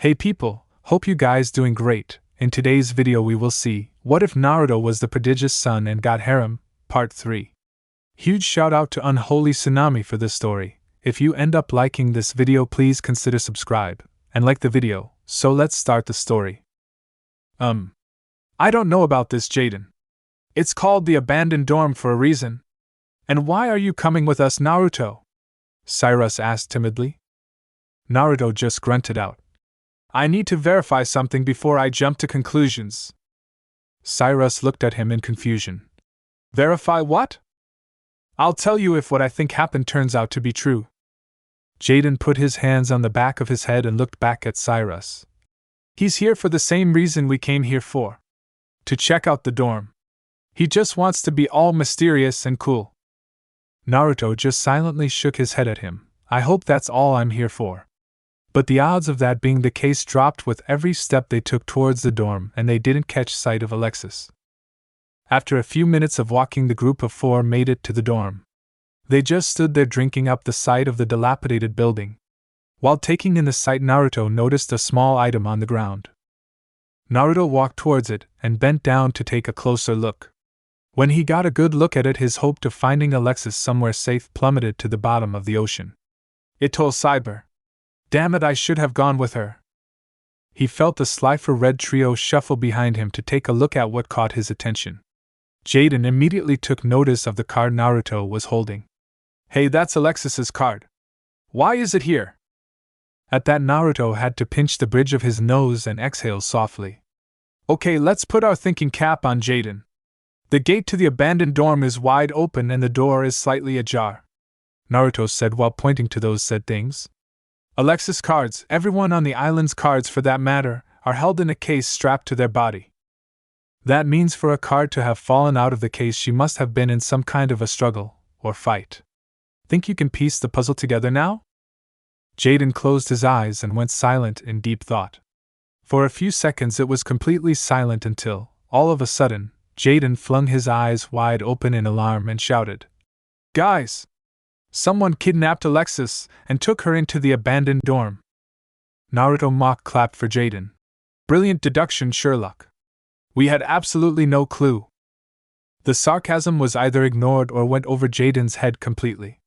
Hey people, hope you guys doing great. In today's video we will see, what if Naruto was the prodigious son and got Harem, part 3. Huge shout out to Unholytsunami for this story. If you end up liking this video please consider subscribe, and like the video, so let's start the story. I don't know about this, Jaden. It's called the abandoned dorm for a reason. And why are you coming with us, Naruto? Cyrus asked timidly. Naruto just grunted out. I need to verify something before I jump to conclusions. Cyrus looked at him in confusion. Verify what? I'll tell you if what I think happened turns out to be true. Jaden put his hands on the back of his head and looked back at Cyrus. He's here for the same reason we came here for. To check out the dorm. He just wants to be all mysterious and cool. Naruto just silently shook his head at him. I hope that's all I'm here for. But the odds of that being the case dropped with every step they took towards the dorm, and they didn't catch sight of Alexis. After a few minutes of walking, the group of 4 made it to the dorm. They just stood there drinking up the sight of the dilapidated building. While taking in the sight, Naruto noticed a small item on the ground. Naruto walked towards it and bent down to take a closer look. When he got a good look at it, his hope of finding Alexis somewhere safe plummeted to the bottom of the ocean. Cyber. Damn it, I should have gone with her. He felt the Slifer Red trio shuffle behind him to take a look at what caught his attention. Jaden immediately took notice of the card Naruto was holding. Hey, that's Alexis's card. Why is it here? At that, Naruto had to pinch the bridge of his nose and exhale softly. Okay, let's put our thinking cap on, Jaden. The gate to the abandoned dorm is wide open and the door is slightly ajar, Naruto said while pointing to those said things. Alexis' cards, everyone on the island's cards for that matter, are held in a case strapped to their body. That means for a card to have fallen out of the case, she must have been in some kind of a struggle, or fight. Think you can piece the puzzle together now? Jaden closed his eyes and went silent in deep thought. For a few seconds it was completely silent until, all of a sudden, Jaden flung his eyes wide open in alarm and shouted, Guys! Someone kidnapped Alexis and took her into the abandoned dorm. Naruto mock clapped for Jaden. Brilliant deduction, Sherlock. We had absolutely no clue. The sarcasm was either ignored or went over Jaden's head completely.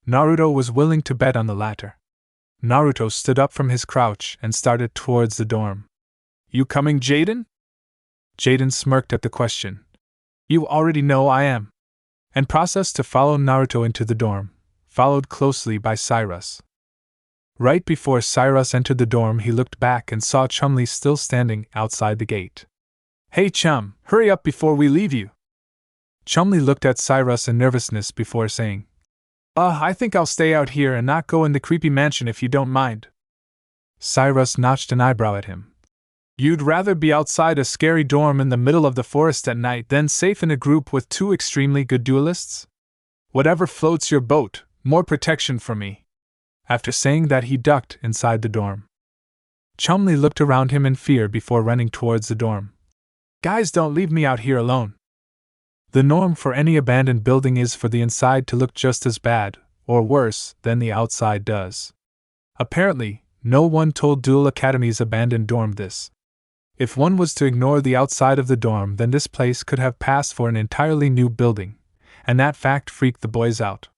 Naruto was willing to bet on the latter. Naruto stood up from his crouch and started towards the dorm. You coming, Jaden? Jaden smirked at the question. You already know I am. And processed to follow Naruto into the dorm, followed closely by Cyrus. Right before Cyrus entered the dorm, he looked back and saw Chumlee still standing outside the gate. Hey Chum, hurry up before we leave you. Chumlee looked at Cyrus in nervousness before saying, I think I'll stay out here and not go in the creepy mansion if you don't mind. Cyrus notched an eyebrow at him. You'd rather be outside a scary dorm in the middle of the forest at night than safe in a group with 2 extremely good duelists? Whatever floats your boat, more protection for me. After saying that, he ducked inside the dorm. Chumlee looked around him in fear before running towards the dorm. Guys, don't leave me out here alone. The norm for any abandoned building is for the inside to look just as bad, or worse, than the outside does. Apparently, no one told Duel Academy's abandoned dorm this. If one was to ignore the outside of the dorm, then this place could have passed for an entirely new building, and that fact freaked the boys out.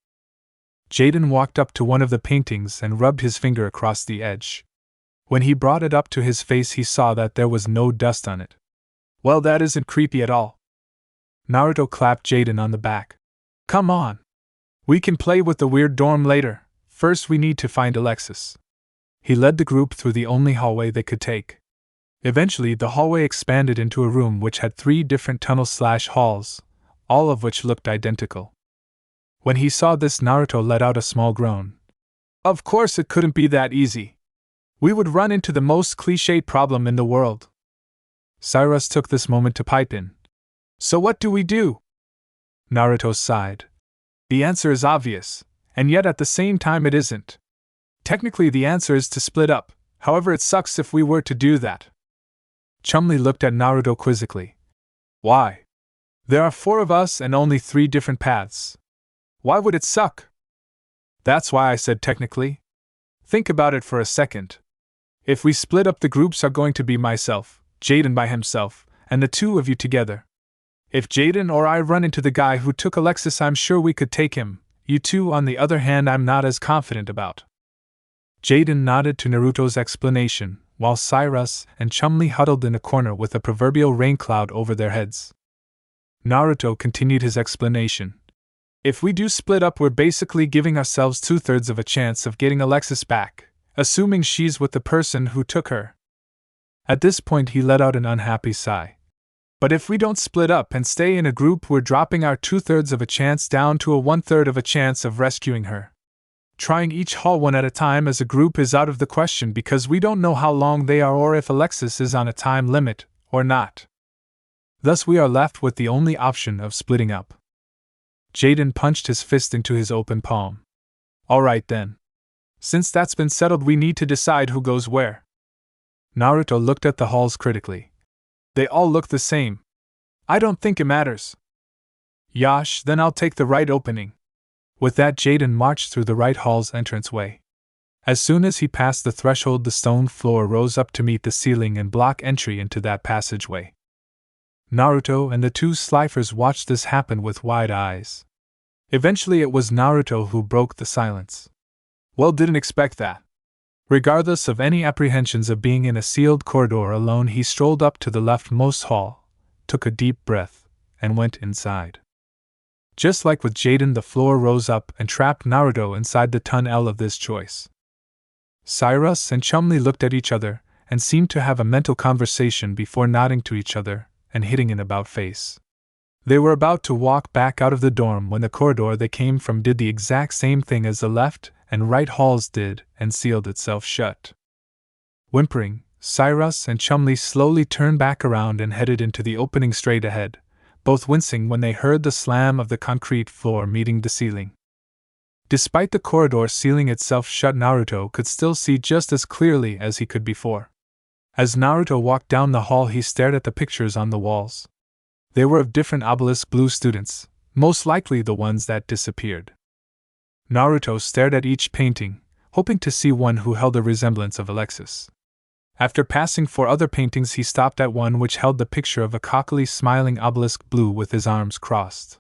Jaden walked up to one of the paintings and rubbed his finger across the edge. When he brought it up to his face, he saw that there was no dust on it. Well, that isn't creepy at all. Naruto clapped Jaden on the back. Come on. We can play with the weird dorm later. First we need to find Alexis. He led the group through the only hallway they could take. Eventually the hallway expanded into a room which had 3 different tunnels/halls, all of which looked identical. When he saw this, Naruto let out a small groan. Of course it couldn't be that easy. We would run into the most cliched problem in the world. Cyrus took this moment to pipe in. So what do we do? Naruto sighed. The answer is obvious, and yet at the same time it isn't. Technically the answer is to split up, however it sucks if we were to do that. Chumlee looked at Naruto quizzically. Why? There are 4 of us and only 3 different paths. Why would it suck? That's why I said technically. Think about it for a second. If we split up, the groups are going to be myself, Jaden by himself, and the two of you together. If Jaden or I run into the guy who took Alexis, I'm sure we could take him. You two, on the other hand, I'm not as confident about." Jaden nodded to Naruto's explanation, while Cyrus and Chumli huddled in a corner with a proverbial rain cloud over their heads. Naruto continued his explanation. "If we do split up, we're basically giving ourselves 2/3 of a chance of getting Alexis back, assuming she's with the person who took her." At this point he let out an unhappy sigh. "But if we don't split up and stay in a group, we're dropping our 2/3 of a chance down to a 1/3 of a chance of rescuing her. Trying each haul one at a time as a group is out of the question because we don't know how long they are or if Alexis is on a time limit or not. Thus we are left with the only option of splitting up." Jaden punched his fist into his open palm. "All right then. Since that's been settled, we need to decide who goes where." Naruto looked at the halls critically. "They all look the same. I don't think it matters." "Yosh, then I'll take the right opening." With that, Jaden marched through the right hall's entranceway. As soon as he passed the threshold, the stone floor rose up to meet the ceiling and block entry into that passageway. Naruto and the two Slifers watched this happen with wide eyes. Eventually it was Naruto who broke the silence. "Well, didn't expect that." Regardless of any apprehensions of being in a sealed corridor alone, he strolled up to the leftmost hall, took a deep breath, and went inside. Just like with Jaden, the floor rose up and trapped Naruto inside the tunnel of this choice. Cyrus and Chumli looked at each other and seemed to have a mental conversation before nodding to each other and hitting an about-face. They were about to walk back out of the dorm when the corridor they came from did the exact same thing as the left and right halls did and sealed itself shut. Whimpering, Cyrus and Chumli slowly turned back around and headed into the opening straight ahead, both wincing when they heard the slam of the concrete floor meeting the ceiling. Despite the corridor sealing itself shut, Naruto could still see just as clearly as he could before. As Naruto walked down the hall, he stared at the pictures on the walls. They were of different obelisk blue students, most likely the ones that disappeared. Naruto stared at each painting, hoping to see one who held a resemblance of Alexis. After passing 4 other paintings, he stopped at one which held the picture of a cockily smiling obelisk blue with his arms crossed.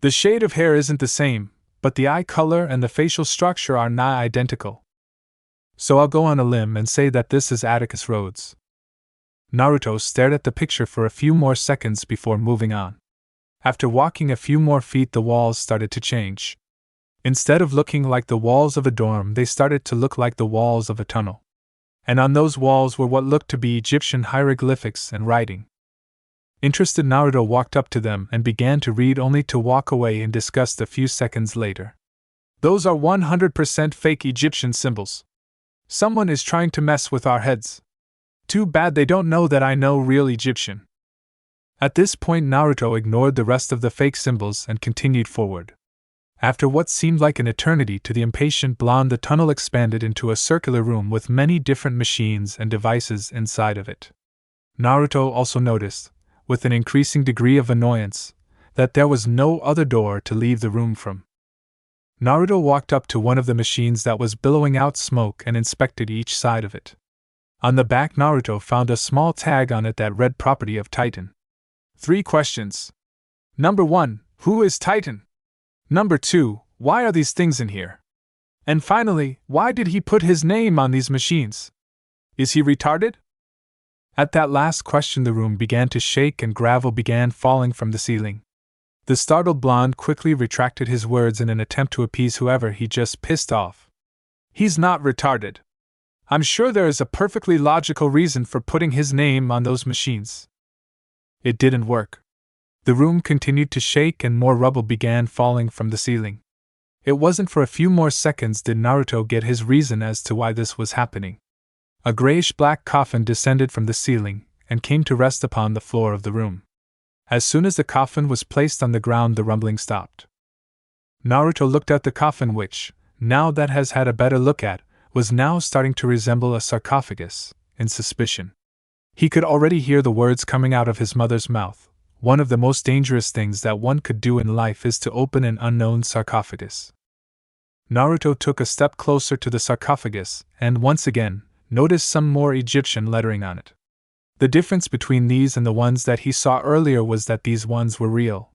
The shade of hair isn't the same, but the eye color and the facial structure are nigh identical. So I'll go on a limb and say that this is Atticus Rhodes." Naruto stared at the picture for a few more seconds before moving on. After walking a few more feet, the walls started to change. Instead of looking like the walls of a dorm, they started to look like the walls of a tunnel. And on those walls were what looked to be Egyptian hieroglyphics and writing. Interested, Naruto walked up to them and began to read, only to walk away in disgust a few seconds later. "Those are 100% fake Egyptian symbols. Someone is trying to mess with our heads. Too bad they don't know that I know real Egyptian." At this point, Naruto ignored the rest of the fake symbols and continued forward. After what seemed like an eternity to the impatient blonde, the tunnel expanded into a circular room with many different machines and devices inside of it. Naruto also noticed, with an increasing degree of annoyance, that there was no other door to leave the room from. Naruto walked up to one of the machines that was billowing out smoke and inspected each side of it. On the back, Naruto found a small tag on it that read "Property of Titan." 3 questions. Number 1, who is Titan? Number 2, why are these things in here? And finally, why did he put his name on these machines? Is he retarded? At that last question, the room began to shake and gravel began falling from the ceiling. The startled blonde quickly retracted his words in an attempt to appease whoever he just pissed off. "He's not retarded. I'm sure there is a perfectly logical reason for putting his name on those machines." It didn't work. The room continued to shake and more rubble began falling from the ceiling. It wasn't for a few more seconds did Naruto get his reason as to why this was happening. A grayish-black coffin descended from the ceiling and came to rest upon the floor of the room. As soon as the coffin was placed on the ground, the rumbling stopped. Naruto looked at the coffin, which, now that has had a better look at, was now starting to resemble a sarcophagus, in suspicion. He could already hear the words coming out of his mother's mouth. "One of the most dangerous things that one could do in life is to open an unknown sarcophagus." Naruto took a step closer to the sarcophagus and, once again, noticed some more Egyptian lettering on it. The difference between these and the ones that he saw earlier was that these ones were real.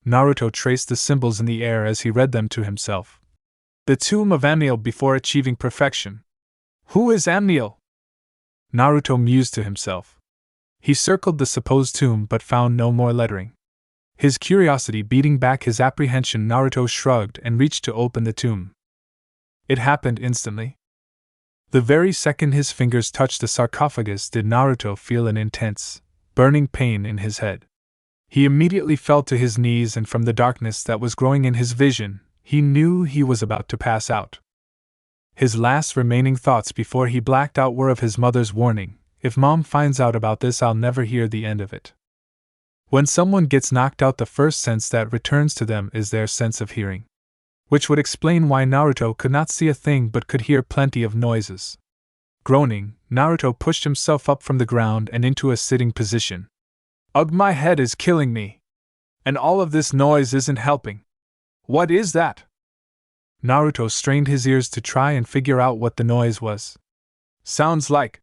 Naruto traced the symbols in the air as he read them to himself. The tomb of Amniel before achieving perfection. Who is Amniel? Naruto mused to himself. He circled the supposed tomb but found no more lettering. His curiosity beating back his apprehension, Naruto shrugged and reached to open the tomb. It happened instantly. The very second his fingers touched the sarcophagus did Naruto feel an intense, burning pain in his head. He immediately fell to his knees, and from the darkness that was growing in his vision, he knew he was about to pass out. His last remaining thoughts before he blacked out were of his mother's warning, "If Mom finds out about this, I'll never hear the end of it." When someone gets knocked out, the first sense that returns to them is their sense of hearing. Which would explain why Naruto could not see a thing but could hear plenty of noises. Groaning, Naruto pushed himself up from the ground and into a sitting position. "Ugh, my head is killing me. And all of this noise isn't helping. What is that?" Naruto strained his ears to try and figure out what the noise was. "Sounds like...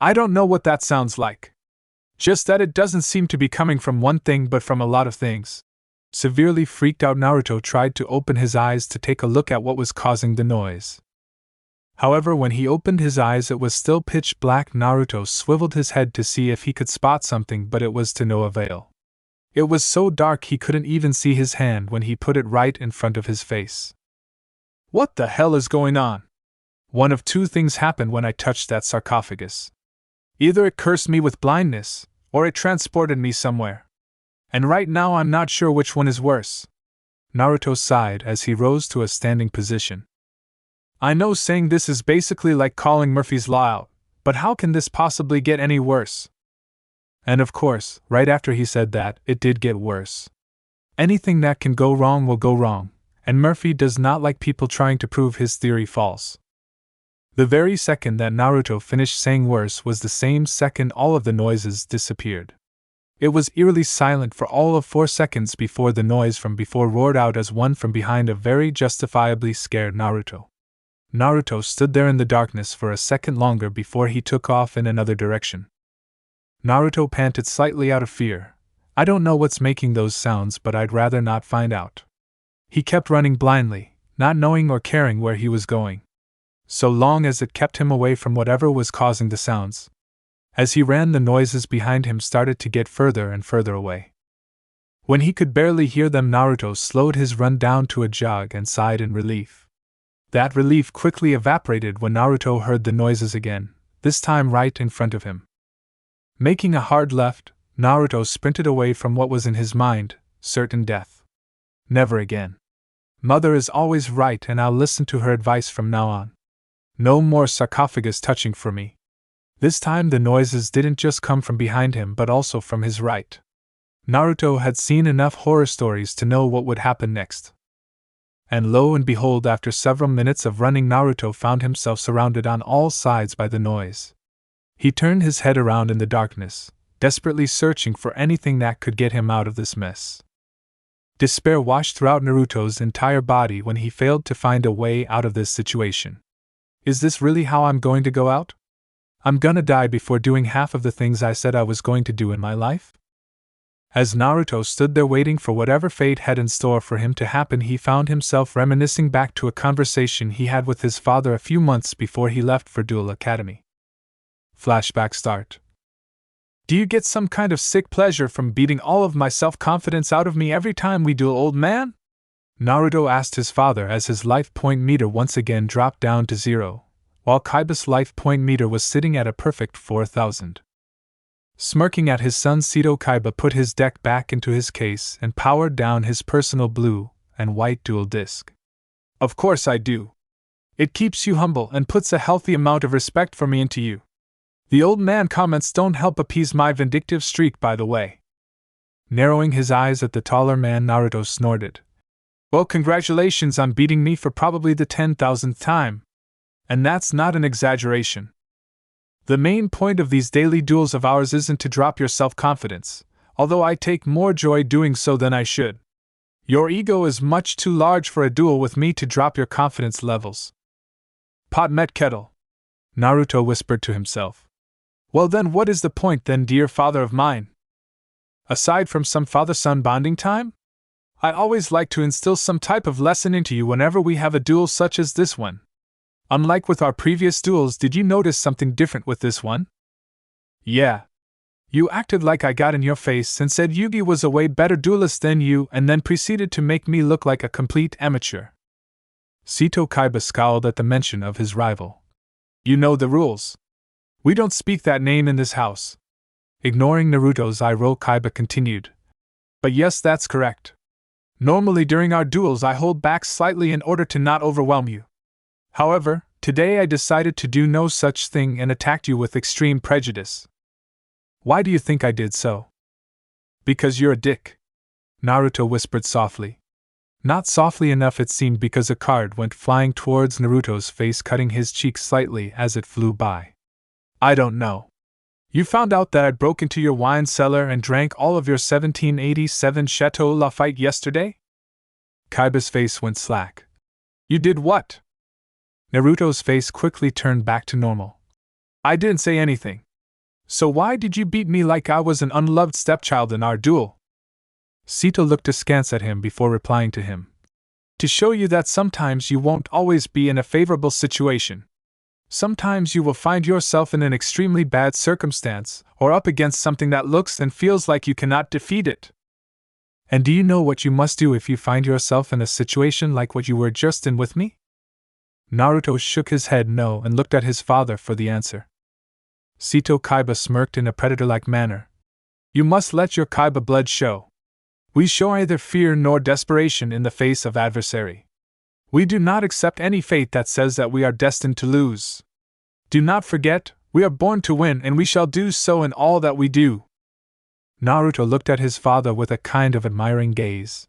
I don't know what that sounds like. Just that it doesn't seem to be coming from one thing but from a lot of things." Severely freaked out, Naruto tried to open his eyes to take a look at what was causing the noise. However, when he opened his eyes, it was still pitch black. Naruto swiveled his head to see if he could spot something, but it was to no avail. It was so dark he couldn't even see his hand when he put it right in front of his face. "What the hell is going on?" One of two things happened when I touched that sarcophagus. Either it cursed me with blindness, or it transported me somewhere. And right now I'm not sure which one is worse. Naruto sighed as he rose to a standing position. "I know saying this is basically like calling Murphy's Law out, but how can this possibly get any worse?" And of course, right after he said that, it did get worse. Anything that can go wrong will go wrong, and Murphy does not like people trying to prove his theory false. The very second that Naruto finished saying worse was the same second all of the noises disappeared. It was eerily silent for all of 4 seconds before the noise from before roared out as one from behind a very justifiably scared Naruto. Naruto stood there in the darkness for a second longer before he took off in another direction. Naruto panted slightly out of fear. "I don't know what's making those sounds, but I'd rather not find out." He kept running blindly, not knowing or caring where he was going, so long as it kept him away from whatever was causing the sounds. As he ran, the noises behind him started to get further and further away. When he could barely hear them, Naruto slowed his run down to a jog and sighed in relief. That relief quickly evaporated when Naruto heard the noises again, this time right in front of him. Making a hard left, Naruto sprinted away from what was in his mind, certain death. Never again. Mother is always right, and I'll listen to her advice from now on. No more sarcophagus touching for me. This time the noises didn't just come from behind him but also from his right. Naruto had seen enough horror stories to know what would happen next. And lo and behold, after several minutes of running, Naruto found himself surrounded on all sides by the noise. He turned his head around in the darkness, desperately searching for anything that could get him out of this mess. Despair washed throughout Naruto's entire body when he failed to find a way out of this situation. Is this really how I'm going to go out? I'm gonna die before doing half of the things I said I was going to do in my life? As Naruto stood there waiting for whatever fate had in store for him to happen, he found himself reminiscing back to a conversation he had with his father a few months before he left for Duel Academy. Flashback start. "Do you get some kind of sick pleasure from beating all of my self-confidence out of me every time we duel, old man?" Naruto asked his father as his life point meter once again dropped down to 0, while Kaiba's life point meter was sitting at a perfect 4,000. Smirking at his son, Sito Kaiba put his deck back into his case and powered down his personal blue and white dual disc. "Of course I do. It keeps you humble and puts a healthy amount of respect for me into you. The old man comments don't help appease my vindictive streak, by the way." Narrowing his eyes at the taller man, Naruto snorted. "Well, congratulations on beating me for probably the 10,000th time. And that's not an exaggeration. The main point of these daily duels of ours isn't to drop your self-confidence, although I take more joy doing so than I should. Your ego is much too large for a duel with me to drop your confidence levels. Pot met kettle, Naruto whispered to himself. Well then, what is the point then, dear father of mine? Aside from some father-son bonding time? I always like to instill some type of lesson into you whenever we have a duel such as this one. Unlike with our previous duels, did you notice something different with this one? Yeah. You acted like I got in your face and said Yugi was a way better duelist than you, and then proceeded to make me look like a complete amateur. Seto Kaiba scowled at the mention of his rival. You know the rules. We don't speak that name in this house. Ignoring Naruto's eye roll, Kaiba continued. But yes, that's correct. Normally during our duels I hold back slightly in order to not overwhelm you. However, today I decided to do no such thing and attacked you with extreme prejudice. Why do you think I did so? Because you're a dick, Naruto whispered softly. Not softly enough, it seemed, because a card went flying towards Naruto's face, cutting his cheek slightly as it flew by. I don't know. You found out that I broke into your wine cellar and drank all of your 1787 Chateau Lafite yesterday? Kaiba's face went slack. You did what? Naruto's face quickly turned back to normal. I didn't say anything. So why did you beat me like I was an unloved stepchild in our duel? Seto looked askance at him before replying to him. To show you that sometimes you won't always be in a favorable situation. Sometimes you will find yourself in an extremely bad circumstance, or up against something that looks and feels like you cannot defeat it. And do you know what you must do if you find yourself in a situation like what you were just in with me? Naruto shook his head no and looked at his father for the answer. Seto Kaiba smirked in a predator-like manner. You must let your Kaiba blood show. We show neither fear nor desperation in the face of adversary. We do not accept any fate that says that we are destined to lose. Do not forget, we are born to win and we shall do so in all that we do. Naruto looked at his father with a kind of admiring gaze.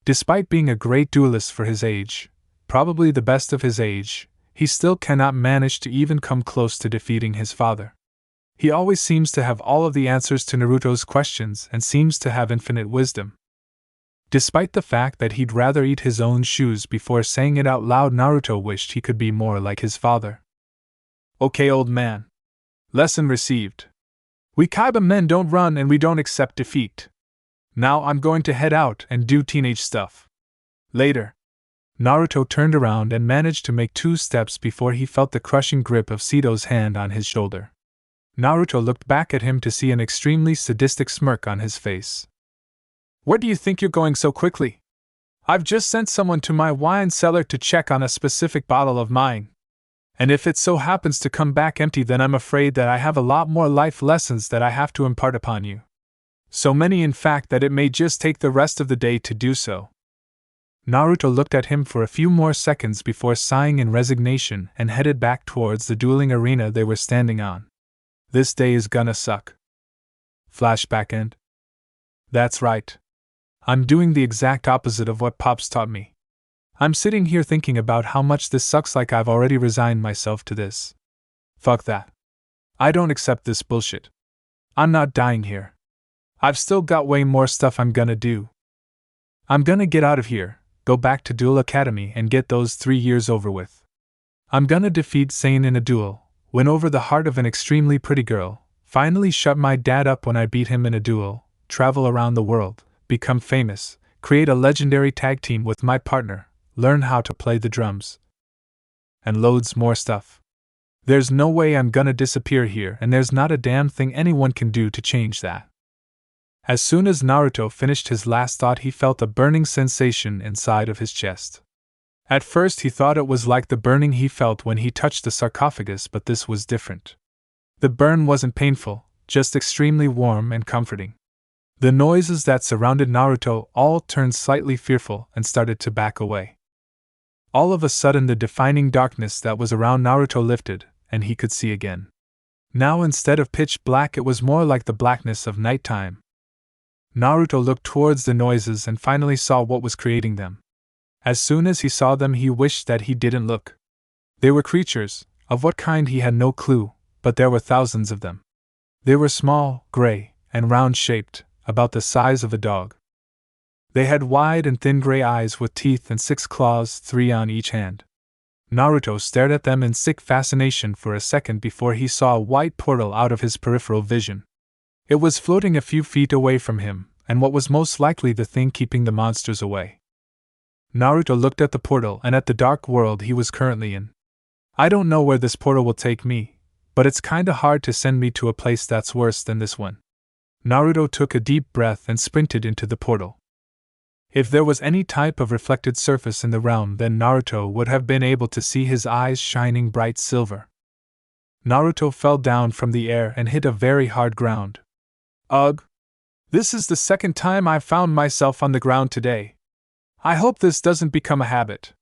Despite being a great duelist for his age, probably the best of his age, he still cannot manage to even come close to defeating his father. He always seems to have all of the answers to Naruto's questions and seems to have infinite wisdom. Despite the fact that he'd rather eat his own shoes before saying it out loud, Naruto wished he could be more like his father. Okay, old man. Lesson received. We Kaiba men don't run and we don't accept defeat. Now I'm going to head out and do teenage stuff. Later. Naruto turned around and managed to make 2 steps before he felt the crushing grip of Seto's hand on his shoulder. Naruto looked back at him to see an extremely sadistic smirk on his face. Where do you think you're going so quickly? I've just sent someone to my wine cellar to check on a specific bottle of mine. And if it so happens to come back empty, then I'm afraid that I have a lot more life lessons that I have to impart upon you. So many, in fact, that it may just take the rest of the day to do so. Naruto looked at him for a few more seconds before sighing in resignation and headed back towards the dueling arena they were standing on. This day is gonna suck. Flashback end. That's right. I'm doing the exact opposite of what Pops taught me. I'm sitting here thinking about how much this sucks, like I've already resigned myself to this. Fuck that. I don't accept this bullshit. I'm not dying here. I've still got way more stuff I'm gonna do. I'm gonna get out of here, go back to Duel Academy and get those 3 years over with. I'm gonna defeat Sane in a duel, win over the heart of an extremely pretty girl, finally shut my dad up when I beat him in a duel, travel around the world, become famous, create a legendary tag team with my partner, learn how to play the drums. And loads more stuff. There's no way I'm gonna disappear here, and there's not a damn thing anyone can do to change that. As soon as Naruto finished his last thought, he felt a burning sensation inside of his chest. At first he thought it was like the burning he felt when he touched the sarcophagus, but this was different. The burn wasn't painful, just extremely warm and comforting. The noises that surrounded Naruto all turned slightly fearful and started to back away. All of a sudden the defining darkness that was around Naruto lifted, and he could see again. Now instead of pitch black, it was more like the blackness of nighttime. Naruto looked towards the noises and finally saw what was creating them. As soon as he saw them, he wished that he didn't look. They were creatures, of what kind he had no clue, but there were thousands of them. They were small, gray, and round-shaped, about the size of a dog. They had wide and thin gray eyes with teeth and 6 claws, 3 on each hand. Naruto stared at them in sick fascination for a second before he saw a white portal out of his peripheral vision. It was floating a few feet away from him, and what was most likely the thing keeping the monsters away. Naruto looked at the portal and at the dark world he was currently in. I don't know where this portal will take me, but it's kinda hard to send me to a place that's worse than this one. Naruto took a deep breath and sprinted into the portal. If there was any type of reflected surface in the realm, then Naruto would have been able to see his eyes shining bright silver. Naruto fell down from the air and hit a very hard ground. Ugh! This is the second time I've found myself on the ground today. I hope this doesn't become a habit.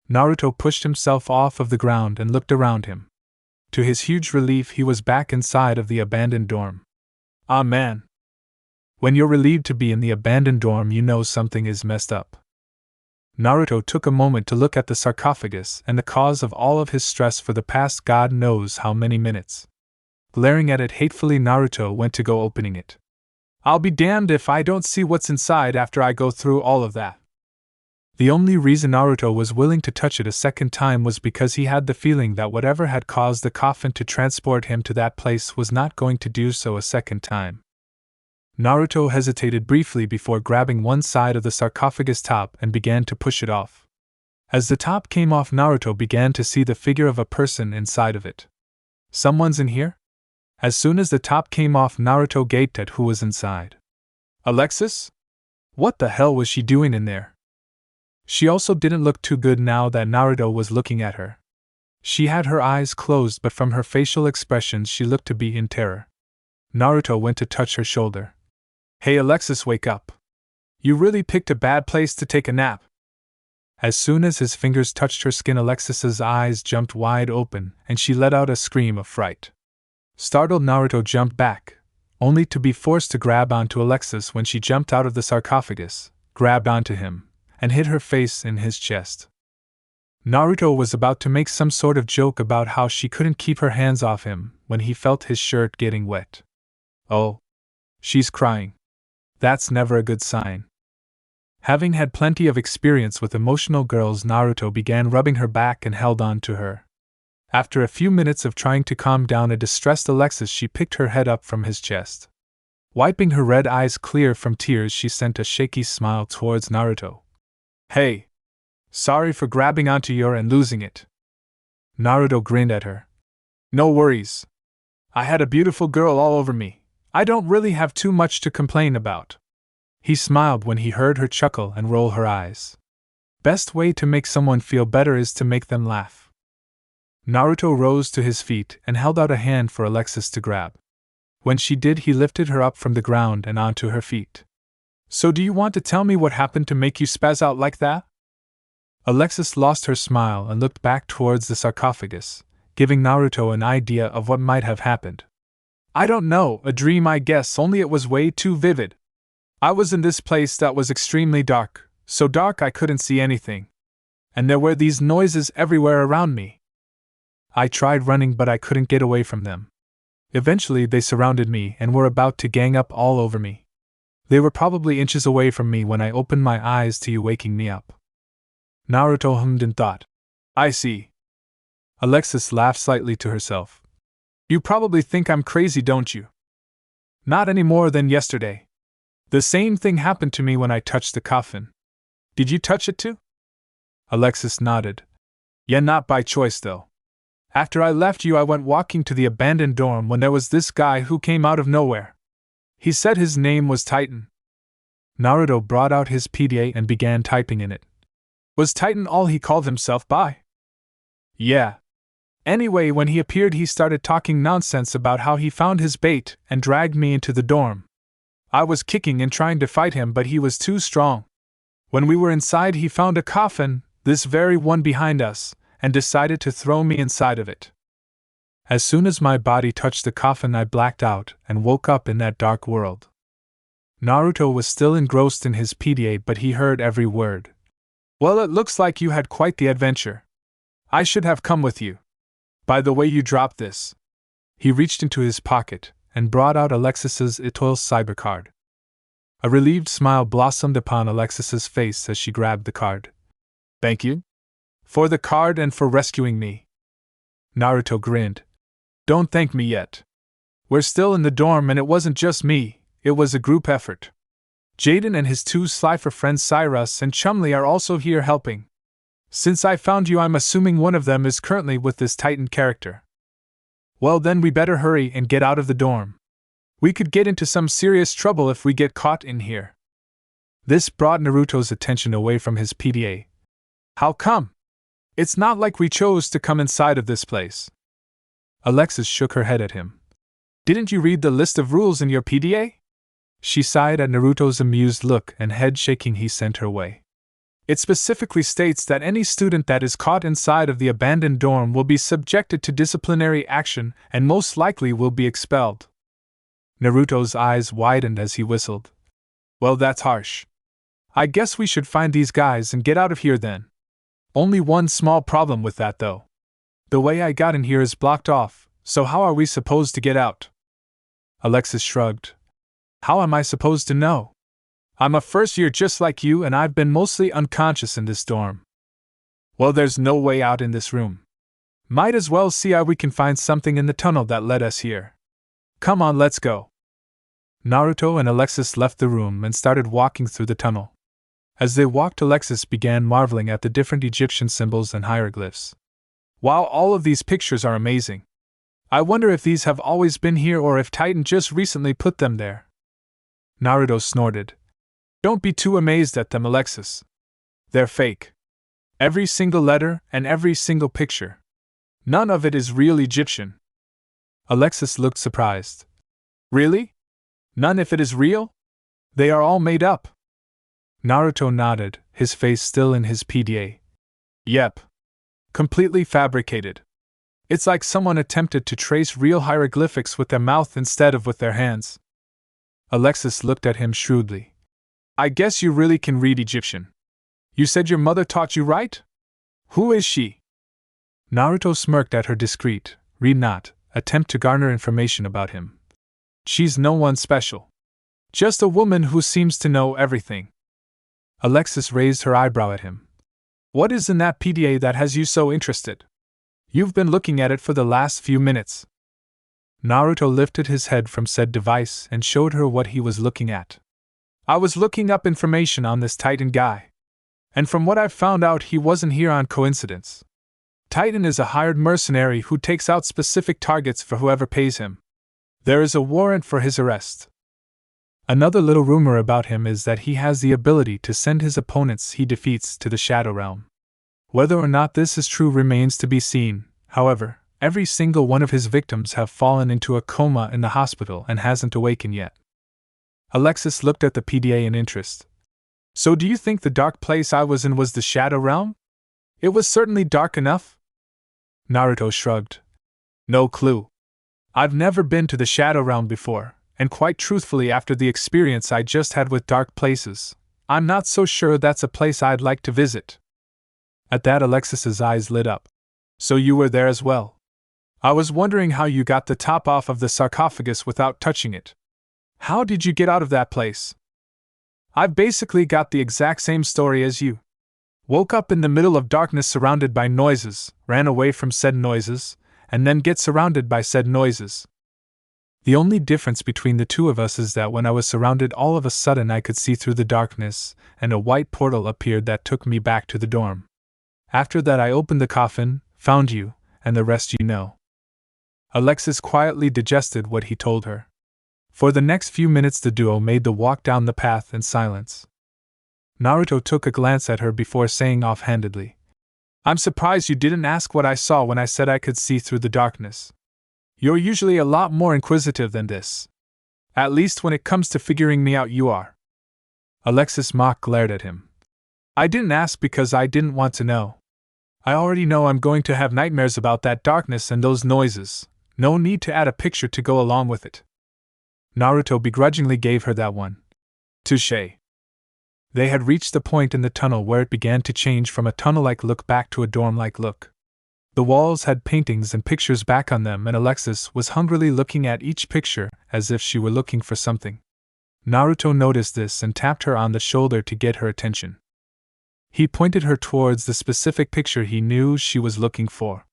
Naruto pushed himself off of the ground and looked around him. To his huge relief, he was back inside of the abandoned dorm. Ah man! When you're relieved to be in the abandoned dorm, you know something is messed up. Naruto took a moment to look at the sarcophagus and the cause of all of his stress for the past God knows how many minutes. Glaring at it hatefully, Naruto went to go opening it. I'll be damned if I don't see what's inside after I go through all of that. The only reason Naruto was willing to touch it a second time was because he had the feeling that whatever had caused the coffin to transport him to that place was not going to do so a second time. Naruto hesitated briefly before grabbing one side of the sarcophagus top and began to push it off. As the top came off, Naruto began to see the figure of a person inside of it. Someone's in here? As soon as the top came off, Naruto gaped at who was inside. Alexis? What the hell was she doing in there? She also didn't look too good now that Naruto was looking at her. She had her eyes closed, but from her facial expressions she looked to be in terror. Naruto went to touch her shoulder. Hey Alexis, wake up. You really picked a bad place to take a nap. As soon as his fingers touched her skin, Alexis's eyes jumped wide open and she let out a scream of fright. Startled, Naruto jumped back, only to be forced to grab onto Alexis when she jumped out of the sarcophagus, grabbed onto him, and hid her face in his chest. Naruto was about to make some sort of joke about how she couldn't keep her hands off him when he felt his shirt getting wet. Oh, she's crying. That's never a good sign. Having had plenty of experience with emotional girls, Naruto began rubbing her back and held on to her. After a few minutes of trying to calm down a distressed Alexis, she picked her head up from his chest. Wiping her red eyes clear from tears, she sent a shaky smile towards Naruto. Hey! Sorry for grabbing onto you and losing it. Naruto grinned at her. No worries. I had a beautiful girl all over me. I don't really have too much to complain about. He smiled when he heard her chuckle and roll her eyes. Best way to make someone feel better is to make them laugh. Naruto rose to his feet and held out a hand for Alexis to grab. When she did, he lifted her up from the ground and onto her feet. So do you want to tell me what happened to make you spaz out like that? Alexis lost her smile and looked back towards the sarcophagus, giving Naruto an idea of what might have happened. I don't know, a dream I guess, only it was way too vivid. I was in this place that was extremely dark, so dark I couldn't see anything. And there were these noises everywhere around me. I tried running, but I couldn't get away from them. Eventually they surrounded me and were about to gang up all over me. They were probably inches away from me when I opened my eyes to you waking me up. Naruto hummed and thought. I see. Alexis laughed slightly to herself. You probably think I'm crazy, don't you? Not any more than yesterday. The same thing happened to me when I touched the coffin. Did you touch it too? Alexis nodded. Yeah, not by choice though. After I left you, I went walking to the abandoned dorm when there was this guy who came out of nowhere. He said his name was Titan. Naruto brought out his PDA and began typing in it. Was Titan all he called himself by? Yeah. Anyway, when he appeared, he started talking nonsense about how he found his bait and dragged me into the dorm. I was kicking and trying to fight him, but he was too strong. When we were inside, he found a coffin, this very one behind us, and decided to throw me inside of it. As soon as my body touched the coffin, I blacked out and woke up in that dark world. Naruto was still engrossed in his PDA, but he heard every word. Well, it looks like you had quite the adventure. I should have come with you. By the way, you dropped this. He reached into his pocket and brought out Alexis's Itoil cyber card. A relieved smile blossomed upon Alexis's face as she grabbed the card. Thank you? For the card and for rescuing me. Naruto grinned. Don't thank me yet. We're still in the dorm and it wasn't just me, it was a group effort. Jaden and his two Slifer friends Cyrus and Chumley are also here helping. Since I found you, I'm assuming one of them is currently with this Titan character. Well, then we better hurry and get out of the dorm. We could get into some serious trouble if we get caught in here. This brought Naruto's attention away from his PDA. How come? It's not like we chose to come inside of this place. Alexis shook her head at him. Didn't you read the list of rules in your PDA? She sighed at Naruto's amused look and head shaking he sent her way. It specifically states that any student that is caught inside of the abandoned dorm will be subjected to disciplinary action and most likely will be expelled. Naruto's eyes widened as he whistled. Well, that's harsh. I guess we should find these guys and get out of here then. Only one small problem with that though. The way I got in here is blocked off, so how are we supposed to get out? Alexis shrugged. How am I supposed to know? I'm a first year just like you and I've been mostly unconscious in this dorm. Well, there's no way out in this room. Might as well see how we can find something in the tunnel that led us here. Come on, let's go. Naruto and Alexis left the room and started walking through the tunnel. As they walked, Alexis began marveling at the different Egyptian symbols and hieroglyphs. Wow, all of these pictures are amazing. I wonder if these have always been here or if Titan just recently put them there. Naruto snorted. Don't be too amazed at them, Alexis. They're fake. Every single letter and every single picture. None of it is real Egyptian. Alexis looked surprised. Really? None if it is real? They are all made up. Naruto nodded, his face still in his PDA. Yep. Completely fabricated. It's like someone attempted to trace real hieroglyphics with their mouth instead of with their hands. Alexis looked at him shrewdly. I guess you really can read Egyptian. You said your mother taught you, right? Who is she? Naruto smirked at her discreet, attempt to garner information about him. She's no one special. Just a woman who seems to know everything. Alexis raised her eyebrow at him. What is in that PDA that has you so interested? You've been looking at it for the last few minutes. Naruto lifted his head from said device and showed her what he was looking at. I was looking up information on this Titan guy. And from what I've found out, he wasn't here on coincidence. Titan is a hired mercenary who takes out specific targets for whoever pays him. There is a warrant for his arrest. Another little rumor about him is that he has the ability to send his opponents he defeats to the Shadow Realm. Whether or not this is true remains to be seen. However, every single one of his victims have fallen into a coma in the hospital and hasn't awakened yet. Alexis looked at the PDA in interest. So do you think the dark place I was in was the Shadow Realm? It was certainly dark enough. Naruto shrugged. No clue. I've never been to the Shadow Realm before, and quite truthfully, after the experience I just had with dark places, I'm not so sure that's a place I'd like to visit. At that, Alexis's eyes lit up. So you were there as well. I was wondering how you got the top off of the sarcophagus without touching it. How did you get out of that place? I've basically got the exact same story as you. Woke up in the middle of darkness surrounded by noises, ran away from said noises, and then get surrounded by said noises. The only difference between the two of us is that when I was surrounded, all of a sudden I could see through the darkness, and a white portal appeared that took me back to the dorm. After that I opened the coffin, found you, and the rest you know. Alexis quietly digested what he told her. For the next few minutes the duo made the walk down the path in silence. Naruto took a glance at her before saying offhandedly, I'm surprised you didn't ask what I saw when I said I could see through the darkness. You're usually a lot more inquisitive than this. At least when it comes to figuring me out, you are. Alexis mock glared at him. I didn't ask because I didn't want to know. I already know I'm going to have nightmares about that darkness and those noises. No need to add a picture to go along with it. Naruto begrudgingly gave her that one. Touché. They had reached the point in the tunnel where it began to change from a tunnel-like look back to a dorm-like look. The walls had paintings and pictures back on them, and Alexis was hungrily looking at each picture as if she were looking for something. Naruto noticed this and tapped her on the shoulder to get her attention. He pointed her towards the specific picture he knew she was looking for.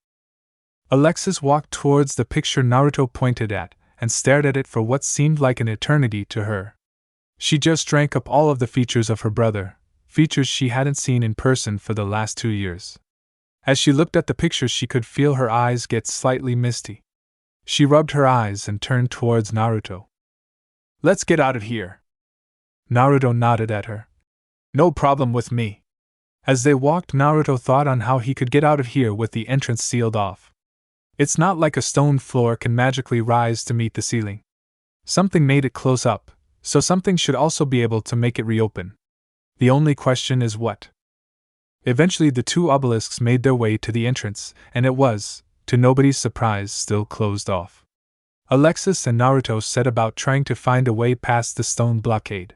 Alexis walked towards the picture Naruto pointed at and stared at it for what seemed like an eternity to her. She just drank up all of the features of her brother, features she hadn't seen in person for the last 2 years. As she looked at the picture, she could feel her eyes get slightly misty. She rubbed her eyes and turned towards Naruto. "Let's get out of here." Naruto nodded at her. "No problem with me." As they walked, Naruto thought on how he could get out of here with the entrance sealed off. It's not like a stone floor can magically rise to meet the ceiling. Something made it close up, so something should also be able to make it reopen. The only question is what. Eventually the two obelisks made their way to the entrance, and it was, to nobody's surprise, still closed off. Alexis and Naruto set about trying to find a way past the stone blockade.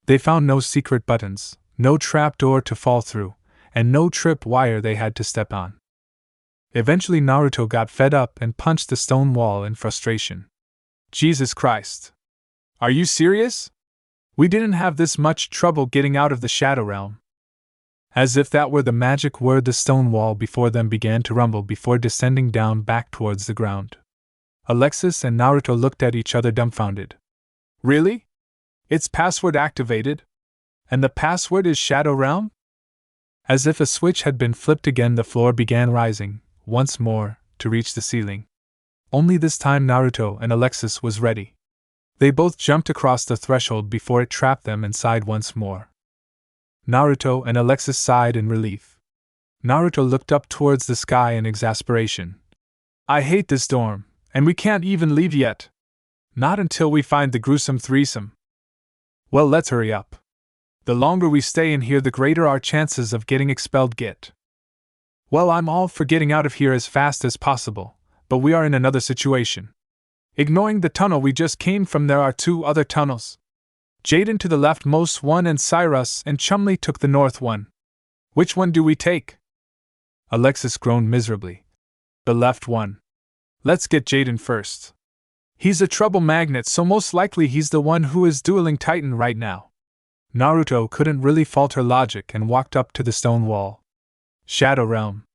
They found no secret buttons, no trap door to fall through, and no trip wire they had to step on. Eventually Naruto got fed up and punched the stone wall in frustration. "Jesus Christ! Are you serious? We didn't have this much trouble getting out of the Shadow Realm." As if that were the magic word, the stone wall before them began to rumble before descending down back towards the ground. Alexis and Naruto looked at each other dumbfounded. "Really? It's password activated? And the password is Shadow Realm?" As if a switch had been flipped again, the floor began rising, once more, to reach the ceiling. Only this time Naruto and Alexis was ready. They both jumped across the threshold before it trapped them inside once more. Naruto and Alexis sighed in relief. Naruto looked up towards the sky in exasperation. "I hate this dorm, and we can't even leave yet. Not until we find the gruesome threesome." "Well, let's hurry up. The longer we stay in here, the greater our chances of getting expelled get." "Well, I'm all for getting out of here as fast as possible, but we are in another situation. Ignoring the tunnel we just came from, there are 2 other tunnels. Jaden to the leftmost one and Cyrus and Chumley took the north one. Which one do we take?" Alexis groaned miserably. "The left one. Let's get Jaden first. He's a trouble magnet, so most likely he's the one who is dueling Titan right now." Naruto couldn't really fault her logic and walked up to the stone wall. Shadow Realm.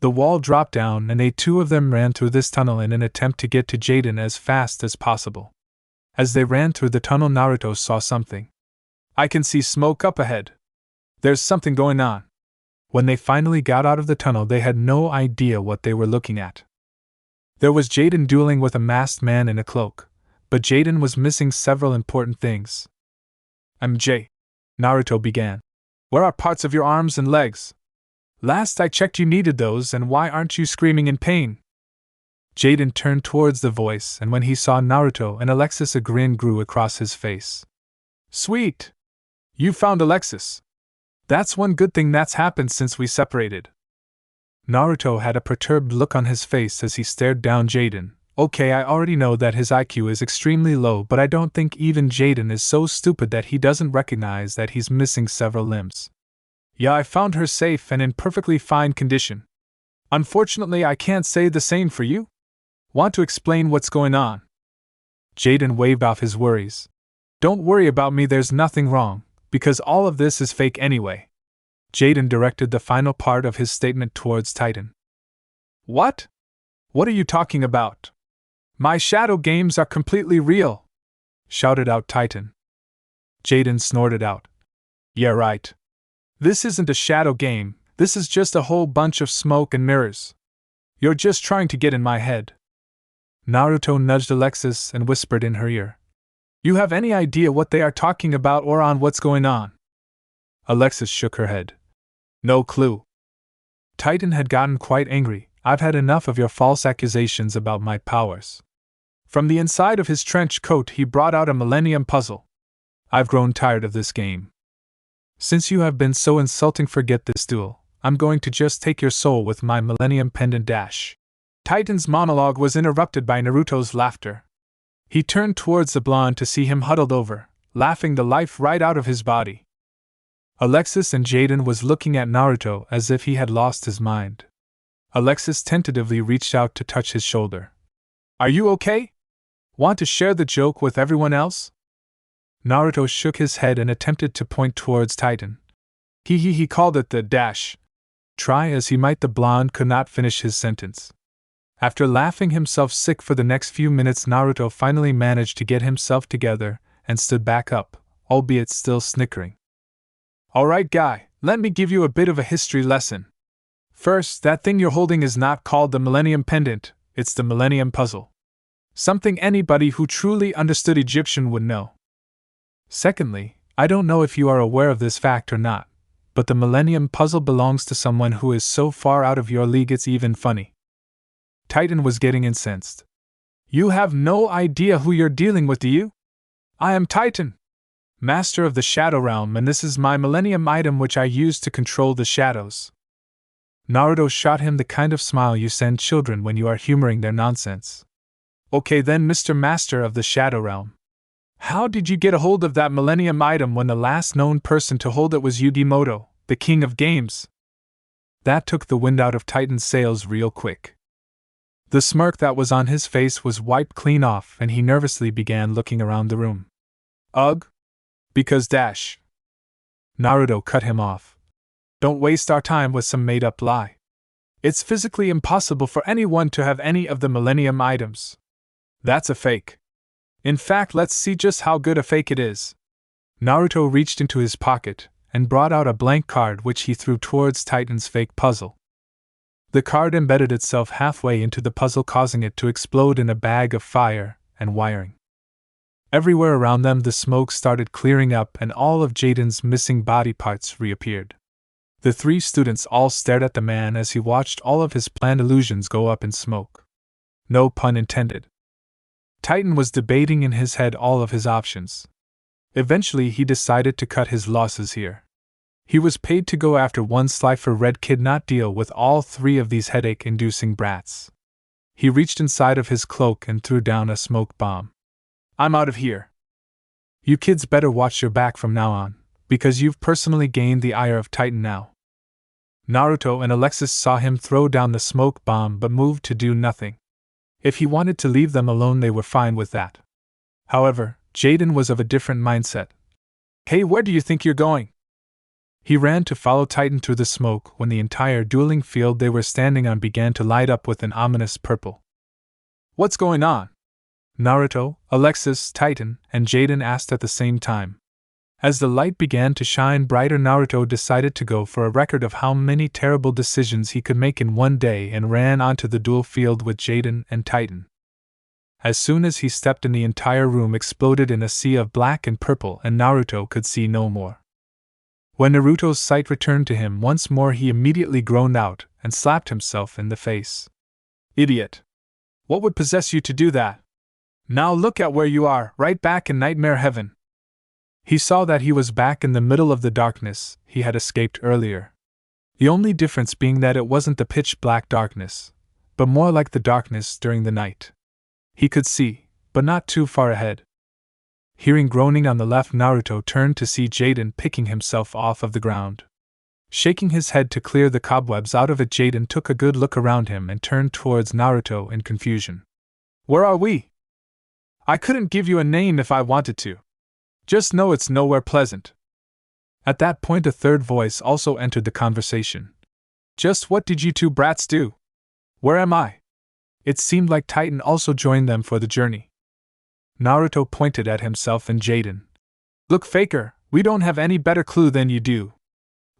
The wall dropped down and they 2 of them ran through this tunnel in an attempt to get to Jaden as fast as possible. As they ran through the tunnel, Naruto saw something. "I can see smoke up ahead. There's something going on." When they finally got out of the tunnel, they had no idea what they were looking at. There was Jaden dueling with a masked man in a cloak, but Jaden was missing several important things. "MJ," Naruto began, "where are parts of your arms and legs? Last I checked you needed those, and why aren't you screaming in pain?" Jaden turned towards the voice, and when he saw Naruto and Alexis, a grin grew across his face. "Sweet! You found Alexis. That's one good thing that's happened since we separated." Naruto had a perturbed look on his face as he stared down Jaden. "Okay, I already know that his IQ is extremely low, but I don't think even Jaden is so stupid that he doesn't recognize that he's missing several limbs. Yeah, I found her safe and in perfectly fine condition. Unfortunately, I can't say the same for you. Want to explain what's going on?" Jaden waved off his worries. "Don't worry about me, there's nothing wrong, because all of this is fake anyway." Jaden directed the final part of his statement towards Titan. "What? What are you talking about? My shadow games are completely real!" shouted out Titan. Jaden snorted out. "Yeah, right. This isn't a shadow game, this is just a whole bunch of smoke and mirrors. You're just trying to get in my head." Naruto nudged Alexis and whispered in her ear. "You have any idea what they are talking about or on what's going on?" Alexis shook her head. "No clue." Titan had gotten quite angry. "I've had enough of your false accusations about my powers." From the inside of his trench coat he brought out a Millennium Puzzle. "I've grown tired of this game. Since you have been so insulting, forget this duel. I'm going to just take your soul with my Millennium Pendant dash." Titan's monologue was interrupted by Naruto's laughter. He turned towards the blonde to see him huddled over, laughing the life right out of his body. Alexis and Jaden was looking at Naruto as if he had lost his mind. Alexis tentatively reached out to touch his shoulder. "Are you okay? Want to share the joke with everyone else?" Naruto shook his head and attempted to point towards Titan. He called it the dash. Try as he might, the blonde could not finish his sentence. After laughing himself sick for the next few minutes, Naruto finally managed to get himself together and stood back up, albeit still snickering. Alright guy, let me give you a bit of a history lesson. First, that thing you're holding is not called the Millennium Pendant, it's the Millennium Puzzle. Something anybody who truly understood Egyptian would know. Secondly, I don't know if you are aware of this fact or not, but the Millennium Puzzle belongs to someone who is so far out of your league it's even funny. Titan was getting incensed. You have no idea who you're dealing with, do you? I am Titan, Master of the Shadow Realm, and this is my Millennium item which I use to control the shadows. Naruto shot him the kind of smile you send children when you are humoring their nonsense. Okay then, Mr. Master of the Shadow Realm. How did you get a hold of that Millennium item when the last known person to hold it was Yugimoto, the king of games? That took the wind out of Titan's sails real quick. The smirk that was on his face was wiped clean off and he nervously began looking around the room. Ugh? Because dash. Naruto cut him off. Don't waste our time with some made-up lie. It's physically impossible for anyone to have any of the Millennium items. That's a fake. In fact, let's see just how good a fake it is. Naruto reached into his pocket and brought out a blank card which he threw towards Titan's fake puzzle. The card embedded itself halfway into the puzzle, causing it to explode in a bag of fire and wiring. Everywhere around them the smoke started clearing up and all of Jaden's missing body parts reappeared. The three students all stared at the man as he watched all of his planned illusions go up in smoke. No pun intended. Titan was debating in his head all of his options. Eventually he decided to cut his losses here. He was paid to go after one Slifer Red Kid, not deal with all three of these headache-inducing brats. He reached inside of his cloak and threw down a smoke bomb. I'm out of here. You kids better watch your back from now on, because you've personally gained the ire of Titan now. Naruto and Alexis saw him throw down the smoke bomb but moved to do nothing. If he wanted to leave them alone, they were fine with that. However, Jaden was of a different mindset. Hey, where do you think you're going? He ran to follow Titan through the smoke when the entire dueling field they were standing on began to light up with an ominous purple. What's going on? Naruto, Alexis, Titan, and Jaden asked at the same time. As the light began to shine brighter, Naruto decided to go for a record of how many terrible decisions he could make in one day and ran onto the duel field with Jaden and Titan. As soon as he stepped in, the entire room exploded in a sea of black and purple and Naruto could see no more. When Naruto's sight returned to him once more, he immediately groaned out and slapped himself in the face. Idiot! What would possess you to do that? Now look at where you are, right back in nightmare heaven. He saw that he was back in the middle of the darkness he had escaped earlier. The only difference being that it wasn't the pitch-black darkness, but more like the darkness during the night. He could see, but not too far ahead. Hearing groaning on the left, Naruto turned to see Jaden picking himself off of the ground. Shaking his head to clear the cobwebs out of it, Jaden took a good look around him and turned towards Naruto in confusion. Where are we? I couldn't give you a name if I wanted to. Just know it's nowhere pleasant. At that point, a third voice also entered the conversation. Just what did you two brats do? Where am I? It seemed like Titan also joined them for the journey. Naruto pointed at himself and Jaden. Look, Faker, we don't have any better clue than you do.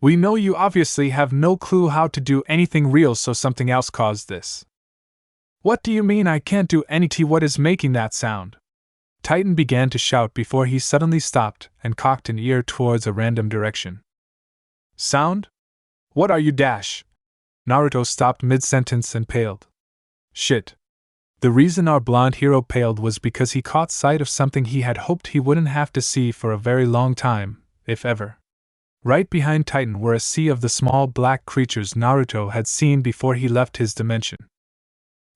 We know you obviously have no clue how to do anything real, so something else caused this. What do you mean I can't do anything? What is making that sound? Titan began to shout before he suddenly stopped and cocked an ear towards a random direction. Sound? What are you dash? Naruto stopped mid-sentence and paled. Shit. The reason our blonde hero paled was because he caught sight of something he had hoped he wouldn't have to see for a very long time, if ever. Right behind Titan were a sea of the small black creatures Naruto had seen before he left his dimension.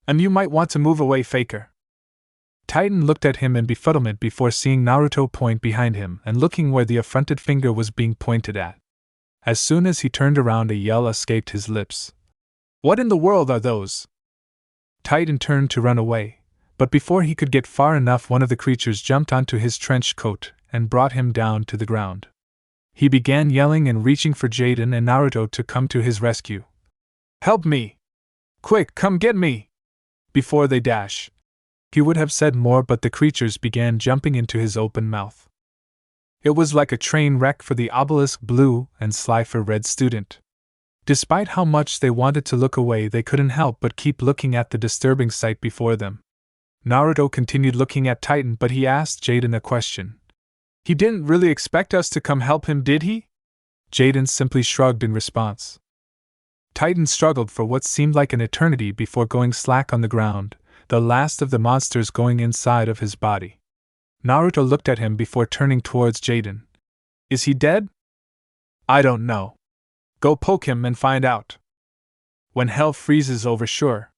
And you might want to move away, Faker. Titan looked at him in befuddlement before seeing Naruto point behind him and looking where the affronted finger was being pointed at. As soon as he turned around, a yell escaped his lips. What in the world are those? Titan turned to run away, but before he could get far enough, one of the creatures jumped onto his trench coat and brought him down to the ground. He began yelling and reaching for Jaden and Naruto to come to his rescue. "Help me! Quick, come get me!" Before they dash. He would have said more, but the creatures began jumping into his open mouth. It was like a train wreck for the obelisk blue and Slifer red student. Despite how much they wanted to look away, they couldn't help but keep looking at the disturbing sight before them. Naruto continued looking at Titan, but he asked Jaden a question. "He didn't really expect us to come help him, did he?" Jaden simply shrugged in response. Titan struggled for what seemed like an eternity before going slack on the ground, the last of the monsters going inside of his body. Naruto looked at him before turning towards Jaden. "Is he dead?" "I don't know. Go poke him and find out. When hell freezes over, sure."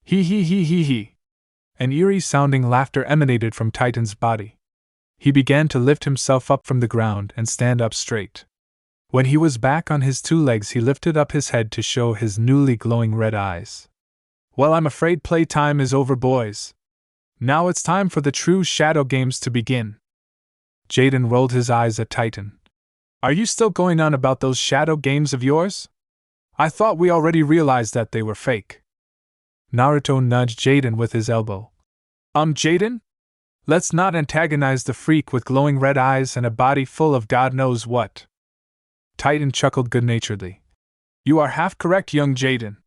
He. An eerie-sounding laughter emanated from Titan's body. He began to lift himself up from the ground and stand up straight. When he was back on his two legs, he lifted up his head to show his newly glowing red eyes. "Well, I'm afraid playtime is over, boys. Now it's time for the true shadow games to begin." Jaden rolled his eyes at Titan. "Are you still going on about those shadow games of yours? I thought we already realized that they were fake." Naruto nudged Jaden with his elbow. Jaden? Let's not antagonize the freak with glowing red eyes and a body full of God knows what." Titan chuckled good-naturedly. "You are half correct, young Jaden.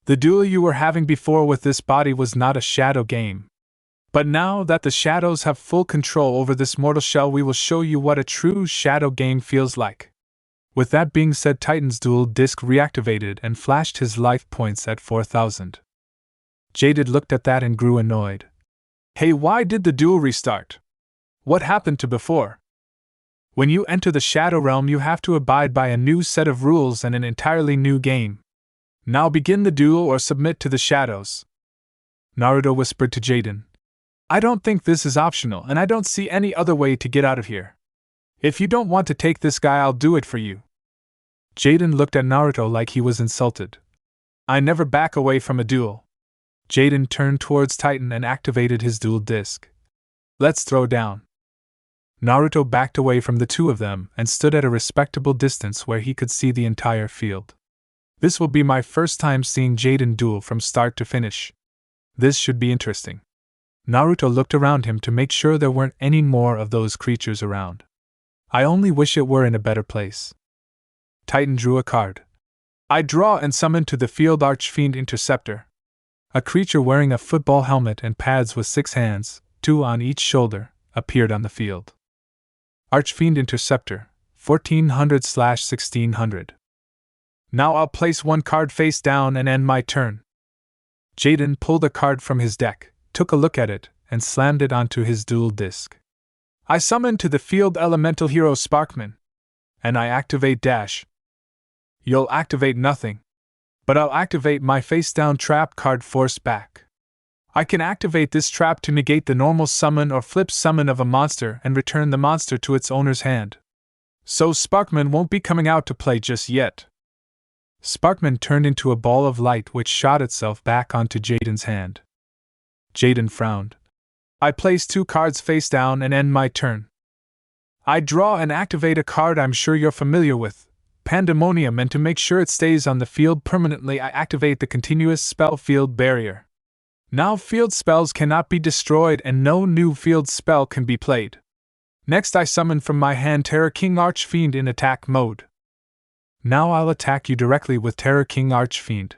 The duel you were having before with this body was not a shadow game. But now that the shadows have full control over this mortal shell, we will show you what a true shadow game feels like." With that being said, Titan's duel disc reactivated and flashed his life points at 4,000. Jaden looked at that and grew annoyed. "Hey, why did the duel restart? What happened to before? When you enter the Shadow Realm, you have to abide by a new set of rules and an entirely new game. Now begin the duel or submit to the shadows." Naruto whispered to Jaden. "I don't think this is optional, and I don't see any other way to get out of here. If you don't want to take this guy, I'll do it for you." Jaden looked at Naruto like he was insulted. "I never back away from a duel." Jaden turned towards Titan and activated his duel disc. "Let's throw down." Naruto backed away from the two of them and stood at a respectable distance where he could see the entire field. "This will be my first time seeing Jaden duel from start to finish. This should be interesting." Naruto looked around him to make sure there weren't any more of those creatures around. "I only wish it were in a better place." Titan drew a card. "I draw and summon to the field Archfiend Interceptor." A creature wearing a football helmet and pads with 6 hands, 2 on each shoulder, appeared on the field. Archfiend Interceptor, 1400/1600. "Now I'll place one card face down and end my turn." Jaden pulled a card from his deck, took a look at it, and slammed it onto his duel disc. "I summon to the field Elemental Hero Sparkman. And I activate Dash." "You'll activate nothing. But I'll activate my face-down trap card Force Back. I can activate this trap to negate the normal summon or flip summon of a monster and return the monster to its owner's hand. So Sparkman won't be coming out to play just yet." Sparkman turned into a ball of light which shot itself back onto Jaden's hand. Jaden frowned. "I place 2 cards face down and end my turn. I draw and activate a card I'm sure you're familiar with, Pandemonium, and to make sure it stays on the field permanently, I activate the continuous spell field barrier. Now field spells cannot be destroyed and no new field spell can be played. Next I summon from my hand Terror King Archfiend in attack mode. Now I'll attack you directly with Terror King Archfiend.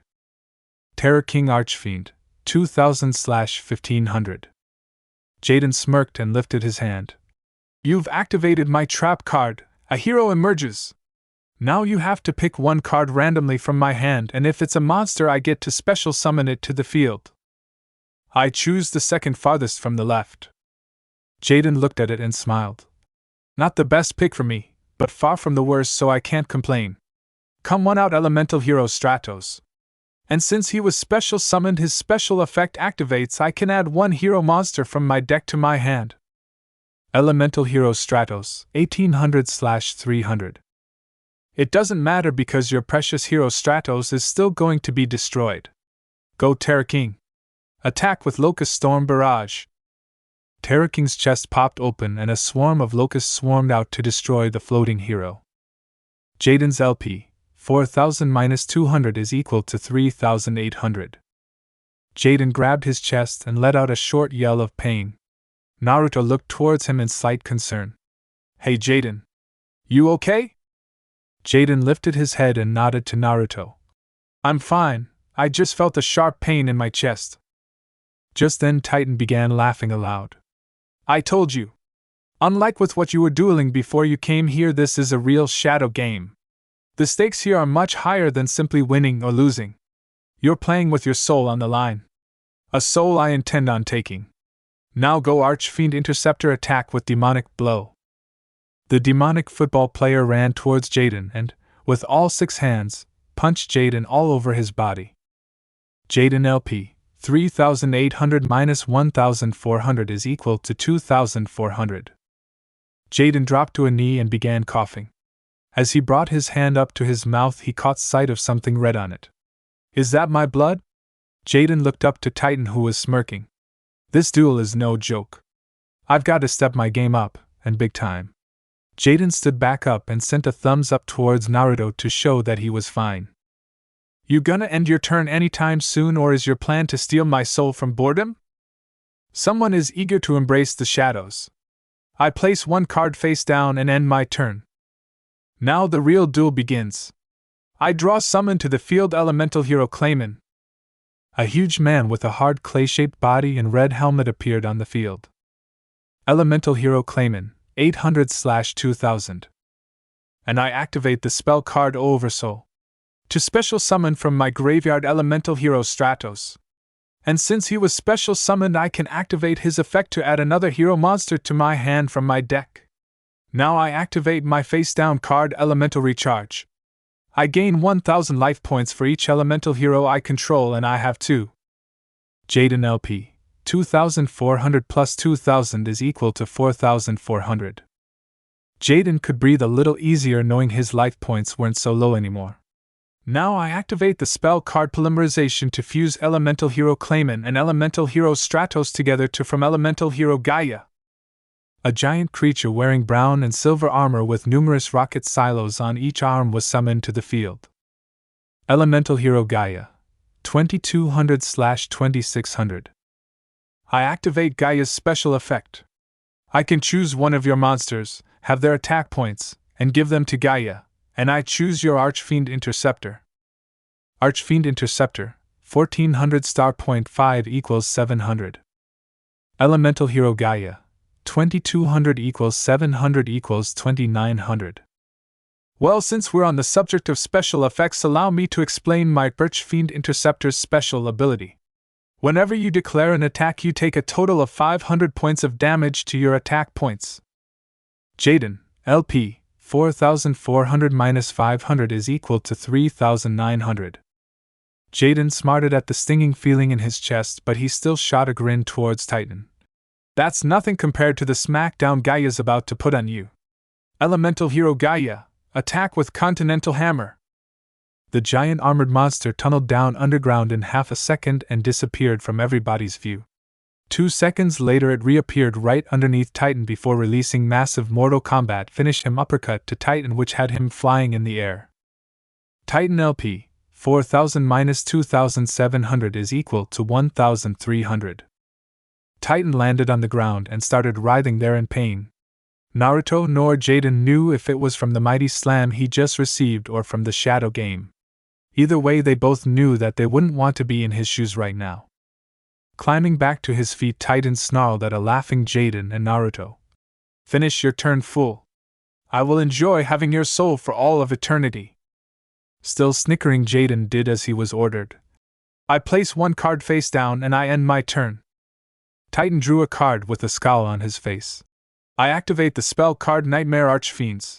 Terror King Archfiend, 2000/1500. Jaden smirked and lifted his hand. "You've activated my trap card, a hero emerges. Now you have to pick one card randomly from my hand, and if it's a monster I get to special summon it to the field. I choose the second farthest from the left." Jaden looked at it and smiled. "Not the best pick for me, but far from the worst, so I can't complain. Come one out Elemental Hero Stratos. And since he was special summoned, his special effect activates. I can add 1 hero monster from my deck to my hand. Elemental Hero Stratos, 1800/300. It doesn't matter because your precious hero Stratos is still going to be destroyed. Go Terror King. Attack with Locust Storm Barrage." Teraking's chest popped open and a swarm of locusts swarmed out to destroy the floating hero. Jaden's LP, 4000-200 is equal to 3800. Jaden grabbed his chest and let out a short yell of pain. Naruto looked towards him in slight concern. Hey Jaden. You okay? Jaden lifted his head and nodded to Naruto. I'm fine, I just felt a sharp pain in my chest. Just then Titan began laughing aloud. I told you. Unlike with what you were dueling before you came here, this is a real shadow game. The stakes here are much higher than simply winning or losing. You're playing with your soul on the line. A soul I intend on taking. Now go Archfiend Interceptor, attack with demonic blow. The demonic football player ran towards Jaden and, with all 6 hands, punched Jaden all over his body. Jaden LP, 3800-1400 is equal to 2400. Jaden dropped to a knee and began coughing. As he brought his hand up to his mouth, he caught sight of something red on it. Is that my blood? Jaden looked up to Titan, who was smirking. This duel is no joke. I've got to step my game up, and big time. Jaden stood back up and sent a thumbs up towards Naruto to show that he was fine. You gonna end your turn anytime soon, or is your plan to steal my soul from boredom? Someone is eager to embrace the shadows. I place 1 card face down and end my turn. Now the real duel begins. I draw summon to the field elemental hero Clayman. A huge man with a hard clay-shaped body and red helmet appeared on the field. Elemental hero Clayman, 800/2000. And I activate the spell card Oversoul to special summon from my graveyard elemental hero Stratos. And since he was special summoned, I can activate his effect to add another hero monster to my hand from my deck. Now I activate my face down card Elemental Recharge. I gain 1000 life points for each elemental hero I control, and I have 2. Jaden LP, 2400 plus 2000 is equal to 4400. Jaden could breathe a little easier knowing his life points weren't so low anymore. Now I activate the spell card Polymerization to fuse elemental hero Clayman and elemental hero Stratos together to form elemental hero Gaia. A giant creature wearing brown and silver armor with numerous rocket silos on each arm was summoned to the field. Elemental hero Gaia, 2200/2600. I activate Gaia's special effect. I can choose one of your monsters, have their attack points, and give them to Gaia, and I choose your Archfiend Interceptor. Archfiend Interceptor, 1400*5 equals 700. Elemental hero Gaia, 2200 equals 700 equals 2900. Well, since we're on the subject of special effects, allow me to explain my Archfiend Interceptor's special ability. Whenever you declare an attack, you take a total of 500 points of damage to your attack points. Jaden, LP, 4400-500 is equal to 3900. Jaden smarted at the stinging feeling in his chest, but he still shot a grin towards Titan. That's nothing compared to the smackdown Gaia's about to put on you. Elemental hero Gaia, attack with Continental Hammer. The giant armored monster tunneled down underground in half a second and disappeared from everybody's view. 2 seconds later it reappeared right underneath Titan before releasing massive Mortal Kombat finish him uppercut to Titan, which had him flying in the air. Titan LP, 4000-2700 is equal to 1300. Titan landed on the ground and started writhing there in pain. Naruto nor Jaden knew if it was from the mighty slam he just received or from the shadow game. Either way, they both knew that they wouldn't want to be in his shoes right now. Climbing back to his feet, Titan snarled at a laughing Jaden and Naruto. Finish your turn, fool. I will enjoy having your soul for all of eternity. Still snickering, Jaden did as he was ordered. I place 1 card face down and I end my turn. Titan drew a card with a scowl on his face. I activate the spell card Nightmare Archfiends.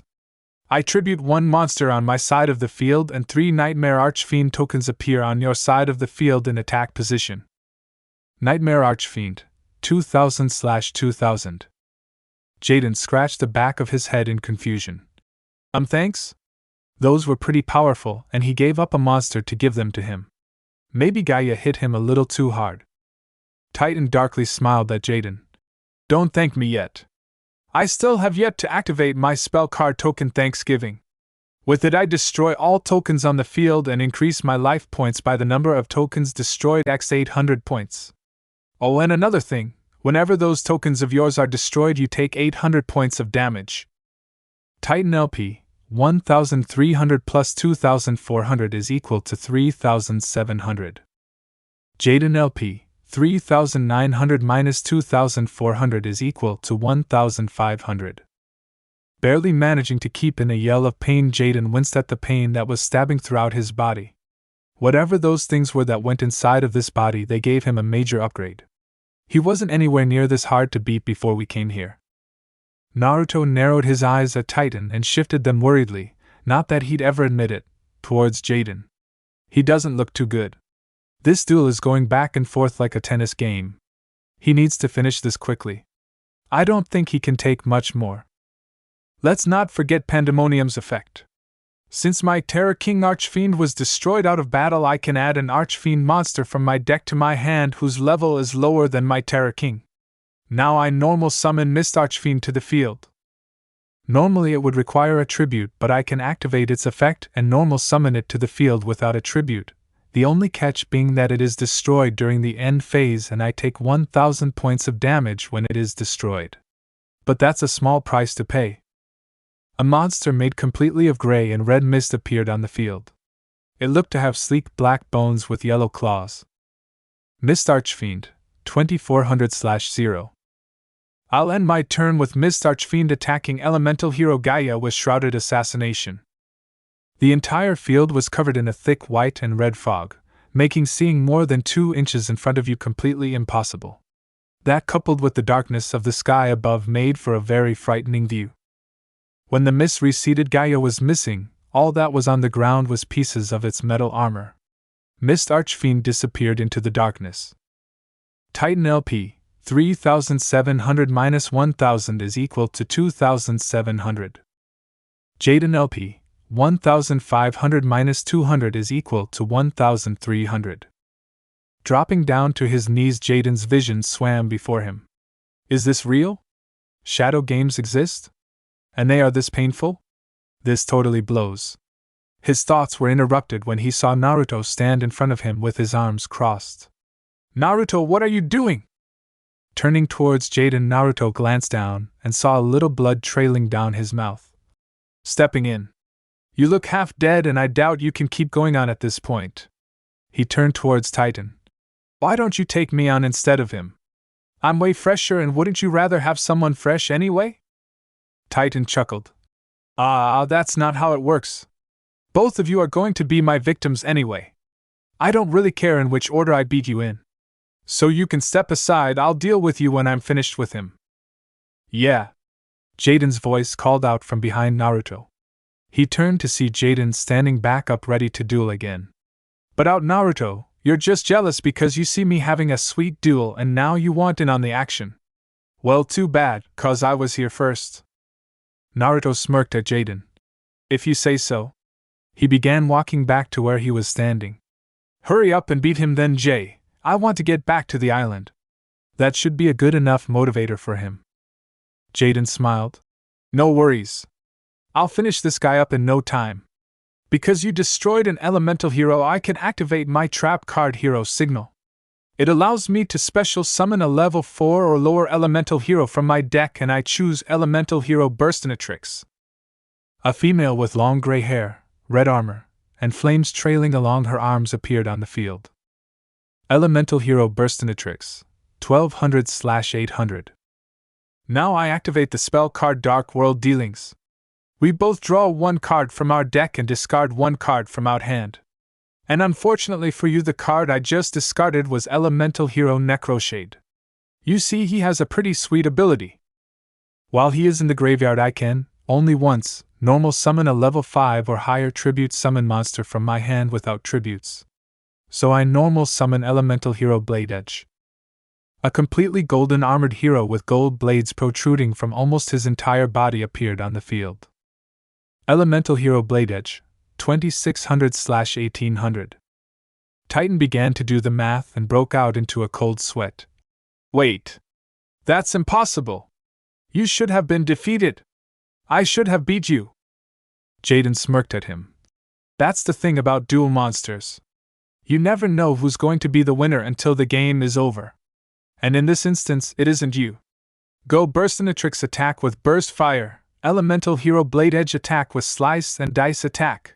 I tribute 1 monster on my side of the field and 3 Nightmare Archfiend tokens appear on your side of the field in attack position. Nightmare Archfiend, 2000/2000. Jaden scratched the back of his head in confusion. Thanks? Those were pretty powerful, and he gave up a monster to give them to him. Maybe Gaia hit him a little too hard. Titan darkly smiled at Jaden. Don't thank me yet. I still have yet to activate my spell card token Thanksgiving. With it I destroy all tokens on the field and increase my life points by the number of tokens destroyed x 800 points. Oh, and another thing, whenever those tokens of yours are destroyed you take 800 points of damage. Titan LP, 1300 plus 2400 is equal to 3700. Jaden LP, 3900 minus 2400 is equal to 1500. Barely managing to keep in a yell of pain, Jaden winced at the pain that was stabbing throughout his body. Whatever those things were that went inside of this body, they gave him a major upgrade. He wasn't anywhere near this hard to beat before we came here. Naruto narrowed his eyes at Titan and shifted them worriedly, not that he'd ever admit it, towards Jaden. He doesn't look too good. This duel is going back and forth like a tennis game. He needs to finish this quickly. I don't think he can take much more. Let's not forget Pandemonium's effect. Since my Terror King Archfiend was destroyed out of battle, I can add an Archfiend monster from my deck to my hand whose level is lower than my Terror King. Now I normal summon Mist Archfiend to the field. Normally it would require a tribute, but I can activate its effect and normal summon it to the field without a tribute, the only catch being that it is destroyed during the end phase and I take 1000 points of damage when it is destroyed. But that's a small price to pay. A monster made completely of gray and red mist appeared on the field. It looked to have sleek black bones with yellow claws. Mist Archfiend, 2400/0. I'll end my turn with Mist Archfiend attacking Elemental Hero Gaia with Shrouded Assassination. The entire field was covered in a thick white and red fog, making seeing more than 2 inches in front of you completely impossible. That, coupled with the darkness of the sky above, made for a very frightening view. When the mist receded, Gaia was missing. All that was on the ground was pieces of its metal armor. Mist Archfiend disappeared into the darkness. Titan LP, 3700 minus 1000 is equal to 2700. Jaden LP, 1500 minus 200 is equal to 1300. Dropping down to his knees, Jaden's vision swam before him. Is this real? Shadow games exist? And they are this painful? This totally blows. His thoughts were interrupted when he saw Naruto stand in front of him with his arms crossed. Naruto, what are you doing? Turning towards Jaden, Naruto glanced down and saw a little blood trailing down his mouth. Stepping in. You look half dead and I doubt you can keep going on at this point. He turned towards Titan. Why don't you take me on instead of him? I'm way fresher, and wouldn't you rather have someone fresh anyway? Titan chuckled. That's not how it works. Both of you are going to be my victims anyway. I don't really care in which order I beat you in. So you can step aside, I'll deal with you when I'm finished with him. Yeah. Jaden's voice called out from behind Naruto. He turned to see Jaden standing back up ready to duel again. But out, Naruto, you're just jealous because you see me having a sweet duel and now you want in on the action. Well, too bad, 'cause I was here first. Naruto smirked at Jaden. If you say so. He began walking back to where he was standing. Hurry up and beat him then, Jay. I want to get back to the island. That should be a good enough motivator for him. Jaden smiled. No worries. I'll finish this guy up in no time. Because you destroyed an elemental hero, I can activate my trap card hero signal. It allows me to special summon a level 4 or lower elemental hero from my deck, and I choose Elemental Hero Burstinatrix. A female with long gray hair, red armor, and flames trailing along her arms appeared on the field. Elemental Hero Burstinatrix, 1200/800. Now I activate the spell card Dark World Dealings. We both draw 1 card from our deck and discard 1 card from our hand. And unfortunately for you, the card I just discarded was Elemental Hero Necroshade. You see, he has a pretty sweet ability. While he is in the graveyard, I can, only once, normal summon a level 5 or higher tribute summon monster from my hand without tributes. So I normal summon Elemental Hero Blade Edge. A completely golden armored hero with gold blades protruding from almost his entire body appeared on the field. Elemental Hero Blade Edge, 2600/1800. Titan began to do the math and broke out into a cold sweat. Wait. That's impossible. You should have been defeated. I should have beat you. Jaden smirked at him. That's the thing about duel monsters. You never know who's going to be the winner until the game is over. And in this instance, it isn't you. Go Burstinatrix attack with burst fire, elemental hero blade edge attack with slice and dice attack.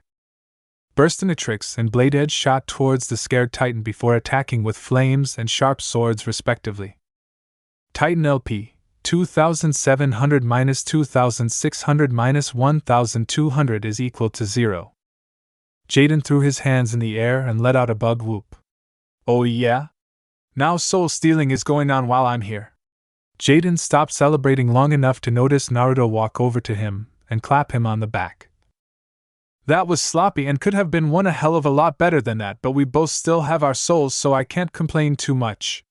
Burstinatrix and blade edge shot towards the scared Titan before attacking with flames and sharp swords respectively. Titan LP, 2700 minus 2600 minus 1200 is equal to 0. Jaden threw his hands in the air and let out a bug whoop. Oh yeah? Now soul stealing is going on while I'm here. Jaden stopped celebrating long enough to notice Naruto walk over to him and clap him on the back. That was sloppy and could have been won a hell of a lot better than that, but we both still have our souls, so I can't complain too much.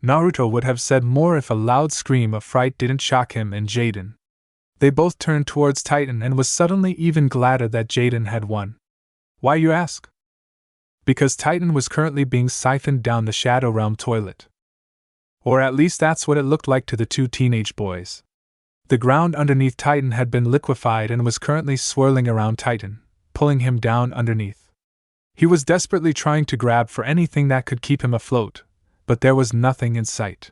Naruto would have said more if a loud scream of fright didn't shock him and Jaden. They both turned towards Titan and was suddenly even gladder that Jaden had won. Why, you ask? Because Titan was currently being siphoned down the Shadow Realm toilet. Or at least that's what it looked like to the two teenage boys. The ground underneath Titan had been liquefied and was currently swirling around Titan, pulling him down underneath. He was desperately trying to grab for anything that could keep him afloat, but there was nothing in sight.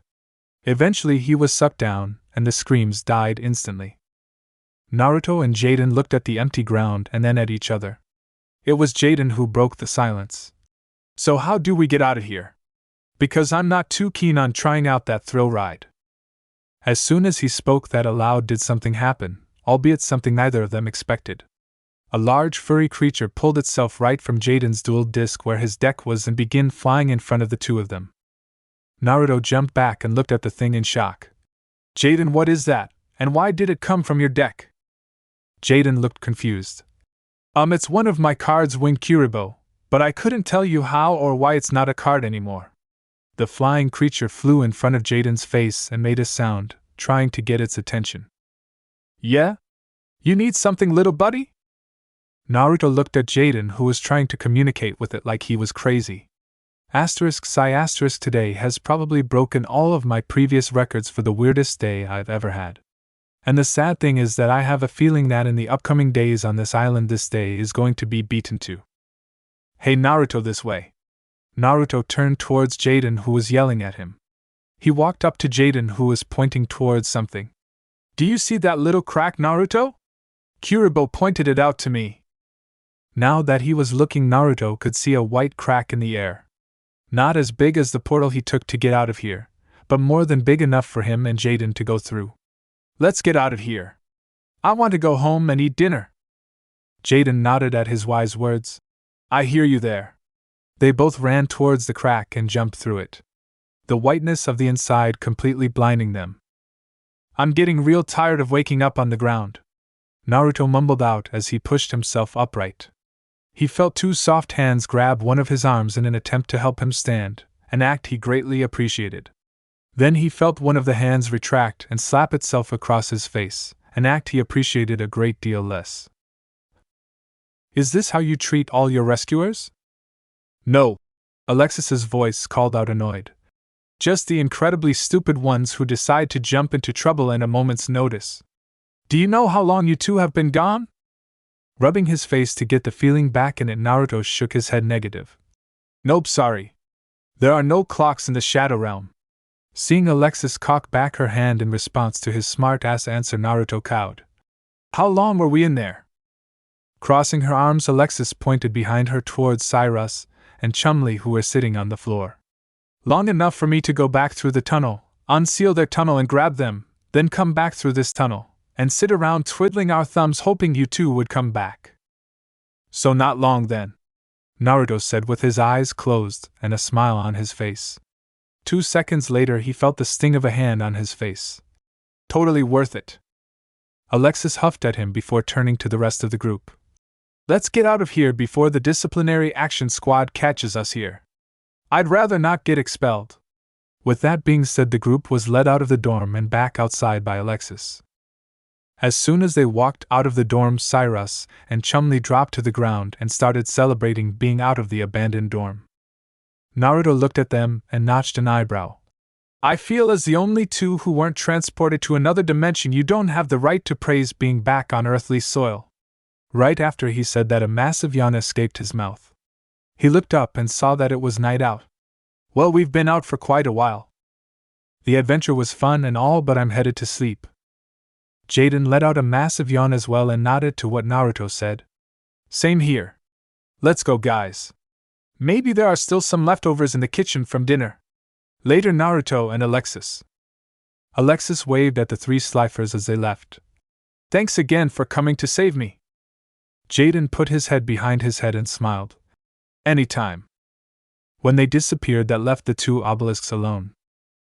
Eventually he was sucked down, and the screams died instantly. Naruto and Jaden looked at the empty ground and then at each other. It was Jaden who broke the silence. So how do we get out of here? Because I'm not too keen on trying out that thrill ride. As soon as he spoke that aloud did something happen, albeit something neither of them expected. A large furry creature pulled itself right from Jaden's dual disc where his deck was and began flying in front of the two of them. Naruto jumped back and looked at the thing in shock. Jaden, what is that, and why did it come from your deck? Jaden looked confused. It's one of my cards, Winged Kuriboh, but I couldn't tell you how or why it's not a card anymore. The flying creature flew in front of Jaden's face and made a sound, trying to get its attention. Yeah? You need something, little buddy? Naruto looked at Jaden, who was trying to communicate with it like he was crazy. **** today has probably broken all of my previous records for the weirdest day I've ever had. And the sad thing is that I have a feeling that in the upcoming days on this island this day is going to be beaten too. Hey Naruto, this way. Naruto turned towards Jaden, who was yelling at him. He walked up to Jaden, who was pointing towards something. Do you see that little crack, Naruto? Kuriboh pointed it out to me. Now that he was looking, Naruto could see a white crack in the air. Not as big as the portal he took to get out of here, but more than big enough for him and Jaden to go through. Let's get out of here. I want to go home and eat dinner. Jaden nodded at his wise words. I hear you there. They both ran towards the crack and jumped through it, the whiteness of the inside completely blinding them. I'm getting real tired of waking up on the ground, Naruto mumbled out as he pushed himself upright. He felt two soft hands grab one of his arms in an attempt to help him stand, an act he greatly appreciated. Then he felt one of the hands retract and slap itself across his face, an act he appreciated a great deal less. Is this how you treat all your rescuers? No, Alexis's voice called out, annoyed. Just the incredibly stupid ones who decide to jump into trouble at a moment's notice. Do you know how long you two have been gone? Rubbing his face to get the feeling back in it, Naruto shook his head negative. Nope, sorry. There are no clocks in the Shadow Realm. Seeing Alexis cock back her hand in response to his smart-ass answer, Naruto cowed. How long were we in there? Crossing her arms, Alexis pointed behind her towards Cyrus and Chumley, who were sitting on the floor. Long enough for me to go back through the tunnel, unseal their tunnel and grab them, then come back through this tunnel, and sit around twiddling our thumbs hoping you two would come back. So not long then, Naruto said with his eyes closed and a smile on his face. 2 seconds later he felt the sting of a hand on his face. Totally worth it. Alexis huffed at him before turning to the rest of the group. Let's get out of here before the disciplinary action squad catches us here. I'd rather not get expelled. With that being said, the group was led out of the dorm and back outside by Alexis. As soon as they walked out of the dorm, Cyrus and Chumley dropped to the ground and started celebrating being out of the abandoned dorm. Naruto looked at them and notched an eyebrow. I feel as the only two who weren't transported to another dimension, you don't have the right to praise being back on earthly soil. Right after he said that, a massive yawn escaped his mouth. He looked up and saw that it was night out. Well, we've been out for quite a while. The adventure was fun and all, but I'm headed to sleep. Jaden let out a massive yawn as well and nodded to what Naruto said. Same here. Let's go, guys. Maybe there are still some leftovers in the kitchen from dinner. Later, Naruto and Alexis. Alexis waved at the three Slifers as they left. Thanks again for coming to save me. Jaden put his head behind his head and smiled. Anytime. When they disappeared, that left the two obelisks alone.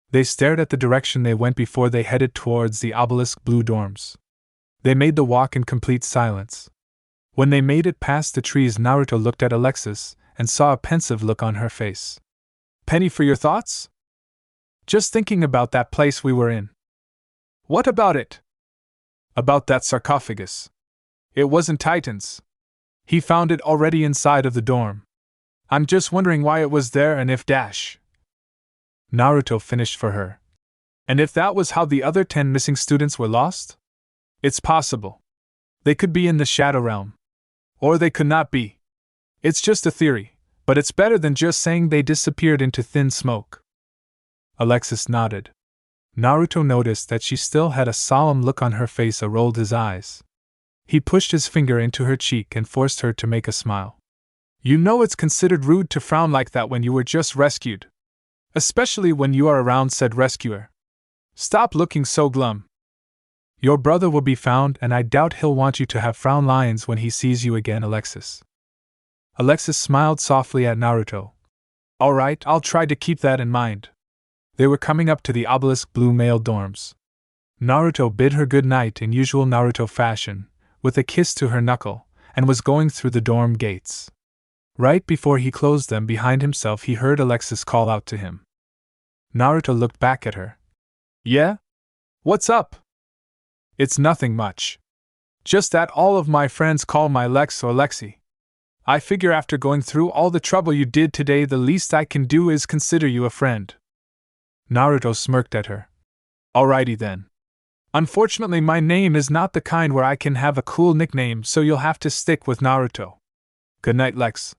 They stared at the direction they went before they headed towards the obelisk blue dorms. They made the walk in complete silence. When they made it past the trees, Naruto looked at Alexis and saw a pensive look on her face. Penny, for your thoughts? Just thinking about that place we were in. What about it? About that sarcophagus. It wasn't Titan's. He found it already inside of the dorm. I'm just wondering why it was there and if Naruto finished for her. And if that was how the other 10 missing students were lost? It's possible. They could be in the Shadow Realm. Or they could not be. It's just a theory, but it's better than just saying they disappeared into thin smoke. Alexis nodded. Naruto noticed that she still had a solemn look on her face and rolled his eyes. He pushed his finger into her cheek and forced her to make a smile. You know it's considered rude to frown like that when you were just rescued. Especially when you are around said rescuer. Stop looking so glum. Your brother will be found, and I doubt he'll want you to have frown lines when he sees you again, Alexis. Alexis smiled softly at Naruto. Alright, I'll try to keep that in mind. They were coming up to the obelisk blue male dorms. Naruto bid her good night in usual Naruto fashion, with a kiss to her knuckle, and was going through the dorm gates. Right before he closed them behind himself, he heard Alexis call out to him. Naruto looked back at her. Yeah? What's up? It's nothing much. Just that all of my friends call my Lex or Lexi. I figure after going through all the trouble you did today, the least I can do is consider you a friend. Naruto smirked at her. Alrighty then. Unfortunately, my name is not the kind where I can have a cool nickname, so you'll have to stick with Naruto. Good night, Lex.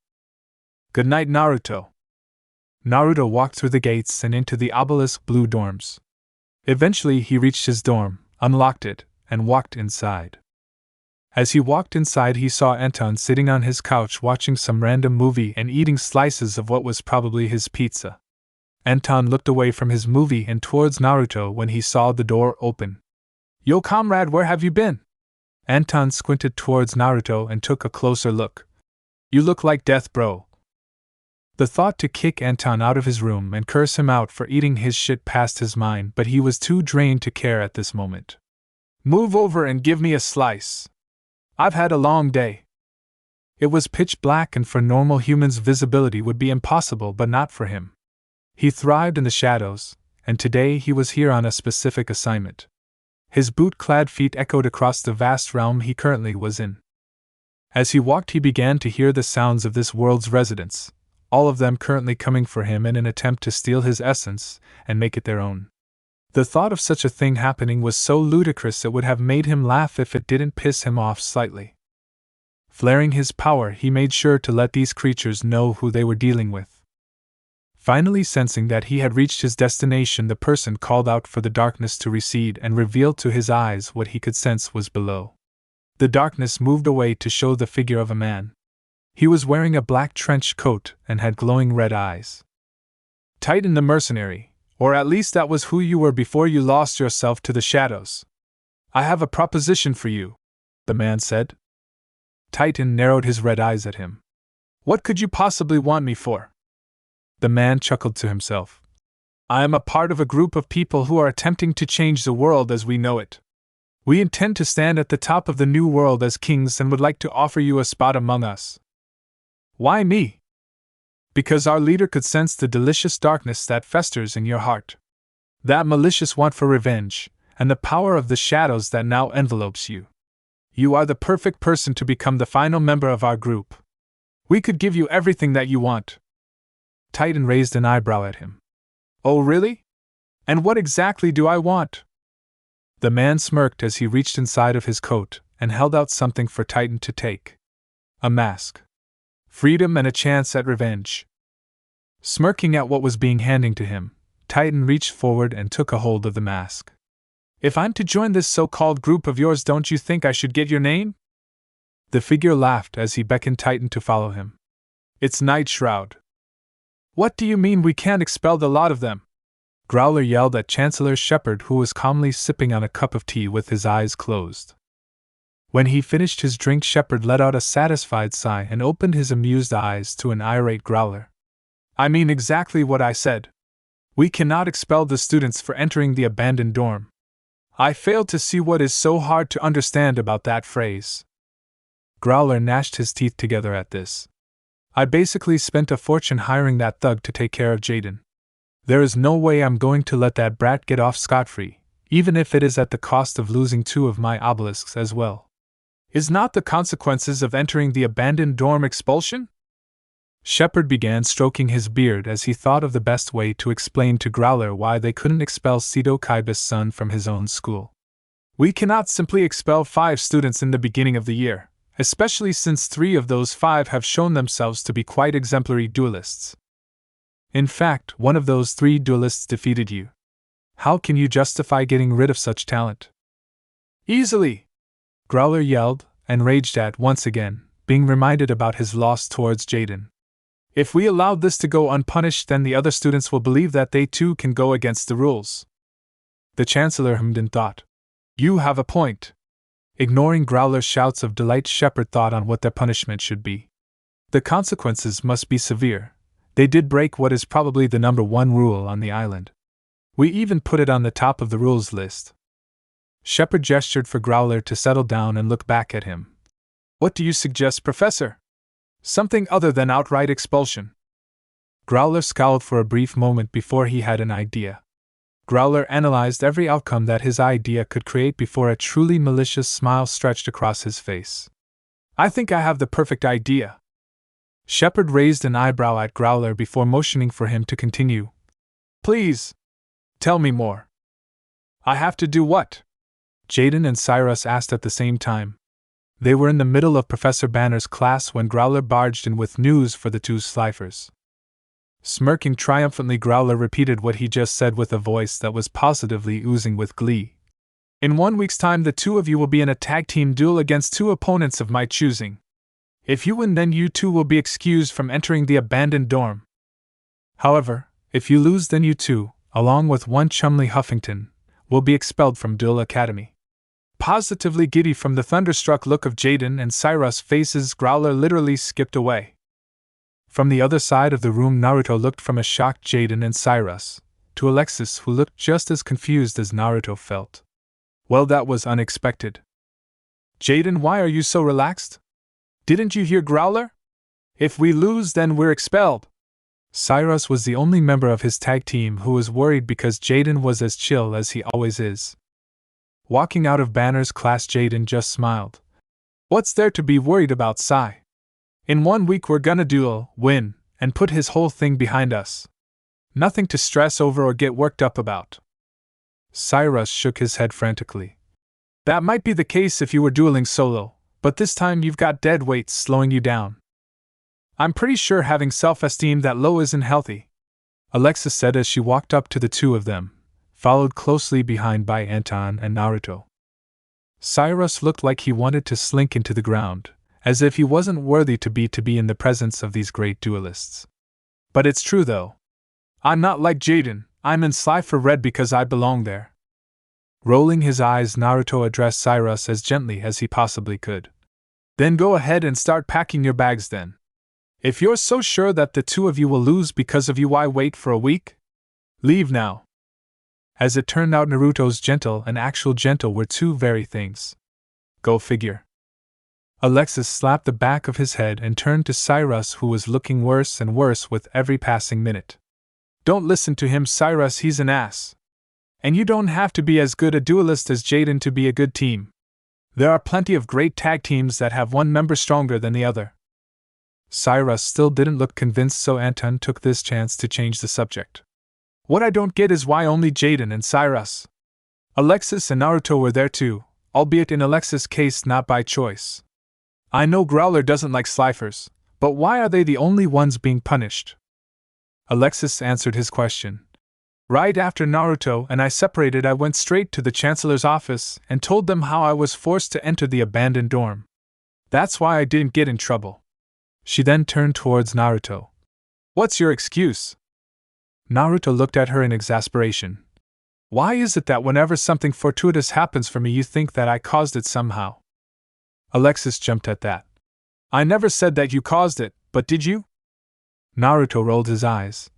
Good night, Naruto. Naruto walked through the gates and into the obelisk blue dorms. Eventually, he reached his dorm, unlocked it, and walked inside. As he walked inside, he saw Anton sitting on his couch watching some random movie and eating slices of what was probably his pizza. Anton looked away from his movie and towards Naruto when he saw the door open. Yo, comrade, where have you been? Anton squinted towards Naruto and took a closer look. You look like death, bro. The thought to kick Anton out of his room and curse him out for eating his shit passed his mind, but he was too drained to care at this moment. Move over and give me a slice. I've had a long day. It was pitch black, and for normal humans visibility would be impossible, but not for him. He thrived in the shadows, and today he was here on a specific assignment. His boot-clad feet echoed across the vast realm he currently was in. As he walked, he began to hear the sounds of this world's residents, all of them currently coming for him in an attempt to steal his essence and make it their own. The thought of such a thing happening was so ludicrous it would have made him laugh if it didn't piss him off slightly. Flaring his power, he made sure to let these creatures know who they were dealing with. Finally sensing that he had reached his destination, the person called out for the darkness to recede and revealed to his eyes what he could sense was below. The darkness moved away to show the figure of a man. He was wearing a black trench coat and had glowing red eyes. Titan the mercenary, or at least that was who you were before you lost yourself to the shadows. I have a proposition for you, the man said. Titan narrowed his red eyes at him. What could you possibly want me for? The man chuckled to himself. I am a part of a group of people who are attempting to change the world as we know it. We intend to stand at the top of the new world as kings and would like to offer you a spot among us. Why me? Because our leader could sense the delicious darkness that festers in your heart. That malicious want for revenge, and the power of the shadows that now envelopes you. You are the perfect person to become the final member of our group. We could give you everything that you want. Titan raised an eyebrow at him. Oh, really? And what exactly do I want? The man smirked as he reached inside of his coat and held out something for Titan to take. A mask. Freedom and a chance at revenge. Smirking at what was being handed to him, Titan reached forward and took a hold of the mask. If I'm to join this so-called group of yours, don't you think I should get your name? The figure laughed as he beckoned Titan to follow him. It's Night Shroud. What do you mean we can't expel the lot of them? Growler yelled at Chancellor Shepard, who was calmly sipping on a cup of tea with his eyes closed. When he finished his drink, Shepard let out a satisfied sigh and opened his amused eyes to an irate Growler. I mean exactly what I said. We cannot expel the students for entering the abandoned dorm. I fail to see what is so hard to understand about that phrase. Growler gnashed his teeth together at this. I basically spent a fortune hiring that thug to take care of Jaden. There is no way I'm going to let that brat get off scot-free, even if it is at the cost of losing 2 of my obelisks as well. Is not the consequences of entering the abandoned dorm expulsion? Shepard began stroking his beard as he thought of the best way to explain to Growler why they couldn't expel Seto Kaiba's son from his own school. We cannot simply expel 5 students in the beginning of the year, especially since 3 of those 5 have shown themselves to be quite exemplary duelists. In fact, one of those 3 duelists defeated you. How can you justify getting rid of such talent? Easily! Growler yelled, and raged at once again, being reminded about his loss towards Jaden. If we allowed this to go unpunished, then the other students will believe that they too can go against the rules. The Chancellor hummed in thought. You have a point. Ignoring Growler's shouts of delight, Shepard thought on what their punishment should be. The consequences must be severe. They did break what is probably the number 1 rule on the island. We even put it on the top of the rules list. Shepard gestured for Growler to settle down and look back at him. What do you suggest, Professor? Something other than outright expulsion. Growler scowled for a brief moment before he had an idea. Growler analyzed every outcome that his idea could create before a truly malicious smile stretched across his face. I think I have the perfect idea. Shepard raised an eyebrow at Growler before motioning for him to continue. Please, tell me more. I have to do what? Jaden and Cyrus asked at the same time. They were in the middle of Professor Banner's class when Growler barged in with news for the 2 Sliffers. Smirking triumphantly, Growler repeated what he just said with a voice that was positively oozing with glee. In 1 week's time, the 2 of you will be in a tag team duel against 2 opponents of my choosing. If you win, then you 2 will be excused from entering the abandoned dorm. However, if you lose, then you 2, along with 1 Chumley Huffington, will be expelled from Duel Academy. Positively giddy from the thunderstruck look of Jaden and Cyrus' faces, Growler literally skipped away. From the other side of the room, Naruto looked from a shocked Jaden and Cyrus to Alexis, who looked just as confused as Naruto felt. Well, that was unexpected. Jaden, why are you so relaxed? Didn't you hear Growler? If we lose, then we're expelled. Cyrus was the only member of his tag team who was worried because Jaden was as chill as he always is. Walking out of Banner's class, Jaden just smiled. What's there to be worried about, Cy? In 1 week we're gonna duel, win, and put his whole thing behind us. Nothing to stress over or get worked up about. Cyrus shook his head frantically. That might be the case if you were dueling solo, but this time you've got dead weights slowing you down. I'm pretty sure having self-esteem that low isn't healthy, Alexis said as she walked up to the 2 of them, followed closely behind by Anton and Naruto. Cyrus looked like he wanted to slink into the ground, as if he wasn't worthy to be in the presence of these great duelists. But it's true though. I'm not like Jaden, I'm in Slifer Red because I belong there. Rolling his eyes, Naruto addressed Cyrus as gently as he possibly could. Then go ahead and start packing your bags then. If you're so sure that the 2 of you will lose because of you, why wait for a week? Leave now. As it turned out, Naruto's gentle and actual gentle were 2 very things. Go figure. Alexis slapped the back of his head and turned to Cyrus, who was looking worse and worse with every passing minute. Don't listen to him, Cyrus, he's an ass. And you don't have to be as good a duelist as Jaden to be a good team. There are plenty of great tag teams that have 1 member stronger than the other. Cyrus still didn't look convinced, so Anton took this chance to change the subject. What I don't get is why only Jaden and Cyrus. Alexis and Naruto were there too, albeit in Alexis' case not by choice. I know Growler doesn't like slifers, but why are they the only ones being punished? Alexis answered his question. Right after Naruto and I separated, I went straight to the Chancellor's office and told them how I was forced to enter the abandoned dorm. That's why I didn't get in trouble. She then turned towards Naruto. What's your excuse? Naruto looked at her in exasperation. Why is it that whenever something fortuitous happens for me you think that I caused it somehow? Alexis jumped at that. I never said that you caused it, but did you? Naruto rolled his eyes.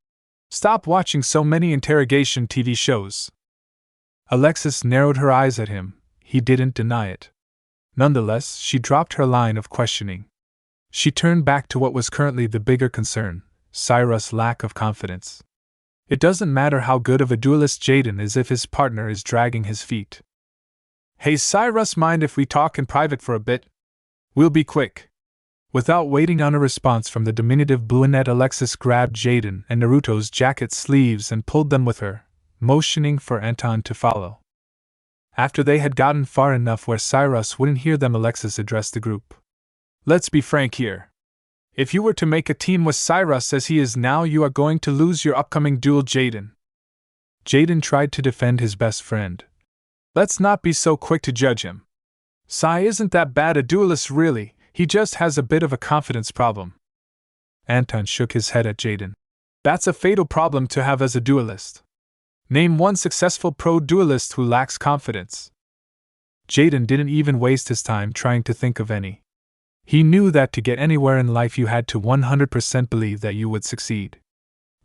Stop watching so many interrogation TV shows. Alexis narrowed her eyes at him. He didn't deny it. Nonetheless, she dropped her line of questioning. She turned back to what was currently the bigger concern, Cyrus' lack of confidence. It doesn't matter how good of a duelist Jaden is if his partner is dragging his feet. Hey Cyrus, mind if we talk in private for a bit? We'll be quick. Without waiting on a response from the diminutive brunette, Alexis grabbed Jaden and Naruto's jacket sleeves and pulled them with her, motioning for Anton to follow. After they had gotten far enough where Cyrus wouldn't hear them, Alexis addressed the group. Let's be frank here. If you were to make a team with Cyrus as he is now, you are going to lose your upcoming duel, Jaden. Jaden tried to defend his best friend. Let's not be so quick to judge him. Sai isn't that bad a duelist really, he just has a bit of a confidence problem. Anton shook his head at Jaden. That's a fatal problem to have as a duelist. Name one successful pro duelist who lacks confidence. Jaden didn't even waste his time trying to think of any. He knew that to get anywhere in life you had to 100% believe that you would succeed.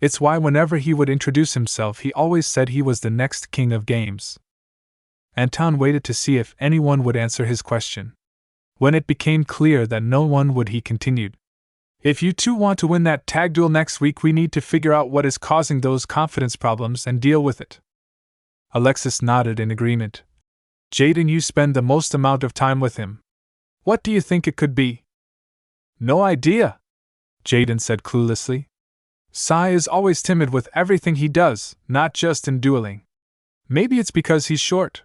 It's why whenever he would introduce himself he always said he was the next king of games. Anton waited to see if anyone would answer his question. When it became clear that no one would, he continued. If you two want to win that tag duel next week, we need to figure out what is causing those confidence problems and deal with it. Alexis nodded in agreement. Jaden, you spend the most amount of time with him. What do you think it could be? No idea, Jaden said cluelessly. Sai is always timid with everything he does, not just in dueling. Maybe it's because he's short.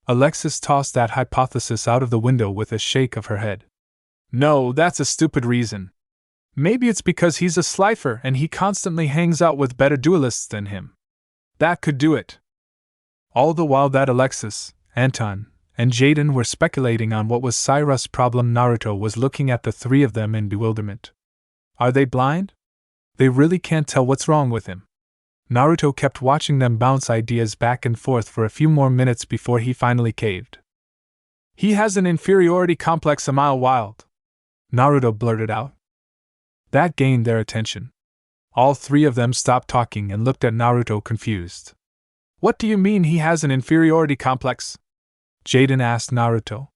Alexis tossed that hypothesis out of the window with a shake of her head. No, that's a stupid reason. Maybe it's because he's a slifer and he constantly hangs out with better duelists than him. That could do it. All the while that Alexis, Anton, and Jaden were speculating on what was Cyrus' problem, Naruto was looking at the three of them in bewilderment. Are they blind? They really can't tell what's wrong with him. Naruto kept watching them bounce ideas back and forth for a few more minutes before he finally caved. He has an inferiority complex a mile wide, Naruto blurted out. That gained their attention. All three of them stopped talking and looked at Naruto confused. What do you mean he has an inferiority complex? Jaden asked Naruto.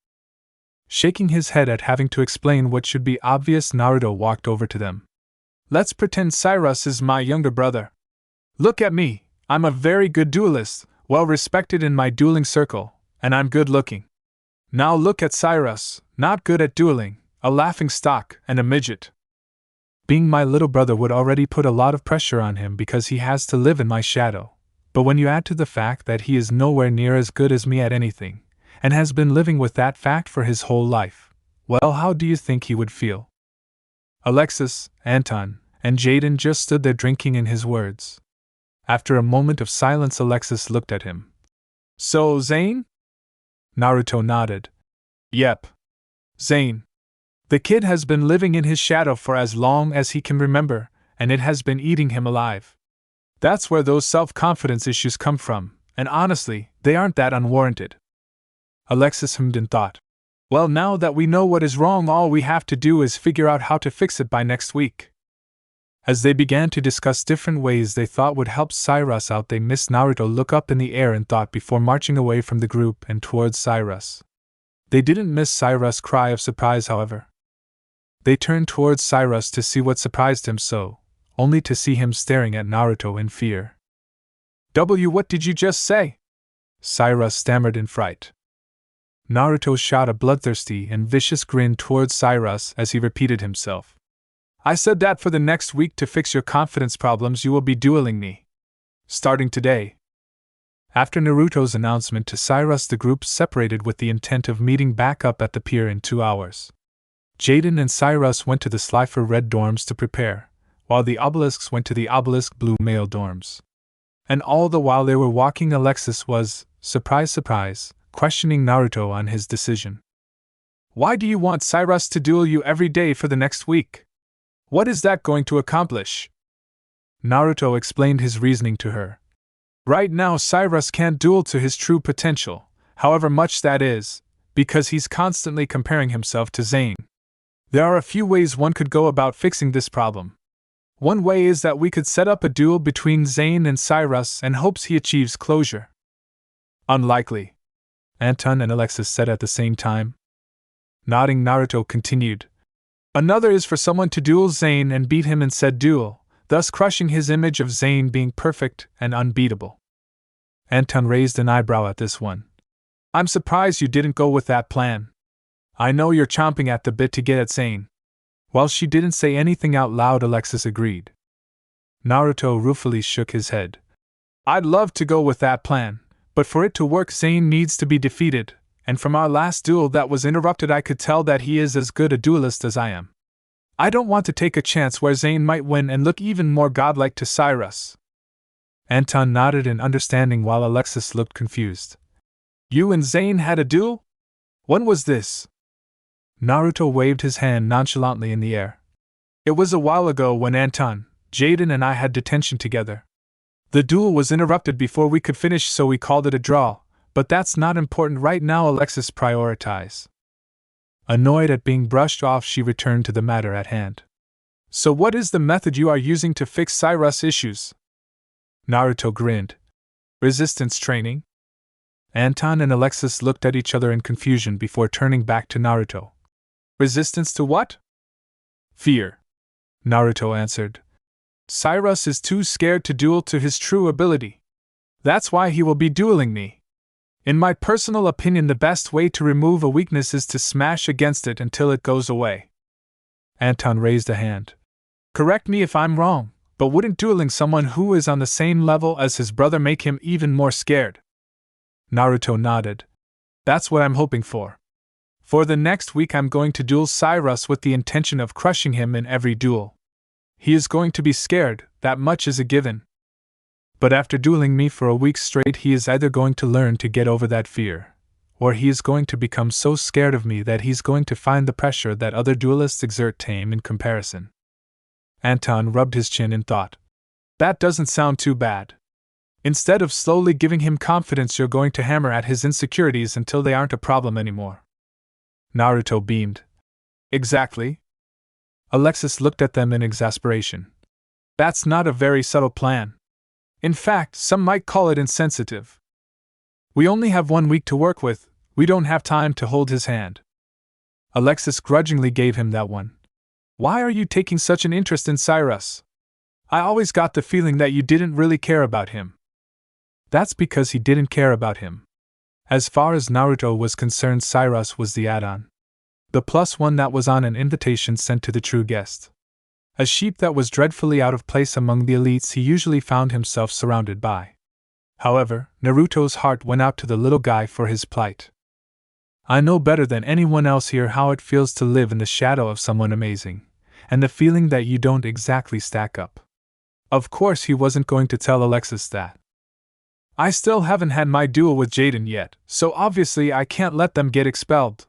Shaking his head at having to explain what should be obvious, Naruto walked over to them. Let's pretend Cyrus is my younger brother. Look at me, I'm a very good duelist, well respected in my dueling circle, and I'm good looking. Now look at Cyrus, not good at dueling, a laughingstock, and a midget. Being my little brother would already put a lot of pressure on him because he has to live in my shadow, but when you add to the fact that he is nowhere near as good as me at anything, and has been living with that fact for his whole life, well, how do you think he would feel? Alexis, Anton, and Jaden just stood there drinking in his words. After a moment of silence, Alexis looked at him. So, Zane? Naruto nodded. Yep. Zane. The kid has been living in his shadow for as long as he can remember, and it has been eating him alive. That's where those self-confidence issues come from, and honestly, they aren't that unwarranted. Alexis hummed in thought. Well, now that we know what is wrong, all we have to do is figure out how to fix it by next week. As they began to discuss different ways they thought would help Cyrus out, they missed Naruto look up in the air in thought before marching away from the group and towards Cyrus. They didn't miss Cyrus' cry of surprise, however. They turned towards Cyrus to see what surprised him so, only to see him staring at Naruto in fear. What did you just say? Cyrus stammered in fright. Naruto shot a bloodthirsty and vicious grin towards Cyrus as he repeated himself. I said that for the next week to fix your confidence problems you will be dueling me. Starting today. After Naruto's announcement to Cyrus, the group separated with the intent of meeting back up at the pier in 2 hours. Jaden and Cyrus went to the Slifer Red dorms to prepare, while the Obelisks went to the Obelisk Blue male dorms. And all the while they were walking, Alexis was, surprise surprise, questioning Naruto on his decision. Why do you want Cyrus to duel you every day for the next week? What is that going to accomplish? Naruto explained his reasoning to her. Right now Cyrus can't duel to his true potential, however much that is, because he's constantly comparing himself to Zane. There are a few ways one could go about fixing this problem. One way is that we could set up a duel between Zane and Cyrus and hopes he achieves closure. Unlikely, Anton and Alexis said at the same time. Nodding, Naruto continued. Another is for someone to duel Zane and beat him in said duel, thus crushing his image of Zane being perfect and unbeatable. Anton raised an eyebrow at this one. I'm surprised you didn't go with that plan. I know you're chomping at the bit to get at Zane. While she didn't say anything out loud, Alexis agreed. Naruto ruefully shook his head. I'd love to go with that plan, but for it to work Zane needs to be defeated, and from our last duel that was interrupted I could tell that he is as good a duelist as I am. I don't want to take a chance where Zane might win and look even more godlike to Cyrus. Anton nodded in understanding while Alexis looked confused. You and Zane had a duel? When was this? Naruto waved his hand nonchalantly in the air. It was a while ago when Anton, Jaden and I had detention together. The duel was interrupted before we could finish, so we called it a draw, but that's not important right now, Alexis prioritized. Annoyed at being brushed off, she returned to the matter at hand. So what is the method you are using to fix Cyrus' issues? Naruto grinned. Resistance training? Anton and Alexis looked at each other in confusion before turning back to Naruto. Resistance to what? Fear, Naruto answered. Cyrus is too scared to duel to his true ability. That's why he will be dueling me. In my personal opinion, the best way to remove a weakness is to smash against it until it goes away. Anton raised a hand. Correct me if I'm wrong, but wouldn't dueling someone who is on the same level as his brother make him even more scared? Naruto nodded. That's what I'm hoping for. For the next week I'm going to duel Cyrus with the intention of crushing him in every duel. He is going to be scared, that much is a given. But after dueling me for a week straight, he is either going to learn to get over that fear, or he is going to become so scared of me that he's going to find the pressure that other duelists exert tame in comparison. Anton rubbed his chin in thought. That doesn't sound too bad. Instead of slowly giving him confidence, you're going to hammer at his insecurities until they aren't a problem anymore. Naruto beamed. Exactly. Alexis looked at them in exasperation. That's not a very subtle plan. In fact, some might call it insensitive. We only have 1 week to work with, we don't have time to hold his hand. Alexis grudgingly gave him that one. Why are you taking such an interest in Cyrus? I always got the feeling that you didn't really care about him. That's because he didn't care about him. As far as Naruto was concerned, Cyrus was the add-on. The +1 that was on an invitation sent to the true guest. A sheep that was dreadfully out of place among the elites he usually found himself surrounded by. However, Naruto's heart went out to the little guy for his plight. I know better than anyone else here how it feels to live in the shadow of someone amazing, and the feeling that you don't exactly stack up. Of course he wasn't going to tell Alexis that. I still haven't had my duel with Jaden yet, so obviously I can't let them get expelled.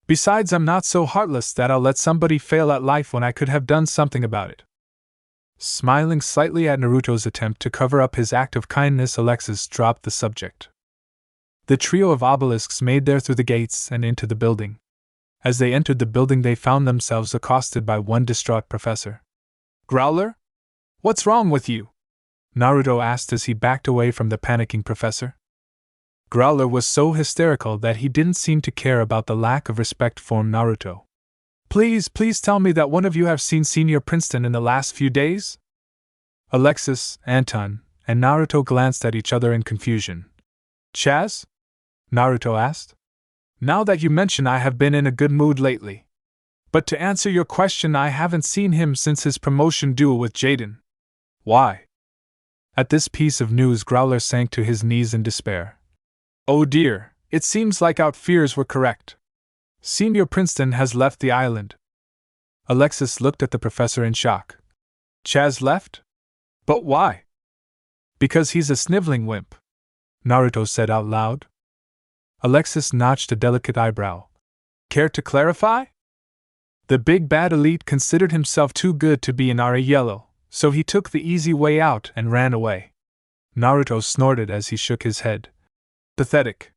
Besides, I'm not so heartless that I'll let somebody fail at life when I could have done something about it. Smiling slightly at Naruto's attempt to cover up his act of kindness, Alexis dropped the subject. The trio of obelisks made their through the gates and into the building. As they entered the building, they found themselves accosted by one distraught professor. Growler? What's wrong with you? Naruto asked as he backed away from the panicking professor. Growler was so hysterical that he didn't seem to care about the lack of respect for Naruto. Please tell me that one of you have seen Senior Princeton in the last few days? Alexis, Anton, and Naruto glanced at each other in confusion. Chaz? Naruto asked. Now that you mention, I have been in a good mood lately. But to answer your question, I haven't seen him since his promotion duel with Jaden. Why? At this piece of news, Growler sank to his knees in despair. Oh dear, it seems like our fears were correct. Senior Princeton has left the island. Alexis looked at the professor in shock. Chaz left? But why? Because he's a sniveling wimp, Naruto said out loud. Alexis notched a delicate eyebrow. Care to clarify? The big bad elite considered himself too good to be in our yellow, so he took the easy way out and ran away. Naruto snorted as he shook his head. Pathetic.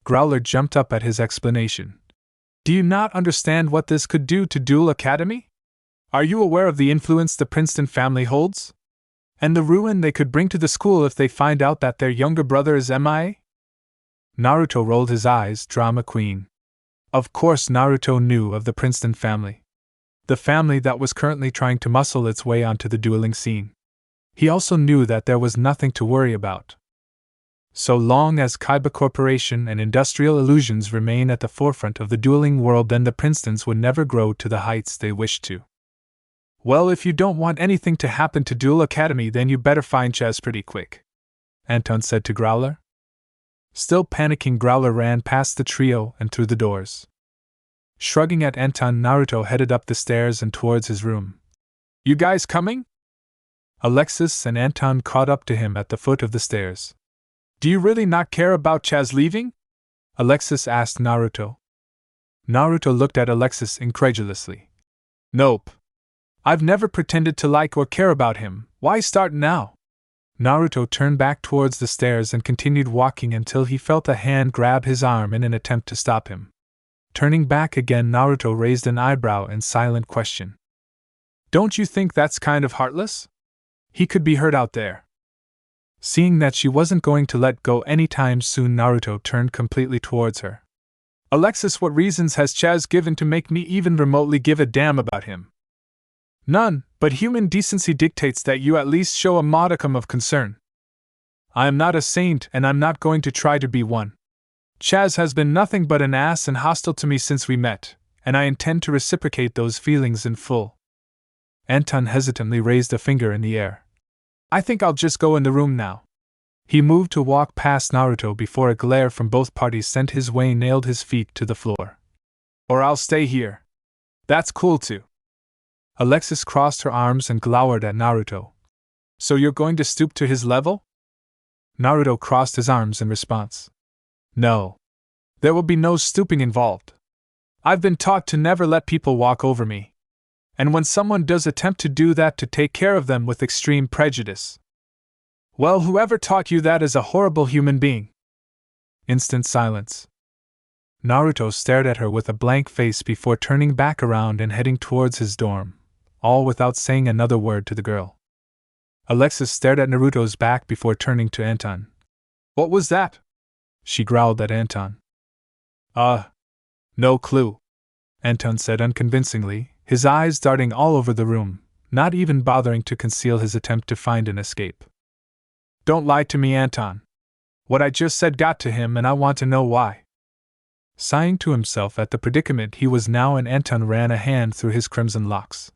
Growler jumped up at his explanation. Do you not understand what this could do to Duel Academy? Are you aware of the influence the Princeton family holds? And the ruin they could bring to the school if they find out that their younger brother is MIA? Naruto rolled his eyes, drama queen. Of course Naruto knew of the Princeton family. The family that was currently trying to muscle its way onto the dueling scene. He also knew that there was nothing to worry about. So long as Kaiba Corporation and Industrial Illusions remain at the forefront of the dueling world, then the Princetons would never grow to the heights they wished to. Well, if you don't want anything to happen to Duel Academy, then you better find Chaz pretty quick, Anton said to Growler. Still panicking, Growler ran past the trio and through the doors. Shrugging at Anton, Naruto headed up the stairs and towards his room. You guys coming? Alexis and Anton caught up to him at the foot of the stairs. Do you really not care about Chaz leaving? Alexis asked Naruto. Naruto looked at Alexis incredulously. Nope. I've never pretended to like or care about him, why start now? Naruto turned back towards the stairs and continued walking until he felt a hand grab his arm in an attempt to stop him. Turning back again, Naruto raised an eyebrow in silent question. Don't you think that's kind of heartless? He could be hurt out there. Seeing that she wasn't going to let go anytime soon, Naruto turned completely towards her. Alexis, what reasons has Chaz given to make me even remotely give a damn about him? None, but human decency dictates that you at least show a modicum of concern. I am not a saint, and I'm not going to try to be one. Chaz has been nothing but an ass and hostile to me since we met, and I intend to reciprocate those feelings in full. Anton hesitantly raised a finger in the air. I think I'll just go in the room now. He moved to walk past Naruto before a glare from both parties sent his way nailed his feet to the floor. Or I'll stay here. That's cool too. Alexis crossed her arms and glowered at Naruto. So you're going to stoop to his level? Naruto crossed his arms in response. No. There will be no stooping involved. I've been taught to never let people walk over me. And when someone does attempt to do that, to take care of them with extreme prejudice. Well, whoever taught you that is a horrible human being. Instant silence. Naruto stared at her with a blank face before turning back around and heading towards his dorm, all without saying another word to the girl. Alexis stared at Naruto's back before turning to Anton. What was that? She growled at Anton. No clue, Anton said unconvincingly, his eyes darting all over the room, not even bothering to conceal his attempt to find an escape. Don't lie to me, Anton. What I just said got to him, and I want to know why. Sighing to himself at the predicament he was now in, Anton ran a hand through his crimson locks.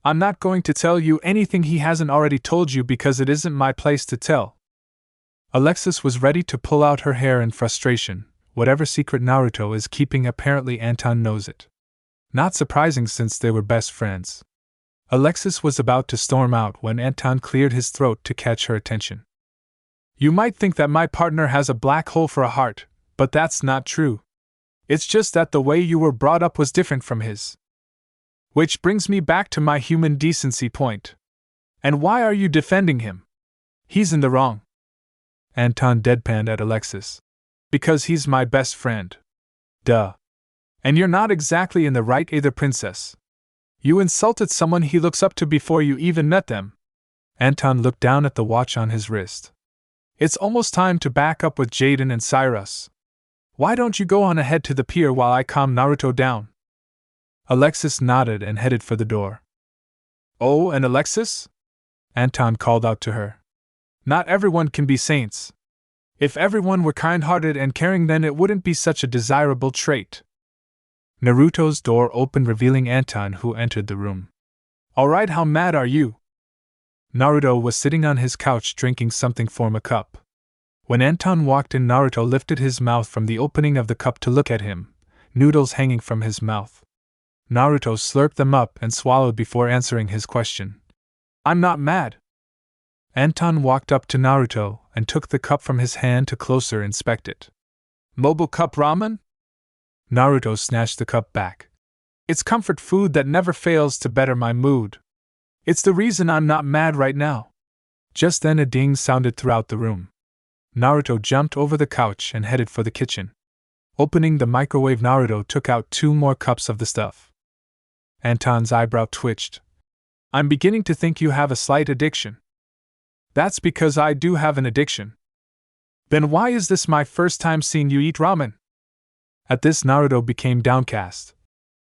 I'm not going to tell you anything he hasn't already told you because it isn't my place to tell. Alexis was ready to pull out her hair in frustration. Whatever secret Naruto is keeping, apparently Anton knows it. Not surprising since they were best friends. Alexis was about to storm out when Anton cleared his throat to catch her attention. You might think that my partner has a black hole for a heart, but that's not true. It's just that the way you were brought up was different from his. Which brings me back to my human decency point. And why are you defending him? He's in the wrong. Anton deadpanned at Alexis. Because he's my best friend. Duh. And you're not exactly in the right either, princess. You insulted someone he looks up to before you even met them. Anton looked down at the watch on his wrist. It's almost time to back up with Jaden and Cyrus. Why don't you go on ahead to the pier while I calm Naruto down? Alexis nodded and headed for the door. Oh, and Alexis? Anton called out to her. Not everyone can be saints. If everyone were kind-hearted and caring, then it wouldn't be such a desirable trait. Naruto's door opened, revealing Anton, who entered the room. Alright, how mad are you? Naruto was sitting on his couch drinking something from a cup. When Anton walked in, Naruto lifted his mouth from the opening of the cup to look at him, noodles hanging from his mouth. Naruto slurped them up and swallowed before answering his question. I'm not mad. Anton walked up to Naruto and took the cup from his hand to closer inspect it. Mobile cup ramen? Naruto snatched the cup back. It's comfort food that never fails to better my mood. It's the reason I'm not mad right now. Just then a ding sounded throughout the room. Naruto jumped over the couch and headed for the kitchen. Opening the microwave, Naruto took out 2 more cups of the stuff. Anton's eyebrow twitched. I'm beginning to think you have a slight addiction. That's because I do have an addiction. Then why is this my first time seeing you eat ramen? At this, Naruto became downcast.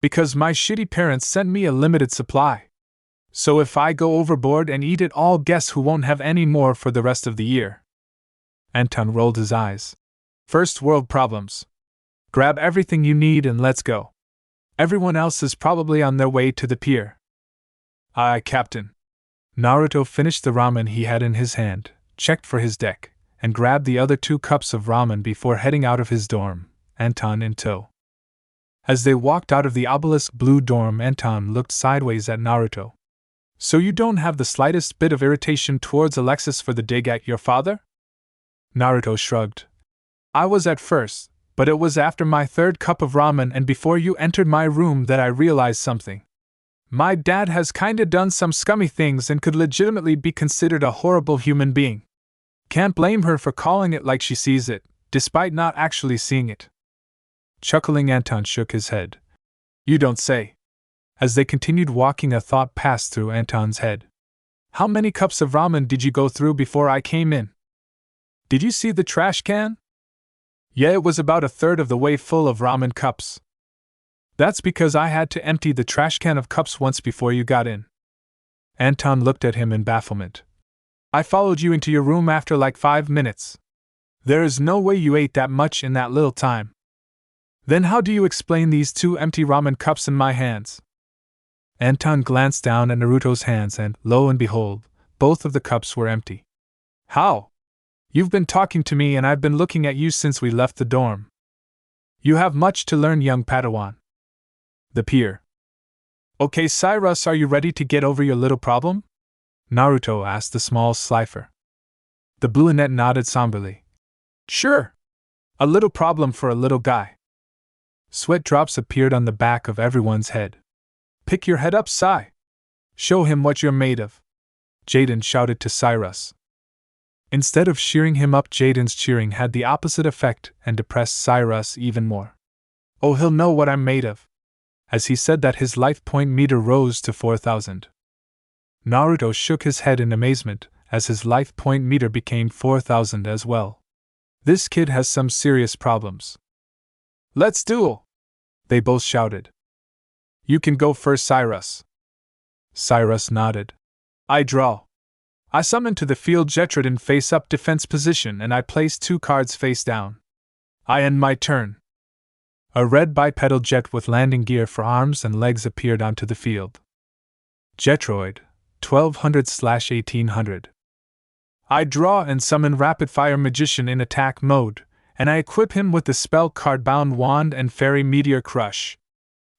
Because my shitty parents sent me a limited supply. So if I go overboard and eat it all, guess who won't have any more for the rest of the year? Anton rolled his eyes. First world problems. Grab everything you need and let's go. Everyone else is probably on their way to the pier. Aye, Captain. Naruto finished the ramen he had in his hand, checked for his deck, and grabbed the other 2 cups of ramen before heading out of his dorm, Anton in tow. As they walked out of the obelisk blue dorm, Anton looked sideways at Naruto. So you don't have the slightest bit of irritation towards Alexis for the dig at your father? Naruto shrugged. I was at first, but it was after my 3rd cup of ramen and before you entered my room that I realized something. My dad has kinda done some scummy things and could legitimately be considered a horrible human being. Can't blame her for calling it like she sees it, despite not actually seeing it. Chuckling, Anton shook his head. You don't say. As they continued walking, a thought passed through Anton's head. How many cups of ramen did you go through before I came in? Did you see the trash can? Yeah, it was about 1/3 of the way full of ramen cups. That's because I had to empty the trash can of cups once before you got in. Anton looked at him in bafflement. I followed you into your room after like 5 minutes. There is no way you ate that much in that little time. Then how do you explain these 2 empty ramen cups in my hands? Anton glanced down at Naruto's hands and, lo and behold, both of the cups were empty. How? You've been talking to me and I've been looking at you since we left the dorm. You have much to learn, young Padawan. The pier. Okay, Cyrus, are you ready to get over your little problem? Naruto asked the small slifer. The brunette nodded somberly. Sure. A little problem for a little guy. Sweat drops appeared on the back of everyone's head. Pick your head up, Sai. Show him what you're made of. Jaden shouted to Cyrus. Instead of cheering him up, Jaden's cheering had the opposite effect and depressed Cyrus even more. Oh, he'll know what I'm made of. As he said that, his life point meter rose to 4,000. Naruto shook his head in amazement as his life point meter became 4,000 as well. This kid has some serious problems. Let's duel! They both shouted. You can go first, Cyrus. Cyrus nodded. I draw. I summon to the field Jetrid in face-up defense position and I place 2 cards face down. I end my turn. A red bipedal jet with landing gear for arms and legs appeared onto the field. Jetroid, 1200/1800. I draw and summon Rapid Fire Magician in attack mode, and I equip him with the spell card Bound Wand and Fairy Meteor Crush.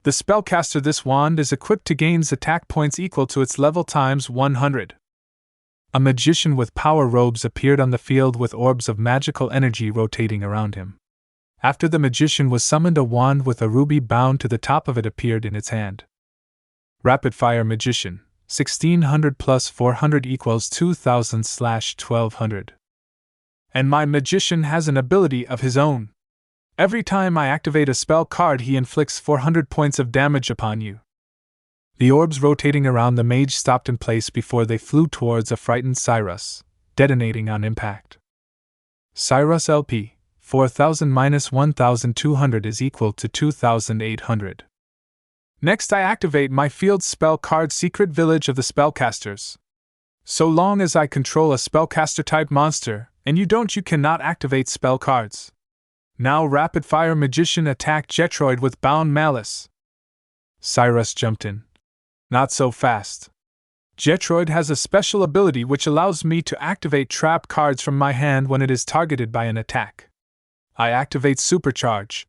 The spellcaster this wand is equipped to gains attack points equal to its level times 100. A magician with power robes appeared on the field with orbs of magical energy rotating around him. After the magician was summoned, a wand with a ruby bound to the top of it appeared in its hand. Rapid Fire Magician, 1600 plus 400 equals 2000/1200. And my magician has an ability of his own. Every time I activate a spell card, he inflicts 400 points of damage upon you. The orbs rotating around the mage stopped in place before they flew towards a frightened Cyrus, detonating on impact. Cyrus LP, 4000 minus 1200 is equal to 2800. Next, I activate my field spell card Secret Village of the Spellcasters. So long as I control a spellcaster-type monster, and you don't, you cannot activate spell cards. Now Rapid Fire Magician attack Jetroid with Bound Malice. Cyrus jumped in. Not so fast. Jetroid has a special ability which allows me to activate trap cards from my hand when it is targeted by an attack. I activate Supercharge.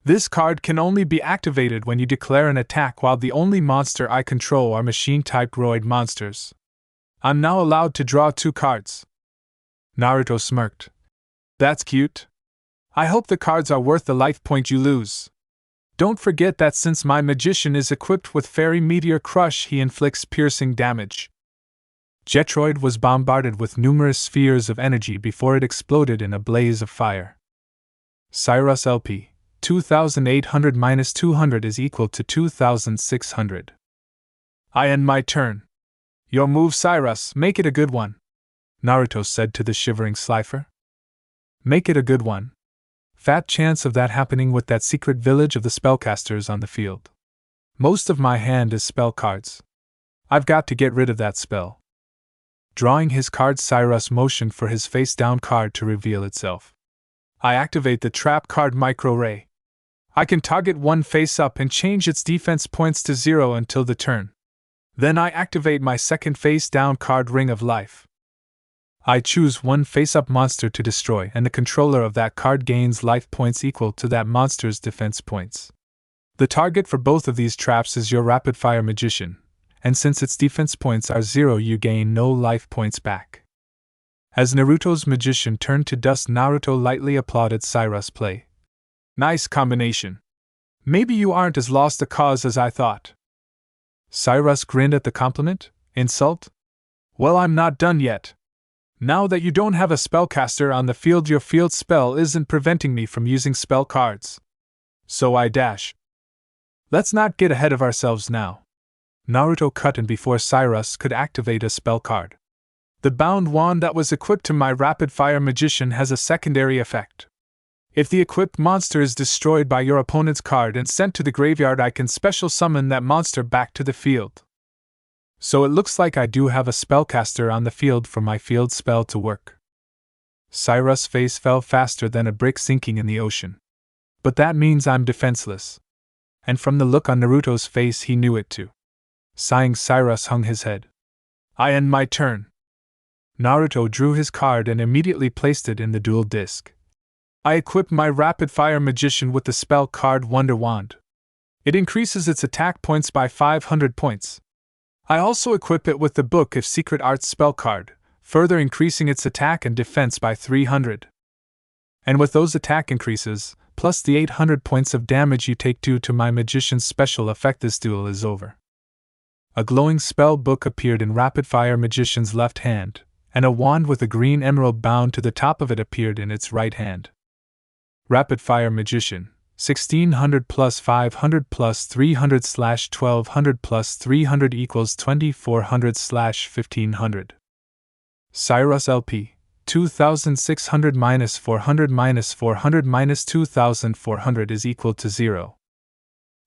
This card can only be activated when you declare an attack while the only monster I control are machine-type Groid monsters. I'm now allowed to draw 2 cards. Naruto smirked. That's cute. I hope the cards are worth the life point you lose. Don't forget that since my magician is equipped with Fairy Meteor Crush, he inflicts piercing damage. Jetroid was bombarded with numerous spheres of energy before it exploded in a blaze of fire. Cyrus LP, 2800 minus 200 is equal to 2600. I end my turn. Your move, Cyrus, make it a good one, Naruto said to the shivering Slifer. Make it a good one. Fat chance of that happening with that secret village of the spellcasters on the field. Most of my hand is spell cards. I've got to get rid of that spell. Drawing his card, Cyrus motioned for his face-down card to reveal itself. I activate the trap card Micro Ray. I can target one face-up and change its defense points to 0 until the turn. Then I activate my second face-down card Ring of Life. I choose one face-up monster to destroy, and the controller of that card gains life points equal to that monster's defense points. The target for both of these traps is your rapid-fire magician, and since its defense points are 0, you gain no life points back. As Naruto's magician turned to dust, Naruto lightly applauded Cyrus' play. Nice combination. Maybe you aren't as lost a cause as I thought. Cyrus grinned at the compliment. Insult? Well, I'm not done yet. Now that you don't have a spellcaster on the field, your field spell isn't preventing me from using spell cards. So I dash. Let's not get ahead of ourselves now. Naruto cut in before Cyrus could activate a spell card. The bound wand that was equipped to my rapid-fire magician has a secondary effect. If the equipped monster is destroyed by your opponent's card and sent to the graveyard, I can special summon that monster back to the field. So it looks like I do have a spellcaster on the field for my field spell to work. Cyrus' face fell faster than a brick sinking in the ocean. But that means I'm defenseless. And from the look on Naruto's face, he knew it too. Sighing, Cyrus hung his head. I end my turn. Naruto drew his card and immediately placed it in the duel disc. I equip my rapid-fire magician with the spell card Wonder Wand. It increases its attack points by 500 points. I also equip it with the Book of Secret Arts spell card, further increasing its attack and defense by 300. And with those attack increases, plus the 800 points of damage you take due to my magician's special effect, this duel is over. A glowing spell book appeared in rapid-fire magician's left hand, and a wand with a green emerald bound to the top of it appeared in its right hand. Rapid-fire magician, 1600 plus 500 plus 300 / 1200 plus 300 equals 2400 / 1500. Cyrus LP, 2600 minus 400 minus 400 minus 2400 is equal to 0.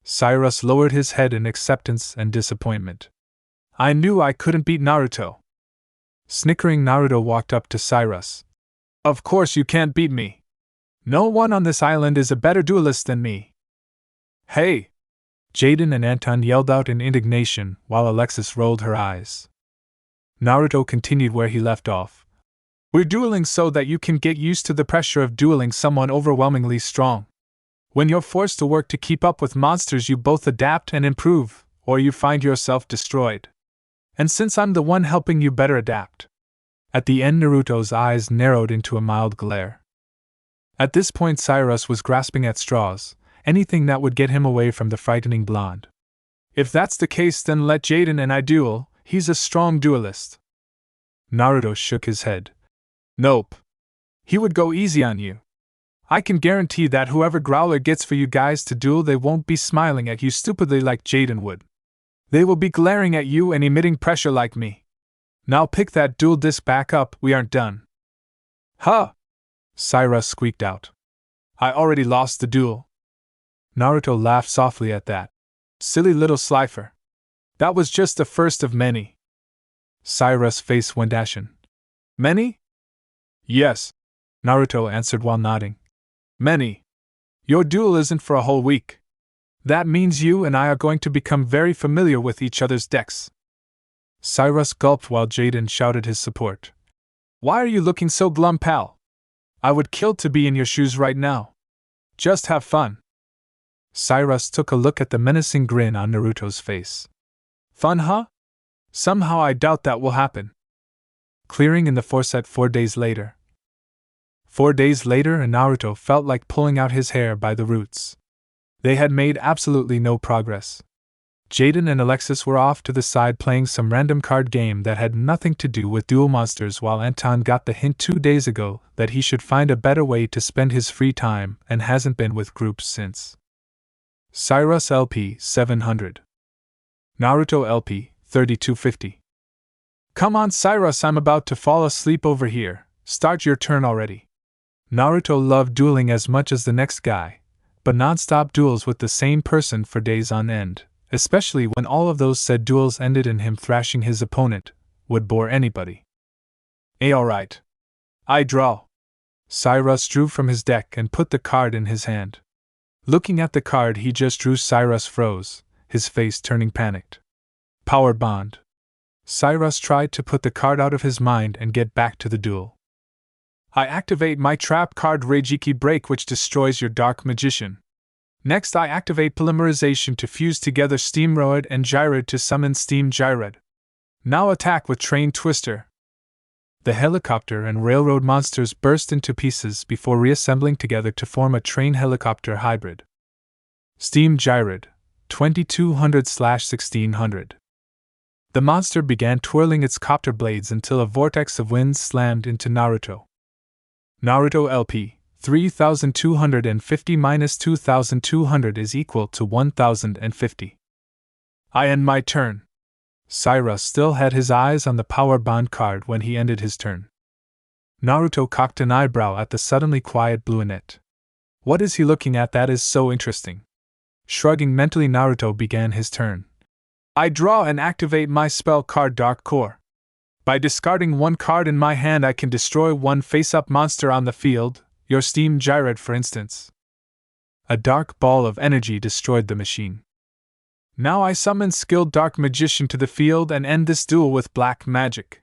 Cyrus lowered his head in acceptance and disappointment. I knew I couldn't beat Naruto. Snickering, Naruto walked up to Cyrus. Of course you can't beat me. No one on this island is a better duelist than me. Hey! Jaden and Anton yelled out in indignation, while Alexis rolled her eyes. Naruto continued where he left off. We're dueling so that you can get used to the pressure of dueling someone overwhelmingly strong. When you're forced to work to keep up with monsters, you both adapt and improve, or you find yourself destroyed. And since I'm the one helping, you better adapt. At the end, Naruto's eyes narrowed into a mild glare. At this point, Cyrus was grasping at straws, anything that would get him away from the frightening blonde. If that's the case, then let Jaden and I duel. He's a strong duelist. Naruto shook his head. Nope. He would go easy on you. I can guarantee that whoever Growler gets for you guys to duel, they won't be smiling at you stupidly like Jaden would. They will be glaring at you and emitting pressure like me. Now pick that duel disc back up, we aren't done. Huh! Cyrus squeaked out. I already lost the duel. Naruto laughed softly at that. Silly little Slifer. That was just the first of many. Cyrus' face went ashen. Many? Yes, Naruto answered while nodding. Many. Your duel isn't for a whole week. That means you and I are going to become very familiar with each other's decks. Cyrus gulped while Jaden shouted his support. Why are you looking so glum, pal? I would kill to be in your shoes right now. Just have fun. Cyrus took a look at the menacing grin on Naruto's face. Fun, huh? Somehow I doubt that will happen. Clearing in the foreset 4 days later. 4 days later, and Naruto felt like pulling out his hair by the roots. They had made absolutely no progress. Jaden and Alexis were off to the side playing some random card game that had nothing to do with duel monsters, while Anton got the hint 2 days ago that he should find a better way to spend his free time and hasn't been with groups since. Cyrus LP 700. Naruto LP 3250. Come on, Cyrus, I'm about to fall asleep over here. Start your turn already. Naruto loved dueling as much as the next guy, but non-stop duels with the same person for days on end, especially when all of those said duels ended in him thrashing his opponent, would bore anybody. Alright. I draw. Cyrus drew from his deck and put the card in his hand. Looking at the card he just drew, Cyrus froze, his face turning panicked. Power bond. Cyrus tried to put the card out of his mind and get back to the duel. I activate my trap card Reijiki Break, which destroys your Dark Magician. Next I activate Polymerization to fuse together Steam Roid and Gyroid to summon Steam Gyroid. Now attack with Train Twister. The helicopter and railroad monsters burst into pieces before reassembling together to form a train-helicopter hybrid. Steam Gyroid, 2200/1600. The monster began twirling its copter blades until a vortex of wind slammed into Naruto. Naruto LP 3250 minus 2200 is equal to 1050. I end my turn. Cyrus still had his eyes on the power bond card when he ended his turn. Naruto cocked an eyebrow at the suddenly quiet Bluenet. What is he looking at that is so interesting? Shrugging mentally, Naruto began his turn. I draw and activate my spell card Dark Core. By discarding one card in my hand I can destroy one face-up monster on the field, your Steam Gyroid for instance. A dark ball of energy destroyed the machine. Now I summon skilled Dark Magician to the field and end this duel with black magic.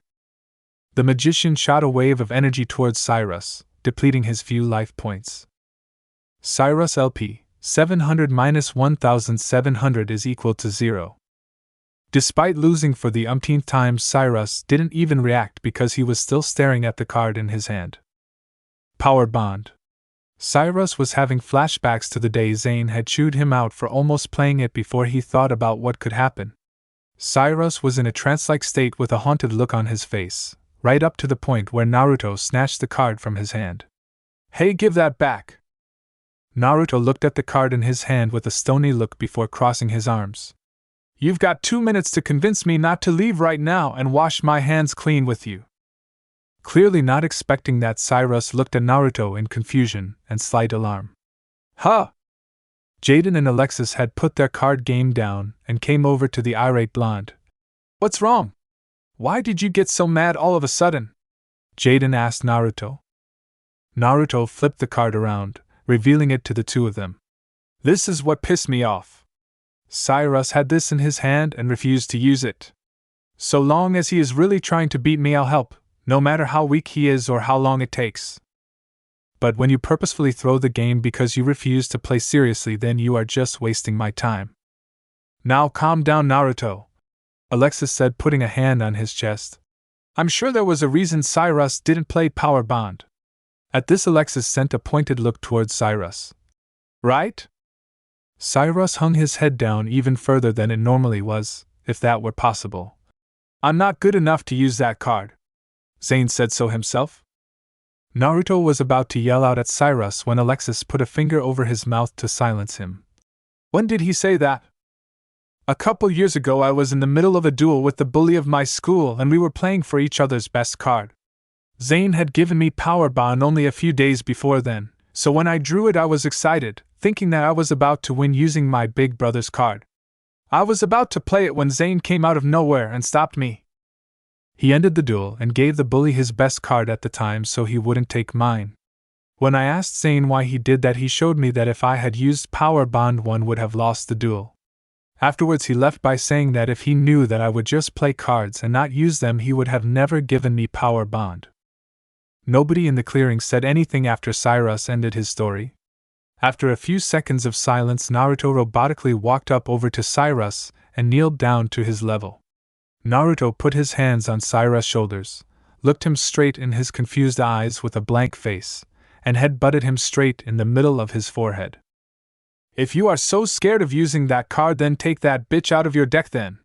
The magician shot a wave of energy towards Cyrus, depleting his few life points. Cyrus LP 700 minus 1700 is equal to 0. Despite losing for the umpteenth time, Cyrus didn't even react because he was still staring at the card in his hand. Power bond. Cyrus was having flashbacks to the day Zane had chewed him out for almost playing it before he thought about what could happen. Cyrus was in a trance-like state with a haunted look on his face, right up to the point where Naruto snatched the card from his hand. Hey, give that back! Naruto looked at the card in his hand with a stony look before crossing his arms. You've got 2 minutes to convince me not to leave right now and wash my hands clean with you. Clearly not expecting that, Cyrus looked at Naruto in confusion and slight alarm. Huh! Jaden and Alexis had put their card game down and came over to the irate blonde. What's wrong? Why did you get so mad all of a sudden? Jaden asked Naruto. Naruto flipped the card around, revealing it to the two of them. This is what pissed me off. Cyrus had this in his hand and refused to use it. So long as he is really trying to beat me, I'll help, no matter how weak he is or how long it takes. But when you purposefully throw the game because you refuse to play seriously, then you are just wasting my time. Now calm down, Naruto, Alexis said, putting a hand on his chest. I'm sure there was a reason Cyrus didn't play Power Bond. At this, Alexis sent a pointed look towards Cyrus. Right? Cyrus hung his head down even further than it normally was, if that were possible. I'm not good enough to use that card. Zane said so himself. Naruto was about to yell out at Cyrus when Alexis put a finger over his mouth to silence him. When did he say that? A couple years ago I was in the middle of a duel with the bully of my school and we were playing for each other's best card. Zane had given me Power Bond only a few days before then, so when I drew it I was excited, thinking that I was about to win using my big brother's card. I was about to play it when Zane came out of nowhere and stopped me. He ended the duel and gave the bully his best card at the time so he wouldn't take mine. When I asked Zane why he did that, he showed me that if I had used Power Bond, one would have lost the duel. Afterwards he left by saying that if he knew that I would just play cards and not use them, he would have never given me power bond. Nobody in the clearing said anything after Cyrus ended his story. After a few seconds of silence, Naruto robotically walked up over to Cyrus and kneeled down to his level. Naruto put his hands on Cyrus' shoulders, looked him straight in his confused eyes with a blank face, and head-butted him straight in the middle of his forehead. If you are so scared of using that card, then take that bitch out of your deck then.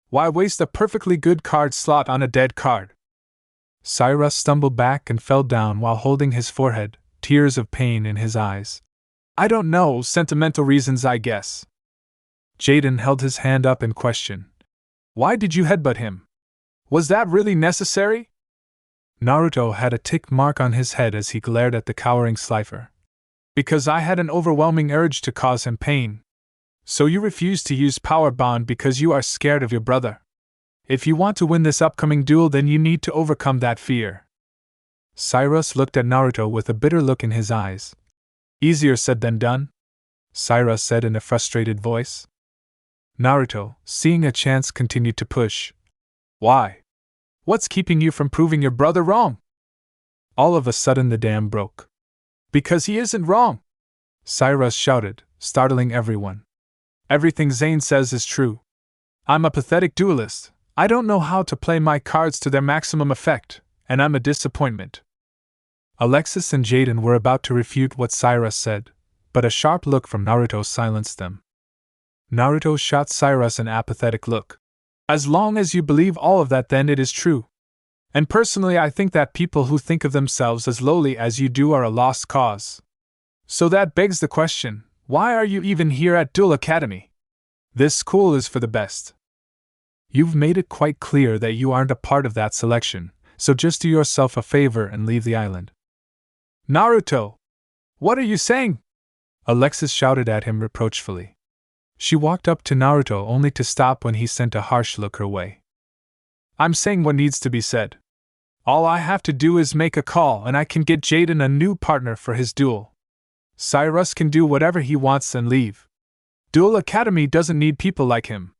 Why waste a perfectly good card slot on a dead card? Cyrus stumbled back and fell down while holding his forehead, tears of pain in his eyes. I don't know, sentimental reasons I guess. Jaden held his hand up in question. Why did you headbutt him? Was that really necessary? Naruto had a tick mark on his head as he glared at the cowering Slifer. Because I had an overwhelming urge to cause him pain. So you refused to use power bond because you are scared of your brother. If you want to win this upcoming duel, then you need to overcome that fear. Cyrus looked at Naruto with a bitter look in his eyes. Easier said than done, Cyrus said in a frustrated voice. Naruto, seeing a chance, continued to push. Why? What's keeping you from proving your brother wrong? All of a sudden the dam broke. Because he isn't wrong! Cyrus shouted, startling everyone. Everything Zane says is true. I'm a pathetic duelist. I don't know how to play my cards to their maximum effect, and I'm a disappointment. Alexis and Jaden were about to refute what Cyrus said, but a sharp look from Naruto silenced them. Naruto shot Cyrus an apathetic look. As long as you believe all of that, then it is true. And personally, I think that people who think of themselves as lowly as you do are a lost cause. So that begs the question, why are you even here at Duel Academy? This school is for the best. You've made it quite clear that you aren't a part of that selection, so just do yourself a favor and leave the island. Naruto! What are you saying? Alexis shouted at him reproachfully. She walked up to Naruto only to stop when he sent a harsh look her way. I'm saying what needs to be said. All I have to do is make a call and I can get Jaden a new partner for his duel. Cyrus can do whatever he wants and leave. Duel Academy doesn't need people like him.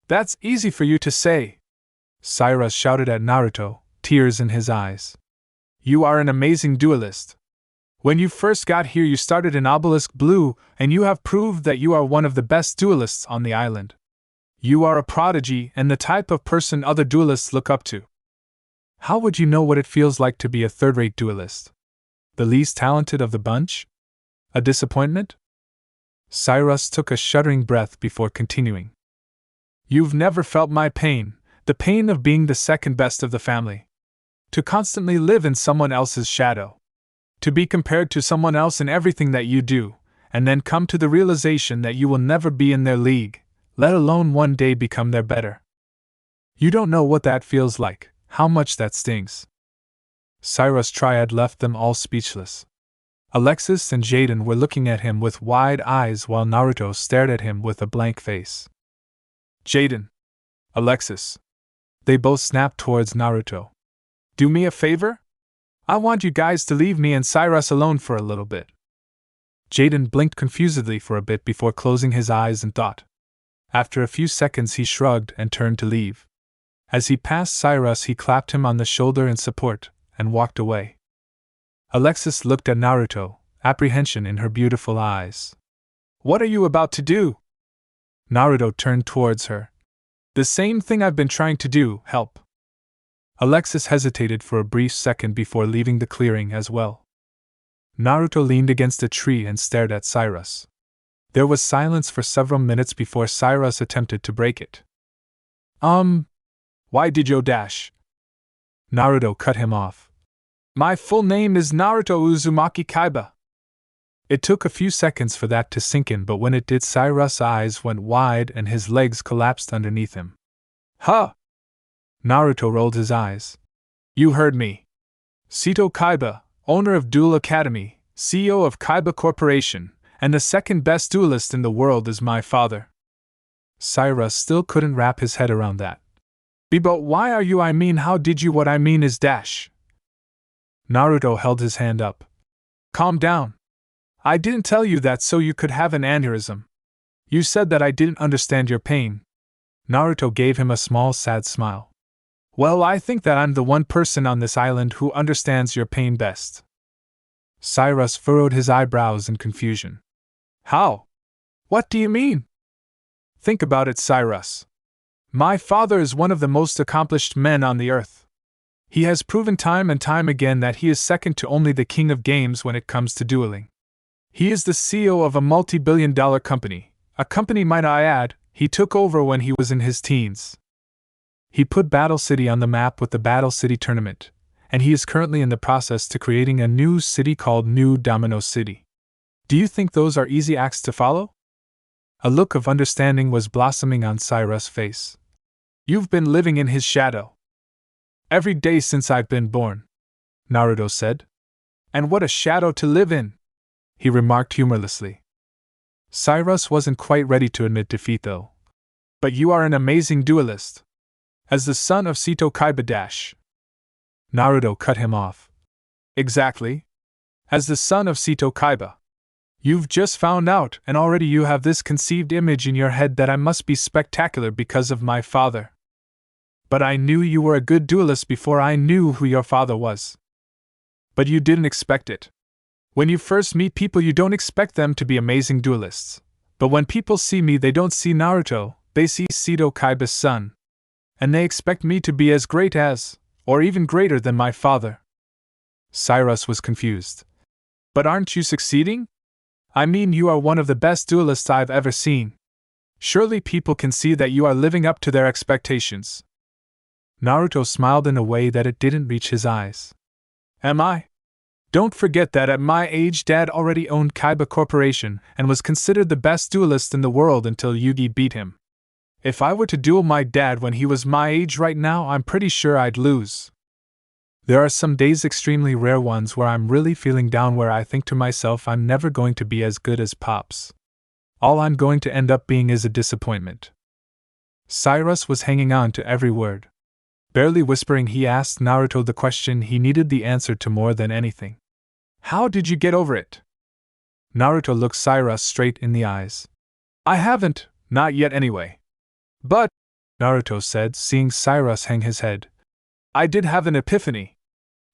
That's easy for you to say, Cyrus shouted at Naruto, tears in his eyes. You are an amazing duelist. When you first got here, you started in Obelisk Blue, and you have proved that you are one of the best duelists on the island. You are a prodigy and the type of person other duelists look up to. How would you know what it feels like to be a third-rate duelist? The least talented of the bunch? A disappointment? Cyrus took a shuddering breath before continuing. You've never felt my pain, the pain of being the second best of the family. To constantly live in someone else's shadow. To be compared to someone else in everything that you do, and then come to the realization that you will never be in their league, let alone one day become their better. You don't know what that feels like, how much that stings. Cyrus' triad left them all speechless. Alexis and Jaden were looking at him with wide eyes while Naruto stared at him with a blank face. Jaden! Alexis! They both snapped towards Naruto. Do me a favor? I want you guys to leave me and Cyrus alone for a little bit. Jaden blinked confusedly for a bit before closing his eyes in thought. After a few seconds he shrugged and turned to leave. As he passed Cyrus, he clapped him on the shoulder in support and walked away. Alexis looked at Naruto, apprehension in her beautiful eyes. What are you about to do? Naruto turned towards her. The same thing I've been trying to do, help. Alexis hesitated for a brief second before leaving the clearing as well. Naruto leaned against a tree and stared at Cyrus. There was silence for several minutes before Cyrus attempted to break it. Why did you dash? Naruto cut him off. My full name is Naruto Uzumaki Kaiba. It took a few seconds for that to sink in, but when it did, Cyrus' eyes went wide and his legs collapsed underneath him. Huh! Naruto rolled his eyes. You heard me. Sito Kaiba, owner of Duel Academy, CEO of Kaiba Corporation, and the second best duelist in the world is my father. Cyrus still couldn't wrap his head around that. But why are you? I mean, how did you? What I mean is dash. Naruto held his hand up. Calm down. I didn't tell you that so you could have an aneurysm. You said that I didn't understand your pain. Naruto gave him a small sad smile. Well, I think that I'm the one person on this island who understands your pain best. Cyrus furrowed his eyebrows in confusion. How? What do you mean? Think about it, Cyrus. My father is one of the most accomplished men on the earth. He has proven time and time again that he is second to only the king of games when it comes to dueling. He is the CEO of a multi-billion-dollar company, a company, might I add, he took over when he was in his teens. He put Battle City on the map with the Battle City tournament, and he is currently in the process to creating a new city called New Domino City. Do you think those are easy acts to follow? A look of understanding was blossoming on Cyrus' face. You've been living in his shadow. Every day since I've been born, Naruto said. And what a shadow to live in, he remarked humorlessly. Cyrus wasn't quite ready to admit defeat though. But you are an amazing duelist. As the son of Seto Kaiba dash. Naruto cut him off. Exactly. As the son of Seto Kaiba. You've just found out, and already you have this conceived image in your head that I must be spectacular because of my father. But I knew you were a good duelist before I knew who your father was. But you didn't expect it. When you first meet people, you don't expect them to be amazing duelists. But when people see me, they don't see Naruto, they see Seto Kaiba's son. And they expect me to be as great as, or even greater than my father. Cyrus was confused. But aren't you succeeding? I mean, you are one of the best duelists I've ever seen. Surely people can see that you are living up to their expectations. Naruto smiled in a way that it didn't reach his eyes. Am I? Don't forget that at my age Dad already owned Kaiba Corporation and was considered the best duelist in the world until Yugi beat him. If I were to duel my dad when he was my age right now, I'm pretty sure I'd lose. There are some days, extremely rare ones, where I'm really feeling down, where I think to myself I'm never going to be as good as Pops. All I'm going to end up being is a disappointment. Cyrus was hanging on to every word. Barely whispering, he asked Naruto the question he needed the answer to more than anything. How did you get over it? Naruto looked Cyrus straight in the eyes. I haven't, not yet anyway. But, Naruto said, seeing Cyrus hang his head, I did have an epiphany.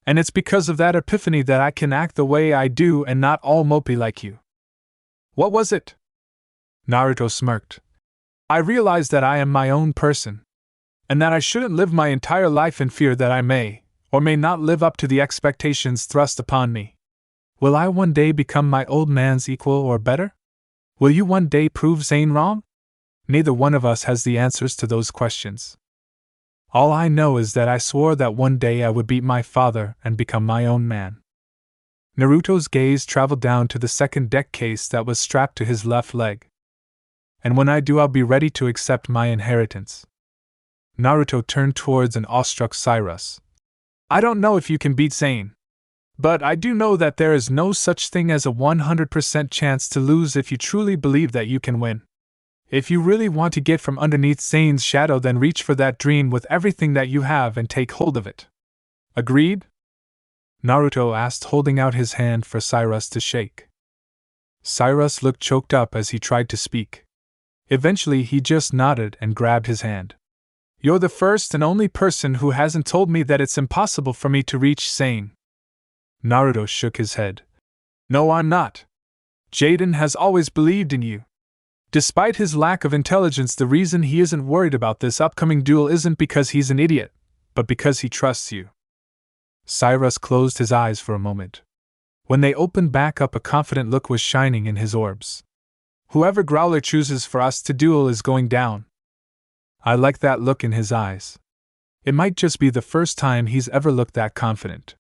And it's because of that epiphany that I can act the way I do and not all mopey like you. What was it? Naruto smirked. I realized that I am my own person, and that I shouldn't live my entire life in fear that I may, or may not live up to the expectations thrust upon me. Will I one day become my old man's equal or better? Will you one day prove Zane wrong? Neither one of us has the answers to those questions. All I know is that I swore that one day I would beat my father and become my own man. Naruto's gaze traveled down to the second deck case that was strapped to his left leg. And when I do, I'll be ready to accept my inheritance. Naruto turned towards an awestruck Cyrus. I don't know if you can beat Zane, but I do know that there is no such thing as a 100% chance to lose if you truly believe that you can win. If you really want to get from underneath Zane's shadow, then reach for that dream with everything that you have and take hold of it. Agreed? Naruto asked, holding out his hand for Cyrus to shake. Cyrus looked choked up as he tried to speak. Eventually he just nodded and grabbed his hand. You're the first and only person who hasn't told me that it's impossible for me to reach Zane. Naruto shook his head. No, I'm not. Jaden has always believed in you. Despite his lack of intelligence, the reason he isn't worried about this upcoming duel isn't because he's an idiot, but because he trusts you. Cyrus closed his eyes for a moment. When they opened back up, a confident look was shining in his orbs. Whoever Growler chooses for us to duel is going down. I like that look in his eyes. It might just be the first time he's ever looked that confident.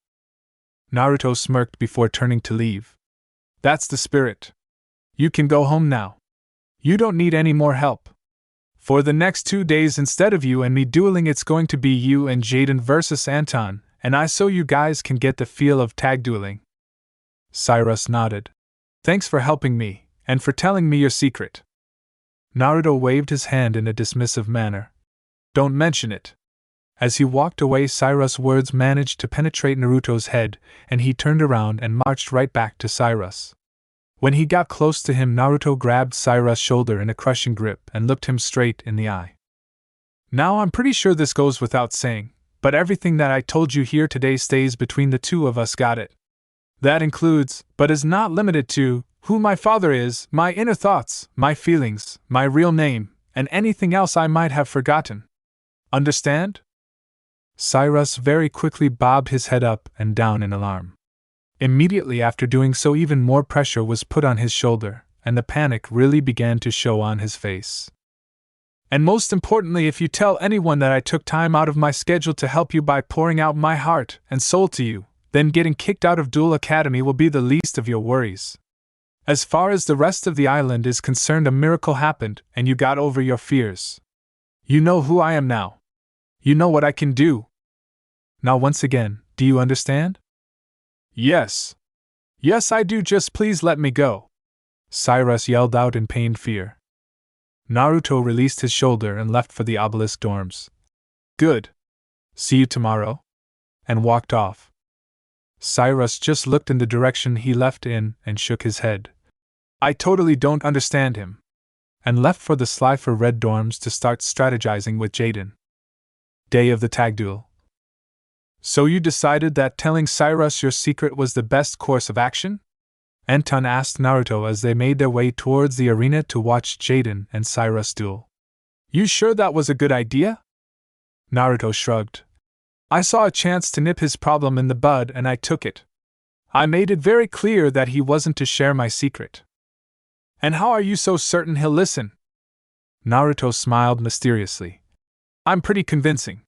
Naruto smirked before turning to leave. That's the spirit. You can go home now. You don't need any more help. For the next 2 days, instead of you and me dueling, it's going to be you and Jaden versus Anton, and I, so you guys can get the feel of tag dueling. Cyrus nodded. Thanks for helping me, and for telling me your secret. Naruto waved his hand in a dismissive manner. Don't mention it. As he walked away, Cyrus' words managed to penetrate Naruto's head, and he turned around and marched right back to Cyrus. When he got close to him, Naruto grabbed Sairas' shoulder in a crushing grip and looked him straight in the eye. Now I'm pretty sure this goes without saying, but everything that I told you here today stays between the two of us, got it? That includes, but is not limited to, who my father is, my inner thoughts, my feelings, my real name, and anything else I might have forgotten. Understand? Sairas very quickly bobbed his head up and down in alarm. Immediately after doing so, even more pressure was put on his shoulder, and the panic really began to show on his face. And most importantly, if you tell anyone that I took time out of my schedule to help you by pouring out my heart and soul to you, then getting kicked out of Duel Academy will be the least of your worries. As far as the rest of the island is concerned, a miracle happened, and you got over your fears. You know who I am now. You know what I can do. Now once again, do you understand? Yes. Yes, I do, just please let me go. Sairas yelled out in pained fear. Naruto released his shoulder and left for the obelisk dorms. Good. See you tomorrow. And walked off. Sairas just looked in the direction he left in and shook his head. I totally don't understand him. And left for the Slifer Red dorms to start strategizing with Jaden. Day of the tag duel. So you decided that telling Sairas your secret was the best course of action? Anton asked Naruto as they made their way towards the arena to watch Jaden and Sairas duel. You sure that was a good idea? Naruto shrugged. I saw a chance to nip his problem in the bud and I took it. I made it very clear that he wasn't to share my secret. And how are you so certain he'll listen? Naruto smiled mysteriously. I'm pretty convincing.